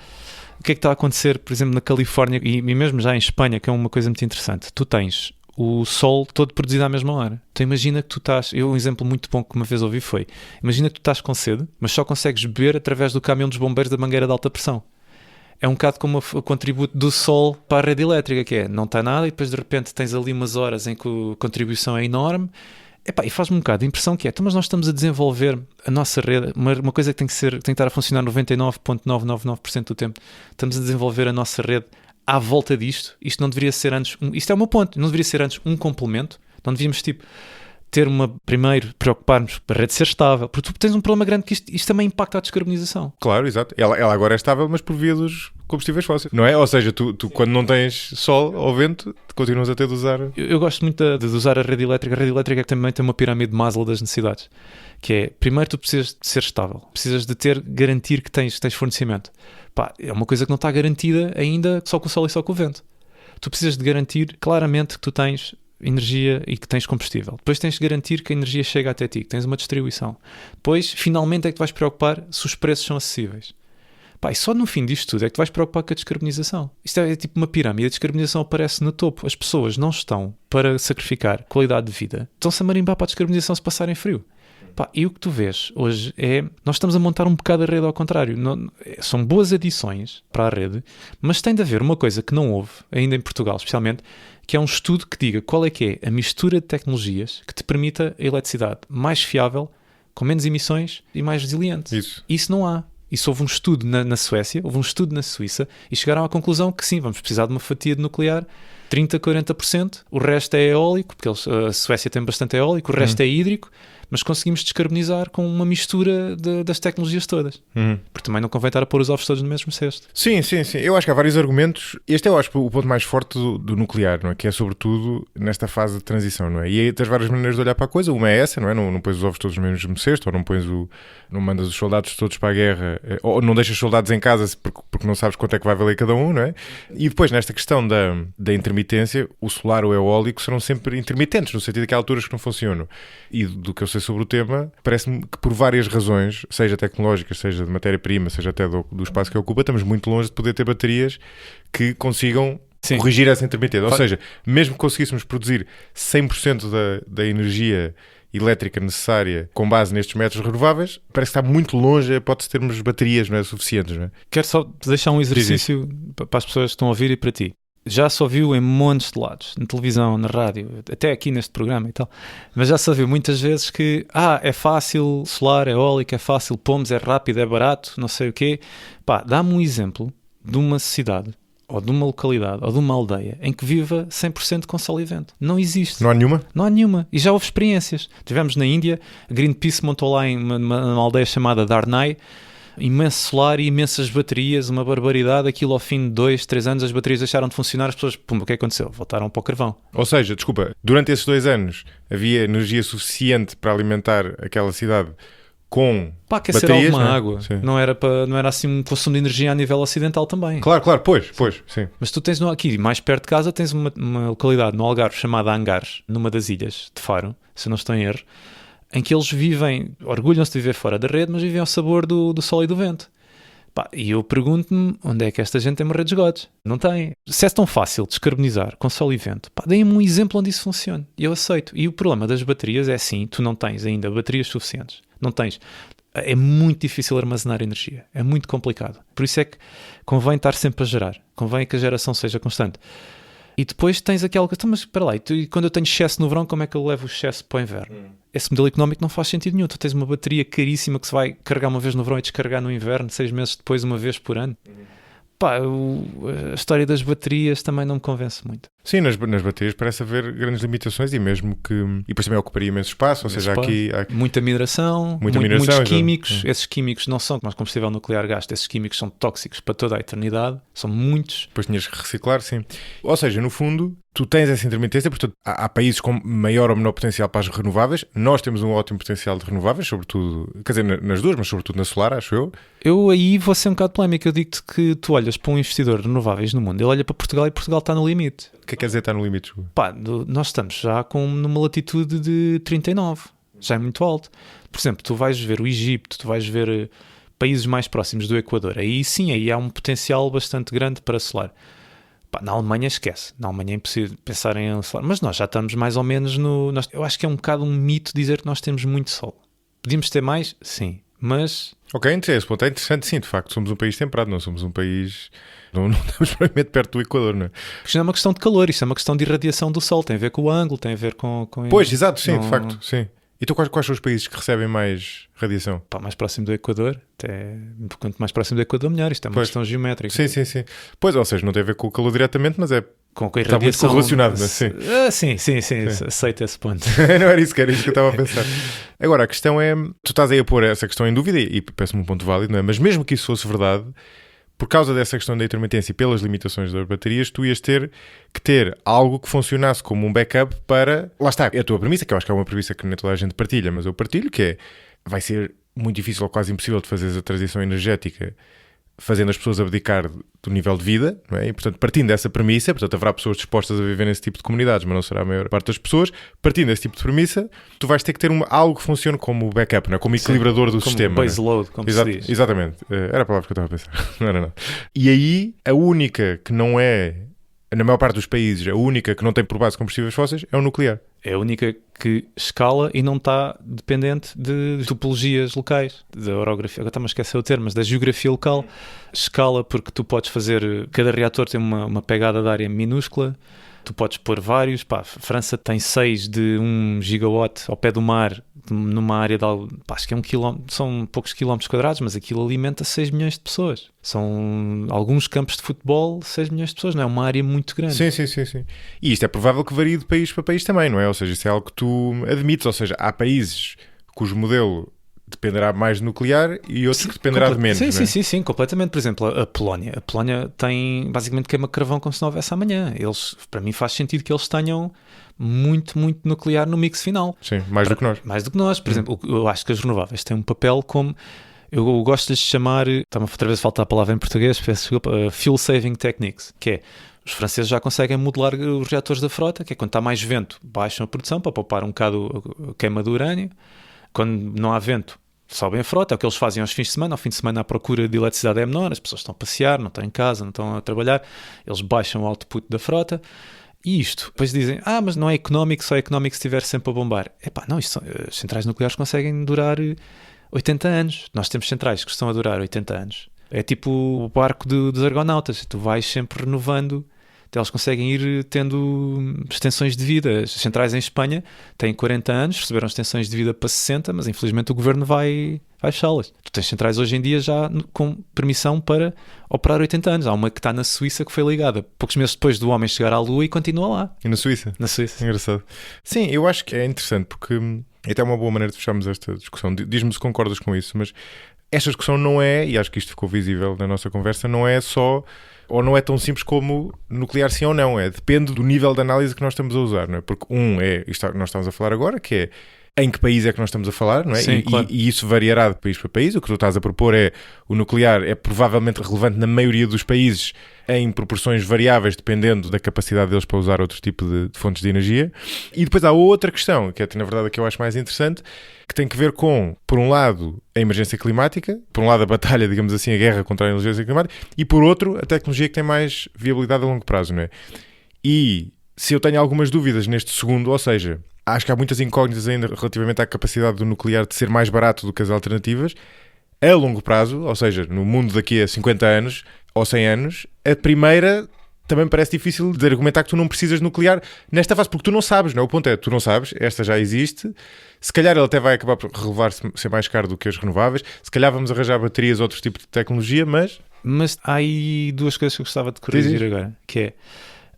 o que é que está a acontecer, por exemplo, na Califórnia e mesmo já em Espanha, que é uma coisa muito interessante. Tu tens o sol todo produzido à mesma hora. Tu imagina que tu estás... Um exemplo muito bom que uma vez ouvi foi, imagina que tu estás com sede, mas só consegues beber através do caminhão dos bombeiros da mangueira de alta pressão. É um bocado como o contributo do sol para a rede elétrica, que é, não está nada e depois de repente tens ali umas horas em que a contribuição é enorme E faz-me um bocado de impressão que mas nós estamos a desenvolver a nossa rede, uma coisa que tem que estar a funcionar 99,999% do tempo. Estamos a desenvolver a nossa rede à volta disto. Isto não deveria ser antes, isto é o meu ponto, não deveria ser antes um complemento. Não devíamos, primeiro preocupar-nos para a rede ser estável, porque tu tens um problema grande que isto também impacta a descarbonização. Claro, exato. Ela agora é estável, mas por via dos combustíveis fósseis, não é? Ou seja, tu quando não tens sol ou vento, continuas a ter de usar... Eu gosto muito de usar a rede elétrica. A rede elétrica também tem uma pirâmide de Maslow das necessidades, que é, primeiro tu precisas de ser estável, precisas de garantir que tens fornecimento. É uma coisa que não está garantida ainda só com o sol e só com o vento. Tu precisas de garantir claramente que tu tens energia e que tens combustível. Depois tens de garantir que a energia chega até ti, que tens uma distribuição. Depois, finalmente, é que te vais preocupar se os preços são acessíveis. E só no fim disto tudo é que te vais preocupar com a descarbonização. Isto é tipo uma pirâmide. A descarbonização aparece no topo. As pessoas não estão para sacrificar qualidade de vida. Estão-se a marimbar para a descarbonização se passarem frio. E o que tu vês hoje nós estamos a montar um bocado a rede ao contrário. São boas adições para a rede, mas tem de haver uma coisa que não houve, ainda em Portugal especialmente, que é um estudo que diga qual é que é a mistura de tecnologias que te permita a eletricidade mais fiável, com menos emissões e mais resiliente. Isso não há. Isso houve um estudo na Suécia, houve um estudo na Suíça e chegaram à conclusão que sim, vamos precisar de uma fatia de nuclear 30% a 40%, o resto é eólico, porque a Suécia tem bastante eólico, o resto é hídrico, mas conseguimos descarbonizar com uma mistura das tecnologias todas. Porque também não convém estar a pôr os ovos todos no mesmo cesto. Sim. Eu acho que há vários argumentos. Este é, eu acho, o ponto mais forte do nuclear, não é? Que é sobretudo nesta fase de transição, não é? E aí tens várias maneiras de olhar para a coisa. Uma é essa, não é? Não pões os ovos todos no mesmo cesto, ou não mandas os soldados todos para a guerra, ou não deixas os soldados em casa porque não sabes quanto é que vai valer cada um, não é? E depois, nesta questão da intermitência, o solar ou o eólico serão sempre intermitentes, no sentido de que há alturas que não funcionam. E do que eu sei sobre o tema, parece-me que por várias razões, seja tecnológicas, seja de matéria-prima, seja até do espaço que ocupa, estamos muito longe de poder ter baterias que consigam corrigir essa intermitência. Ou seja, mesmo que conseguíssemos produzir 100% da energia elétrica necessária com base nestes métodos renováveis, parece que está muito longe a hipótese de termos baterias, não é, suficientes. Não é? Quero só deixar um exercício para as pessoas que estão a ouvir e para ti. Já se ouviu em montes de lados, na televisão, na rádio, até aqui neste programa e tal, mas já se ouviu muitas vezes que é fácil, solar, eólico, é fácil, pomos, é rápido, é barato, não sei o quê. Dá-me um exemplo de uma cidade, ou de uma localidade, ou de uma aldeia, em que viva 100% com sol e vento. Não existe. Não há nenhuma? Não há nenhuma. E já houve experiências. Tivemos na Índia, a Greenpeace montou lá em uma aldeia chamada Darnai, imenso solar e imensas baterias, uma barbaridade. Aquilo ao fim de 2, 3 anos as baterias deixaram de funcionar, as pessoas, o que aconteceu? Voltaram para o carvão. Ou seja, desculpa, durante esses 2 anos havia energia suficiente para alimentar aquela cidade com aquecer baterias, alguma não é? água. Não era assim um consumo de energia a nível ocidental também. Claro, pois, sim. Mas tu tens aqui, mais perto de casa, tens uma localidade no Algarve chamada Angares, numa das ilhas de Faro, se eu não estou em erro, em que eles vivem, orgulham-se de viver fora da rede, mas vivem ao sabor do sol e do vento. E eu pergunto-me, onde é que esta gente tem uma rede de esgotos? Não tem. Se é tão fácil descarbonizar com sol e vento, deem-me um exemplo onde isso funciona. E eu aceito. E o problema das baterias é sim, tu não tens ainda baterias suficientes. Não tens. É muito difícil armazenar energia. É muito complicado. Por isso é que convém estar sempre a gerar. Convém que a geração seja constante. E depois tens aquela coisa, mas espera lá, quando eu tenho excesso no verão, como é que eu levo o excesso para o inverno? Esse modelo económico não faz sentido nenhum. Tu tens uma bateria caríssima que se vai carregar uma vez no verão e descarregar no inverno, 6 meses depois, uma vez por ano. A história das baterias também não me convence muito. Sim, nas baterias parece haver grandes limitações e mesmo que... E depois também ocuparia imenso espaço, ou seja, aqui... Muita mineração, muitos químicos. Esses químicos não são como o combustível nuclear gasta, esses químicos são tóxicos para toda a eternidade, são muitos. Depois tinhas que reciclar, sim. Ou seja, no fundo, tu tens essa intermitência, portanto, há países com maior ou menor potencial para as renováveis. Nós temos um ótimo potencial de renováveis, sobretudo, quer dizer, nas duas, mas sobretudo na solar, acho eu. Eu aí vou ser um bocado polémico. Eu digo-te que tu olhas para um investidor de renováveis no mundo, ele olha para Portugal e Portugal está no limite. O que quer dizer estar no limite? Nós estamos já numa latitude de 39, já é muito alto. Por exemplo, tu vais ver o Egito, tu vais ver países mais próximos do Equador. Aí sim, aí há um potencial bastante grande para solar. Na Alemanha esquece. Na Alemanha é impossível pensar em solar. Mas nós já estamos mais ou menos eu acho que é um bocado um mito dizer que nós temos muito sol. Podíamos ter mais? Sim. Mas... Ok, esse ponto é interessante, sim, de facto, somos um país temperado, não somos um país... Não estamos provavelmente perto do Equador, não é? Isto não é uma questão de calor, isto é uma questão de irradiação do Sol, tem a ver com o ângulo, tem a ver com Pois, exato, sim, de facto, sim. Então quais são os países que recebem mais radiação? Pá, mais próximo do Equador, quanto mais próximo do Equador, melhor. Isto é uma questão geométrica. Sim. Pois, ou seja, não tem a ver com o calor diretamente, mas é... Com a irradiação. Está muito correlacionado, não é? Sim, aceito esse ponto. Não era isso que eu estava a pensar. Agora, a questão é... Tu estás aí a pôr essa questão em dúvida e parece-me um ponto válido, não é? Mas mesmo que isso fosse verdade... Por causa dessa questão da intermitência e pelas limitações das baterias, tu ias ter que ter algo que funcionasse como um backup para... Lá está, é a tua premissa, que eu acho que é uma premissa que nem toda a gente partilha, mas eu partilho, que é... Vai ser muito difícil ou quase impossível de fazer a transição energética fazendo as pessoas abdicar do nível de vida, não é? E, portanto, partindo dessa premissa, portanto, haverá pessoas dispostas a viver nesse tipo de comunidades, mas não será a maior parte das pessoas. Partindo desse tipo de premissa, tu vais ter que ter algo que funcione como backup, não é? Como equilibrador do sistema. Como base load, como se diz. Exatamente. Era a palavra que eu estava a pensar. Não era nada. E aí, a única que não é, na maior parte dos países, a única que não tem por base combustíveis fósseis é o nuclear. É a única que escala e não está dependente de topologias locais, da orografia, agora está-me a esquecer o termo, mas da geografia local. Escala porque tu podes fazer, cada reator tem uma pegada de área minúscula, tu podes pôr vários, a França tem 6 de 1 gigawatt ao pé do mar, numa área de acho que é 1 quilómetro, são poucos quilómetros quadrados, mas aquilo alimenta 6 milhões de pessoas. São alguns campos de futebol, 6 milhões de pessoas, não é uma área muito grande. Sim. E isto é provável que varie de país para país também, não é? Ou seja, isso é algo que tu admites, ou seja, há países cujo modelo dependerá mais de nuclear e outros que dependerá de menos. Sim, completamente. Por exemplo, a Polónia tem, basicamente, queima carvão como se não houvesse amanhã. Para mim faz sentido que eles tenham muito nuclear no mix final. Sim, mais do que nós. Mais do que nós. Por exemplo, eu acho que as renováveis têm um papel como... Eu gosto de chamar... Está-me outra vez a faltar a palavra em português, peço desculpa, fuel saving techniques, que é... Os franceses já conseguem modelar os reatores da frota, que é quando está mais vento, baixam a produção para poupar um bocado a queima do urânio. Quando não há vento, sobem a frota. É o que eles fazem aos fins de semana. Ao fim de semana a procura de eletricidade é menor, as pessoas estão a passear, não estão em casa, não estão a trabalhar. Eles baixam o output da frota. E isto, depois dizem, mas não é económico, só é económico se estiver sempre a bombar. Não, as centrais nucleares conseguem durar 80 anos. Nós temos centrais que estão a durar 80 anos. É tipo o barco dos argonautas. Tu vais sempre renovando. Eles conseguem ir tendo extensões de vida. As centrais em Espanha têm 40 anos, receberam extensões de vida para 60, mas infelizmente o governo vai fechá-las. Tu tens centrais hoje em dia já com permissão para operar 80 anos. Há uma que está na Suíça que foi ligada poucos meses depois do homem chegar à Lua e continua lá. E na Suíça? Na Suíça. Engraçado. Sim, eu acho que é interessante porque é até uma boa maneira de fecharmos esta discussão. Diz-me se concordas com isso, mas esta discussão não é, e acho que isto ficou visível na nossa conversa, não é só... Ou não é tão simples como nuclear sim ou não, depende do nível de análise que nós estamos a usar, não é? Porque isto que nós estamos a falar agora, que é em que país é que nós estamos a falar, não é? Sim, claro. E isso variará de país para país. O que tu estás a propor é o nuclear é provavelmente relevante na maioria dos países em proporções variáveis, dependendo da capacidade deles para usar outro tipo de fontes de energia. E depois há outra questão, que é na verdade a que eu acho mais interessante, que tem que ver com, por um lado, a emergência climática, por um lado a batalha, digamos assim, a guerra contra a emergência climática, e por outro, a tecnologia que tem mais viabilidade a longo prazo, não é? E se eu tenho algumas dúvidas neste segundo, ou seja, acho que há muitas incógnitas ainda relativamente à capacidade do nuclear de ser mais barato do que as alternativas, a longo prazo, ou seja, no mundo daqui a 50 anos ou 100 anos, a primeira também parece difícil de argumentar que tu não precisas de nuclear nesta fase, porque tu não sabes, não é? O ponto é, tu não sabes, esta já existe, se calhar ele até vai acabar por ser mais caro do que as renováveis, se calhar vamos arranjar baterias, outros tipos de tecnologia, mas há aí duas coisas que eu gostava de corrigir agora, que é,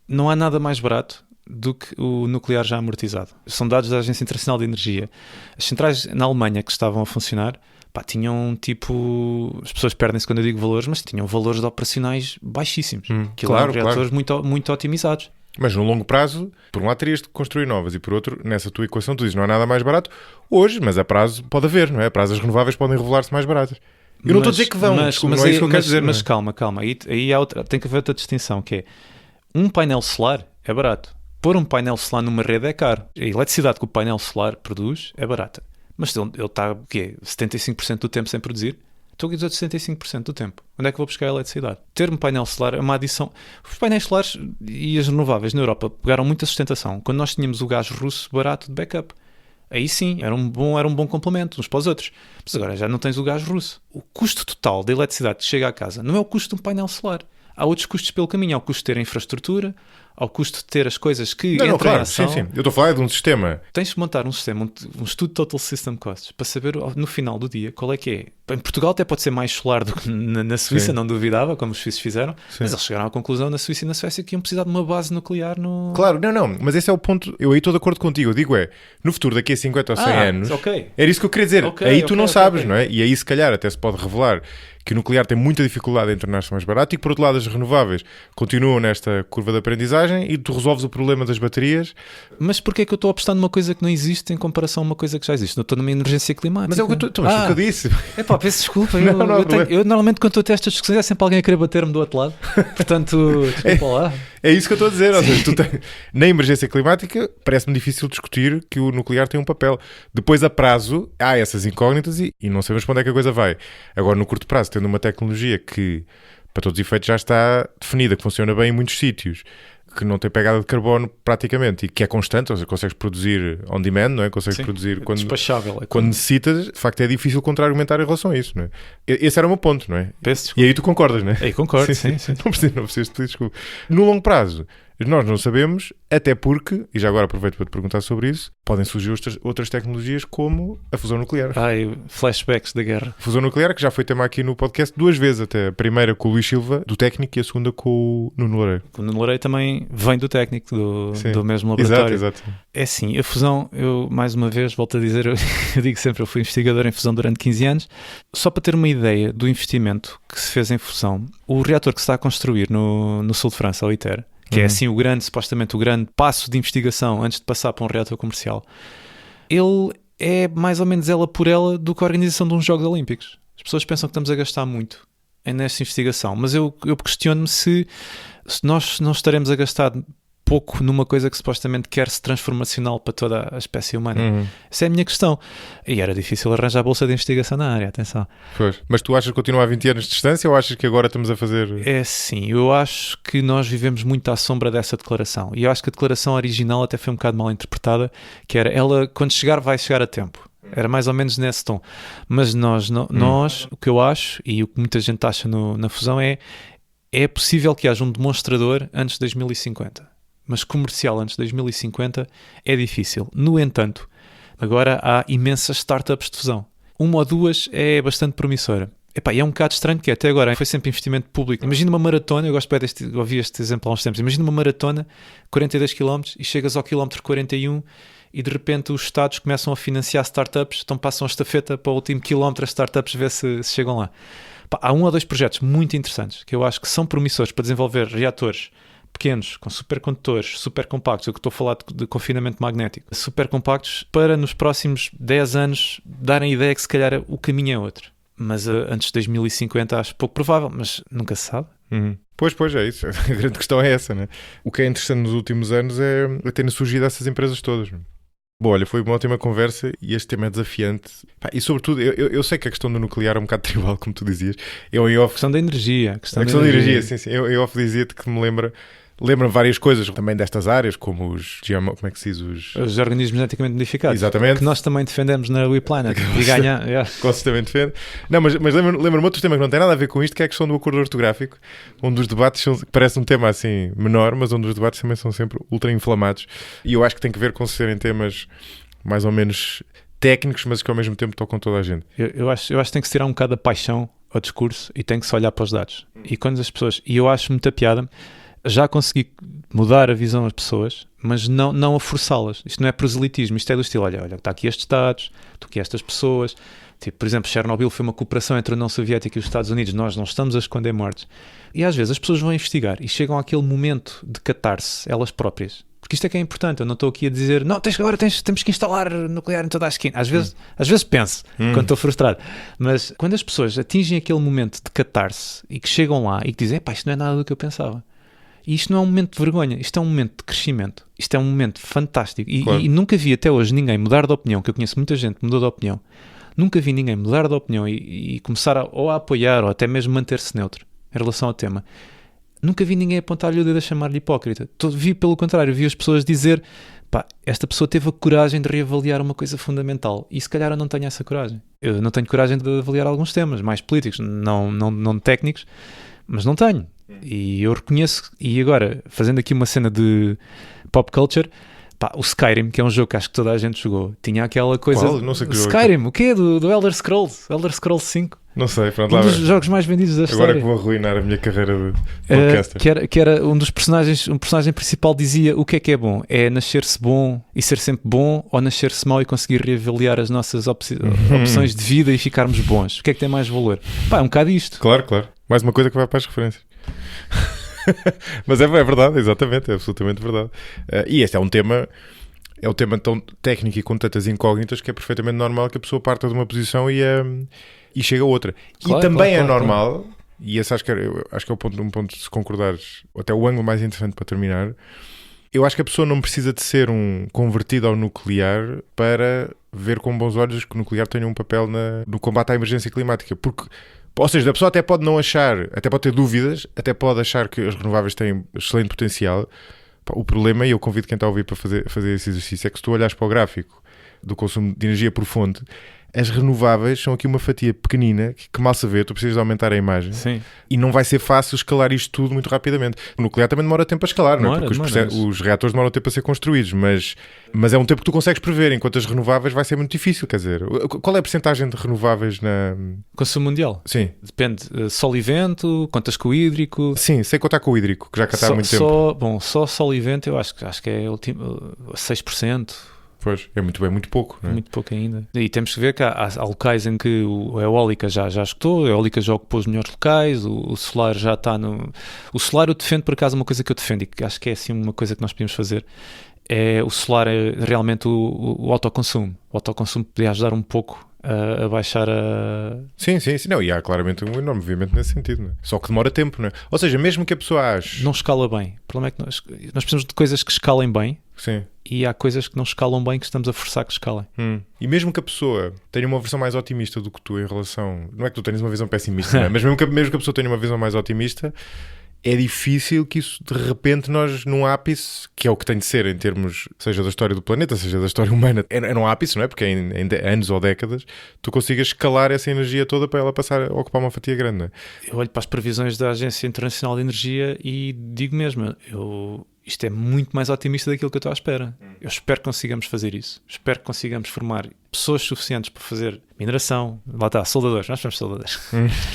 não há nada mais barato do que o nuclear já amortizado. São dados da Agência Internacional de Energia. As centrais na Alemanha que estavam a funcionar, tinham tipo... As pessoas perdem-se quando eu digo valores, mas tinham valores de operacionais baixíssimos. Claro, reatores muito otimizados. Mas no longo prazo, por um lado terias de construir novas e por outro, nessa tua equação tu dizes não há nada mais barato hoje, mas a prazo pode haver, não é? A prazo as renováveis podem revelar-se mais baratas. Eu não estou a dizer que vão, não é isso que eu quero dizer. Mas calma. Aí tem que haver outra distinção, que é um painel solar é barato. Pôr um painel solar numa rede é caro. A eletricidade que o painel solar produz é barata. Mas ele está, o quê? 75% do tempo sem produzir? Estou a dizer 75% do tempo. Onde é que vou buscar a eletricidade? Ter um painel solar é uma adição. Os painéis solares e as renováveis na Europa pegaram muita sustentação quando nós tínhamos o gás russo barato de backup. Aí sim, era um bom complemento uns para os outros. Mas agora já não tens o gás russo. O custo total da eletricidade que chega à casa não é o custo de um painel solar. Há outros custos pelo caminho. Há o custo de ter a infraestrutura, há o custo de ter as coisas que entram em ação. Sim. Eu estou a falar de um sistema. Tens de montar um sistema, um estudo de Total System Costs, para saber no final do dia qual é que é. Em Portugal até pode ser mais solar do que na Suíça, não duvidava, como os suíços fizeram, mas eles chegaram à conclusão na Suíça e na Suécia que iam precisar de uma base nuclear no... Claro, não, mas esse é o ponto, eu aí estou de acordo contigo, eu digo no futuro, daqui a 50 ou 100 anos, era isso que eu queria dizer, aí tu não sabes, não é? E aí se calhar até se pode revelar que o nuclear tem muita dificuldade em tornar-se mais barato e que por outro lado as renováveis continuam nesta curva de aprendizagem e tu resolves o problema das baterias. Mas porquê é que eu estou a apostar numa coisa que não existe em comparação a uma coisa que já existe? Não estou numa emergência climática. Mas é o que eu disse. Peço desculpa, eu normalmente quando estou a ter estas discussões é sempre alguém a querer bater-me do outro lado, portanto, desculpa lá. É isso que eu estou a dizer, ou seja, na emergência climática parece-me difícil discutir que o nuclear tem um papel. Depois a prazo há essas incógnitas e não sabemos para onde é que a coisa vai. Agora no curto prazo, tendo uma tecnologia que para todos os efeitos já está definida, que funciona bem em muitos sítios, que não tem pegada de carbono praticamente e que é constante, ou seja, consegues produzir on demand, não é? Consegues produzir quando, despachável, quando necessitas, de facto é difícil contra-argumentar em relação a isso, não é? Esse era o meu ponto, não é? E aí tu concordas, não é? Aí concordo, sim. Não precisas pedir desculpa. No longo prazo, nós não sabemos, até porque, e já agora aproveito para te perguntar sobre isso, podem surgir outras tecnologias como a fusão nuclear. Flashbacks da guerra. Fusão nuclear, que já foi tema aqui no podcast 2 vezes, até a primeira com o Luís Silva, do técnico, e a segunda com o Nuno Loureiro. O Nuno Loureiro também vem do técnico, do mesmo laboratório. Exato. É assim, a fusão, eu mais uma vez volto a dizer, eu digo sempre, eu fui investigador em fusão durante 15 anos, só para ter uma ideia do investimento que se fez em fusão, o reator que se está a construir no sul de França, o ITER, que é assim supostamente o grande passo de investigação antes de passar para um reator comercial, ele é mais ou menos ela por ela do que a organização de uns Jogos Olímpicos. As pessoas pensam que estamos a gastar muito nesta investigação, mas eu questiono-me se nós não estaremos a gastar pouco numa coisa que supostamente quer-se transformacional para toda a espécie humana. Essa é a minha questão. E era difícil arranjar a bolsa de investigação na área, atenção. Pois. Mas tu achas que continua a 20 anos de distância ou achas que agora estamos a fazer... É sim, eu acho que nós vivemos muito à sombra dessa declaração. E eu acho que a declaração original até foi um bocado mal interpretada, que era ela, quando chegar, vai chegar a tempo. Era mais ou menos nesse tom. Mas nós o que eu acho, e o que muita gente acha na fusão é possível que haja um demonstrador antes de 2050. Mas comercial antes de 2050 é difícil. No entanto, agora há imensas startups de fusão. Uma ou duas é bastante promissora. E é um bocado estranho que até agora foi sempre investimento público. Imagina uma maratona, eu ouvi este exemplo há uns tempos, imagina uma maratona, 42 km, e chegas ao quilómetro 41 e de repente os Estados começam a financiar startups, então passam a estafeta para o último quilómetro, as startups ver se chegam lá. Há um ou dois projetos muito interessantes que eu acho que são promissores para desenvolver reatores pequenos, com supercondutores, supercompactos, eu que estou a falar de confinamento magnético, supercompactos, para nos próximos 10 anos darem a ideia que se calhar o caminho é outro. Mas antes de 2050 acho pouco provável, mas nunca se sabe. Pois, é isso. A grande questão é essa, né? O que é interessante nos últimos anos é terem surgido essas empresas todas. Bom, olha, foi uma ótima conversa e este tema é desafiante. E sobretudo, eu sei que a questão do nuclear é um bocado tribal, como tu dizias. Eu em off... A questão da energia. A questão da energia, sim. Eu em off dizia-te que me lembra várias coisas também destas áreas, como os como é que se diz? Os organismos geneticamente modificados. Exatamente. Que nós também defendemos na We Planet. E ganhar. Constantemente defende. Não, mas lembra-me outro tema que não tem nada a ver com isto, que é a questão do acordo ortográfico, onde os debates parece um tema assim menor, mas onde os debates também são sempre ultra inflamados. E eu acho que tem que ver com serem temas mais ou menos técnicos, mas que ao mesmo tempo tocam toda a gente. Eu acho que tem que se tirar um bocado a paixão ao discurso e tem que se olhar para os dados. E quando as pessoas... E eu acho muita piada... Já consegui mudar a visão das pessoas, mas não a forçá-las. Isto não é proselitismo, isto é do estilo, olha, está aqui estes dados, estão aqui estas pessoas. Tipo, por exemplo, Chernobyl foi uma cooperação entre a União Soviética e os Estados Unidos, nós não estamos a esconder mortes. E às vezes as pessoas vão investigar e chegam àquele momento de catar-se elas próprias. Porque isto é que é importante, eu não estou aqui a dizer, não, temos que instalar nuclear em toda a esquina. Às vezes penso, quando estou frustrado. Mas quando as pessoas atingem aquele momento de catar-se e que chegam lá e que dizem, isto não é nada do que eu pensava. E isto não é um momento de vergonha, isto é um momento de crescimento, isto é um momento fantástico. E nunca vi até hoje ninguém mudar de opinião, que eu conheço muita gente que mudou de opinião, nunca vi ninguém mudar de opinião e começar a apoiar ou até mesmo manter-se neutro em relação ao tema. Nunca vi ninguém apontar-lhe o dedo a chamar-lhe hipócrita. Vi pelo contrário, vi as pessoas dizer, Pá, esta pessoa teve a coragem de reavaliar uma coisa fundamental e se calhar eu não tenho essa coragem. Eu não tenho coragem de avaliar alguns temas mais políticos, não técnicos, mas não tenho. E eu reconheço, e agora, fazendo aqui uma cena de pop culture, pá, o Skyrim, que é um jogo que acho que toda a gente jogou, tinha aquela coisa... Qual? Não sei que jogo. Skyrim, o quê? Do Elder Scrolls 5. Não sei, pronto, Um lá dos vai. jogos mais vendidos da história. Agora que vou arruinar a minha carreira de podcaster. Que era um dos personagens, um personagem principal dizia: o que é bom? É nascer-se bom e ser sempre bom, ou nascer-se mau e conseguir reavaliar as nossas opções de vida e ficarmos bons? O que é que tem mais valor? Pá, é um bocado isto. Claro. Mais uma coisa que vai para as referências. Mas é verdade, exatamente, é absolutamente verdade. E este é um tema tão técnico e com tantas incógnitas que é perfeitamente normal que a pessoa parta de uma posição e chega a outra. Claro, e também claro, normal, e esse acho que é um ponto de se concordares, até o ângulo mais interessante para terminar. Eu acho que a pessoa não precisa de ser um convertido ao nuclear para ver com bons olhos que o nuclear tenha um papel no combate à emergência climática, porque, ou seja, a pessoa até pode não achar, até pode ter dúvidas, até pode achar que as renováveis têm excelente potencial. O problema, e eu convido quem está a ouvir para fazer esse exercício, é que se tu olhares para o gráfico do consumo de energia por fonte, as renováveis são aqui uma fatia pequenina que mal se vê, tu precisas de aumentar a imagem. Sim. E não vai ser fácil escalar isto tudo muito rapidamente. O nuclear também demora tempo a escalar, não é? Porque os reatores demoram tempo a ser construídos, mas é um tempo que tu consegues prever, enquanto as renováveis vai ser muito difícil. Quer dizer, qual é a percentagem de renováveis na... Consumo mundial? Sim. Depende, sol e vento, contas com o hídrico... Sim, sem contar com o hídrico, que já cá está há muito tempo. Bom, só sol e vento eu acho que é 6%. Pois, é muito pouco, não é? Muito pouco ainda. E temos que ver que há locais em que a eólica já escutou, a eólica já ocupou os melhores locais, o solar já está no... O solar eu defendo, por acaso, uma coisa que eu defendo e que acho que é assim uma coisa que nós podemos fazer, é o solar é realmente o autoconsumo. O autoconsumo podia ajudar um pouco a baixar a... Sim, não, e há claramente um enorme movimento nesse sentido, não é? Só que demora tempo, não é? Ou seja, mesmo que a pessoa ache... Não escala bem. O problema é que nós precisamos de coisas que escalem bem. Sim. E há coisas que não escalam bem que estamos a forçar que escalem. E mesmo que a pessoa tenha uma visão mais otimista do que tu em relação... Não é que tu tenhas uma visão pessimista, não é? Mas mesmo que a pessoa tenha uma visão mais otimista, é difícil que isso, de repente, nós num ápice, que é o que tem de ser em termos, seja da história do planeta, seja da história humana, é num ápice, não é? Porque em anos ou décadas, tu consigas escalar essa energia toda para ela passar a ocupar uma fatia grande, não é? Eu olho para as previsões da Agência Internacional de Energia e digo mesmo, isto é muito mais otimista daquilo que eu estou à espera. Eu espero que consigamos fazer isso. Espero que consigamos formar pessoas suficientes para fazer mineração. Lá está, soldadores. Nós somos soldadores.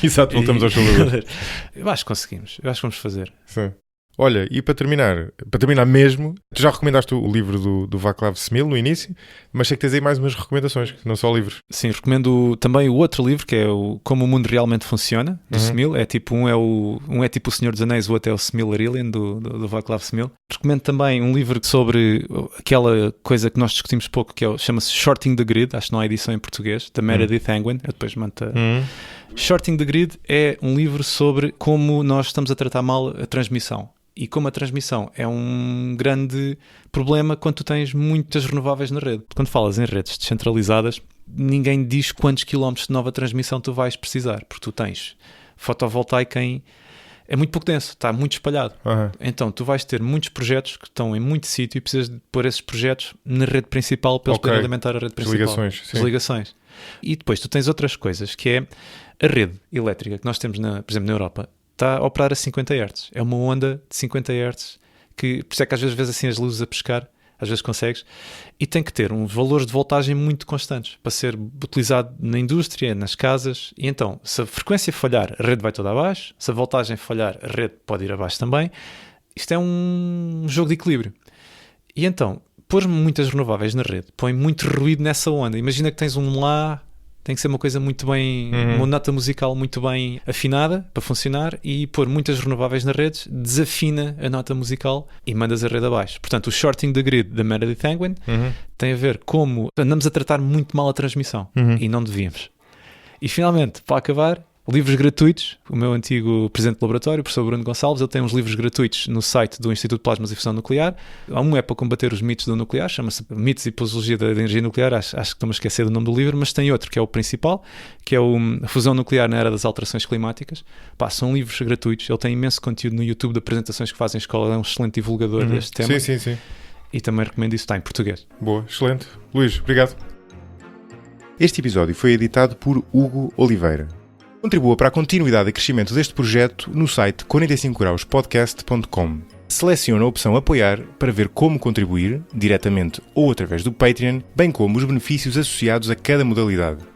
Exato, voltamos aos soldadores. Eu acho que conseguimos. Eu acho que vamos fazer. Sim. Olha, e para terminar mesmo, tu já recomendaste o livro do Václav Smil no início, mas sei que tens aí mais umas recomendações, não só livros. Sim, recomendo também o outro livro, que é o Como o Mundo Realmente Funciona, do Smil. É tipo, um é tipo o Senhor dos Anéis, o outro é o Silmarillion, do Václav Smil. Recomendo também um livro sobre aquela coisa que nós discutimos pouco, que chama-se Shorting the Grid, acho que não há edição em português, da Meredith Angwin. Eu depois mando Shorting the Grid é um livro sobre como nós estamos a tratar mal a transmissão. E como a transmissão é um grande problema quando tu tens muitas renováveis na rede. Quando falas em redes descentralizadas, ninguém diz quantos quilómetros de nova transmissão tu vais precisar, porque tu tens fotovoltaica é muito pouco denso, está muito espalhado. Então tu vais ter muitos projetos que estão em muito sítio e precisas de pôr esses projetos na rede principal para eles poderem alimentar a rede principal. As ligações. E depois tu tens outras coisas, que é a rede elétrica que nós temos, por exemplo, na Europa, está a operar a 50 Hz. É uma onda de 50 Hz, que por isso é que às vezes vês assim as luzes a pescar, às vezes consegues, e tem que ter uns valores de voltagem muito constantes para ser utilizado na indústria, nas casas. E então, se a frequência falhar, a rede vai toda abaixo, se a voltagem falhar, a rede pode ir abaixo também. Isto é um jogo de equilíbrio. E então, pôr muitas renováveis na rede põe muito ruído nessa onda. Imagina que tens um lá... Tem que ser uma coisa muito bem, uma nota musical muito bem afinada para funcionar, e pôr muitas renováveis nas redes desafina a nota musical e mandas a rede abaixo. Portanto, o Shorting the Grid da Meredith Angwin tem a ver como andamos a tratar muito mal a transmissão e não devíamos. E finalmente, para acabar, livros gratuitos. O meu antigo presidente do laboratório, o professor Bruno Gonçalves, ele tem uns livros gratuitos no site do Instituto de Plasmas e Fissão Nuclear. Há um é para combater os mitos do nuclear, chama-se Mitos e Posologia da Energia Nuclear, acho que estou-me a esquecer do nome do livro, mas tem outro que é o principal, que é a Fusão Nuclear na Era das Alterações Climáticas. São livros gratuitos, ele tem imenso conteúdo no YouTube de apresentações que fazem em escola, é um excelente divulgador deste tema. Sim. e também recomendo isso, está em português. Boa, excelente. Luís, obrigado. Este episódio foi editado por Hugo Oliveira. Contribua para a continuidade e crescimento deste projeto no site 45grauspodcast.com. Selecione a opção Apoiar para ver como contribuir, diretamente ou através do Patreon, bem como os benefícios associados a cada modalidade.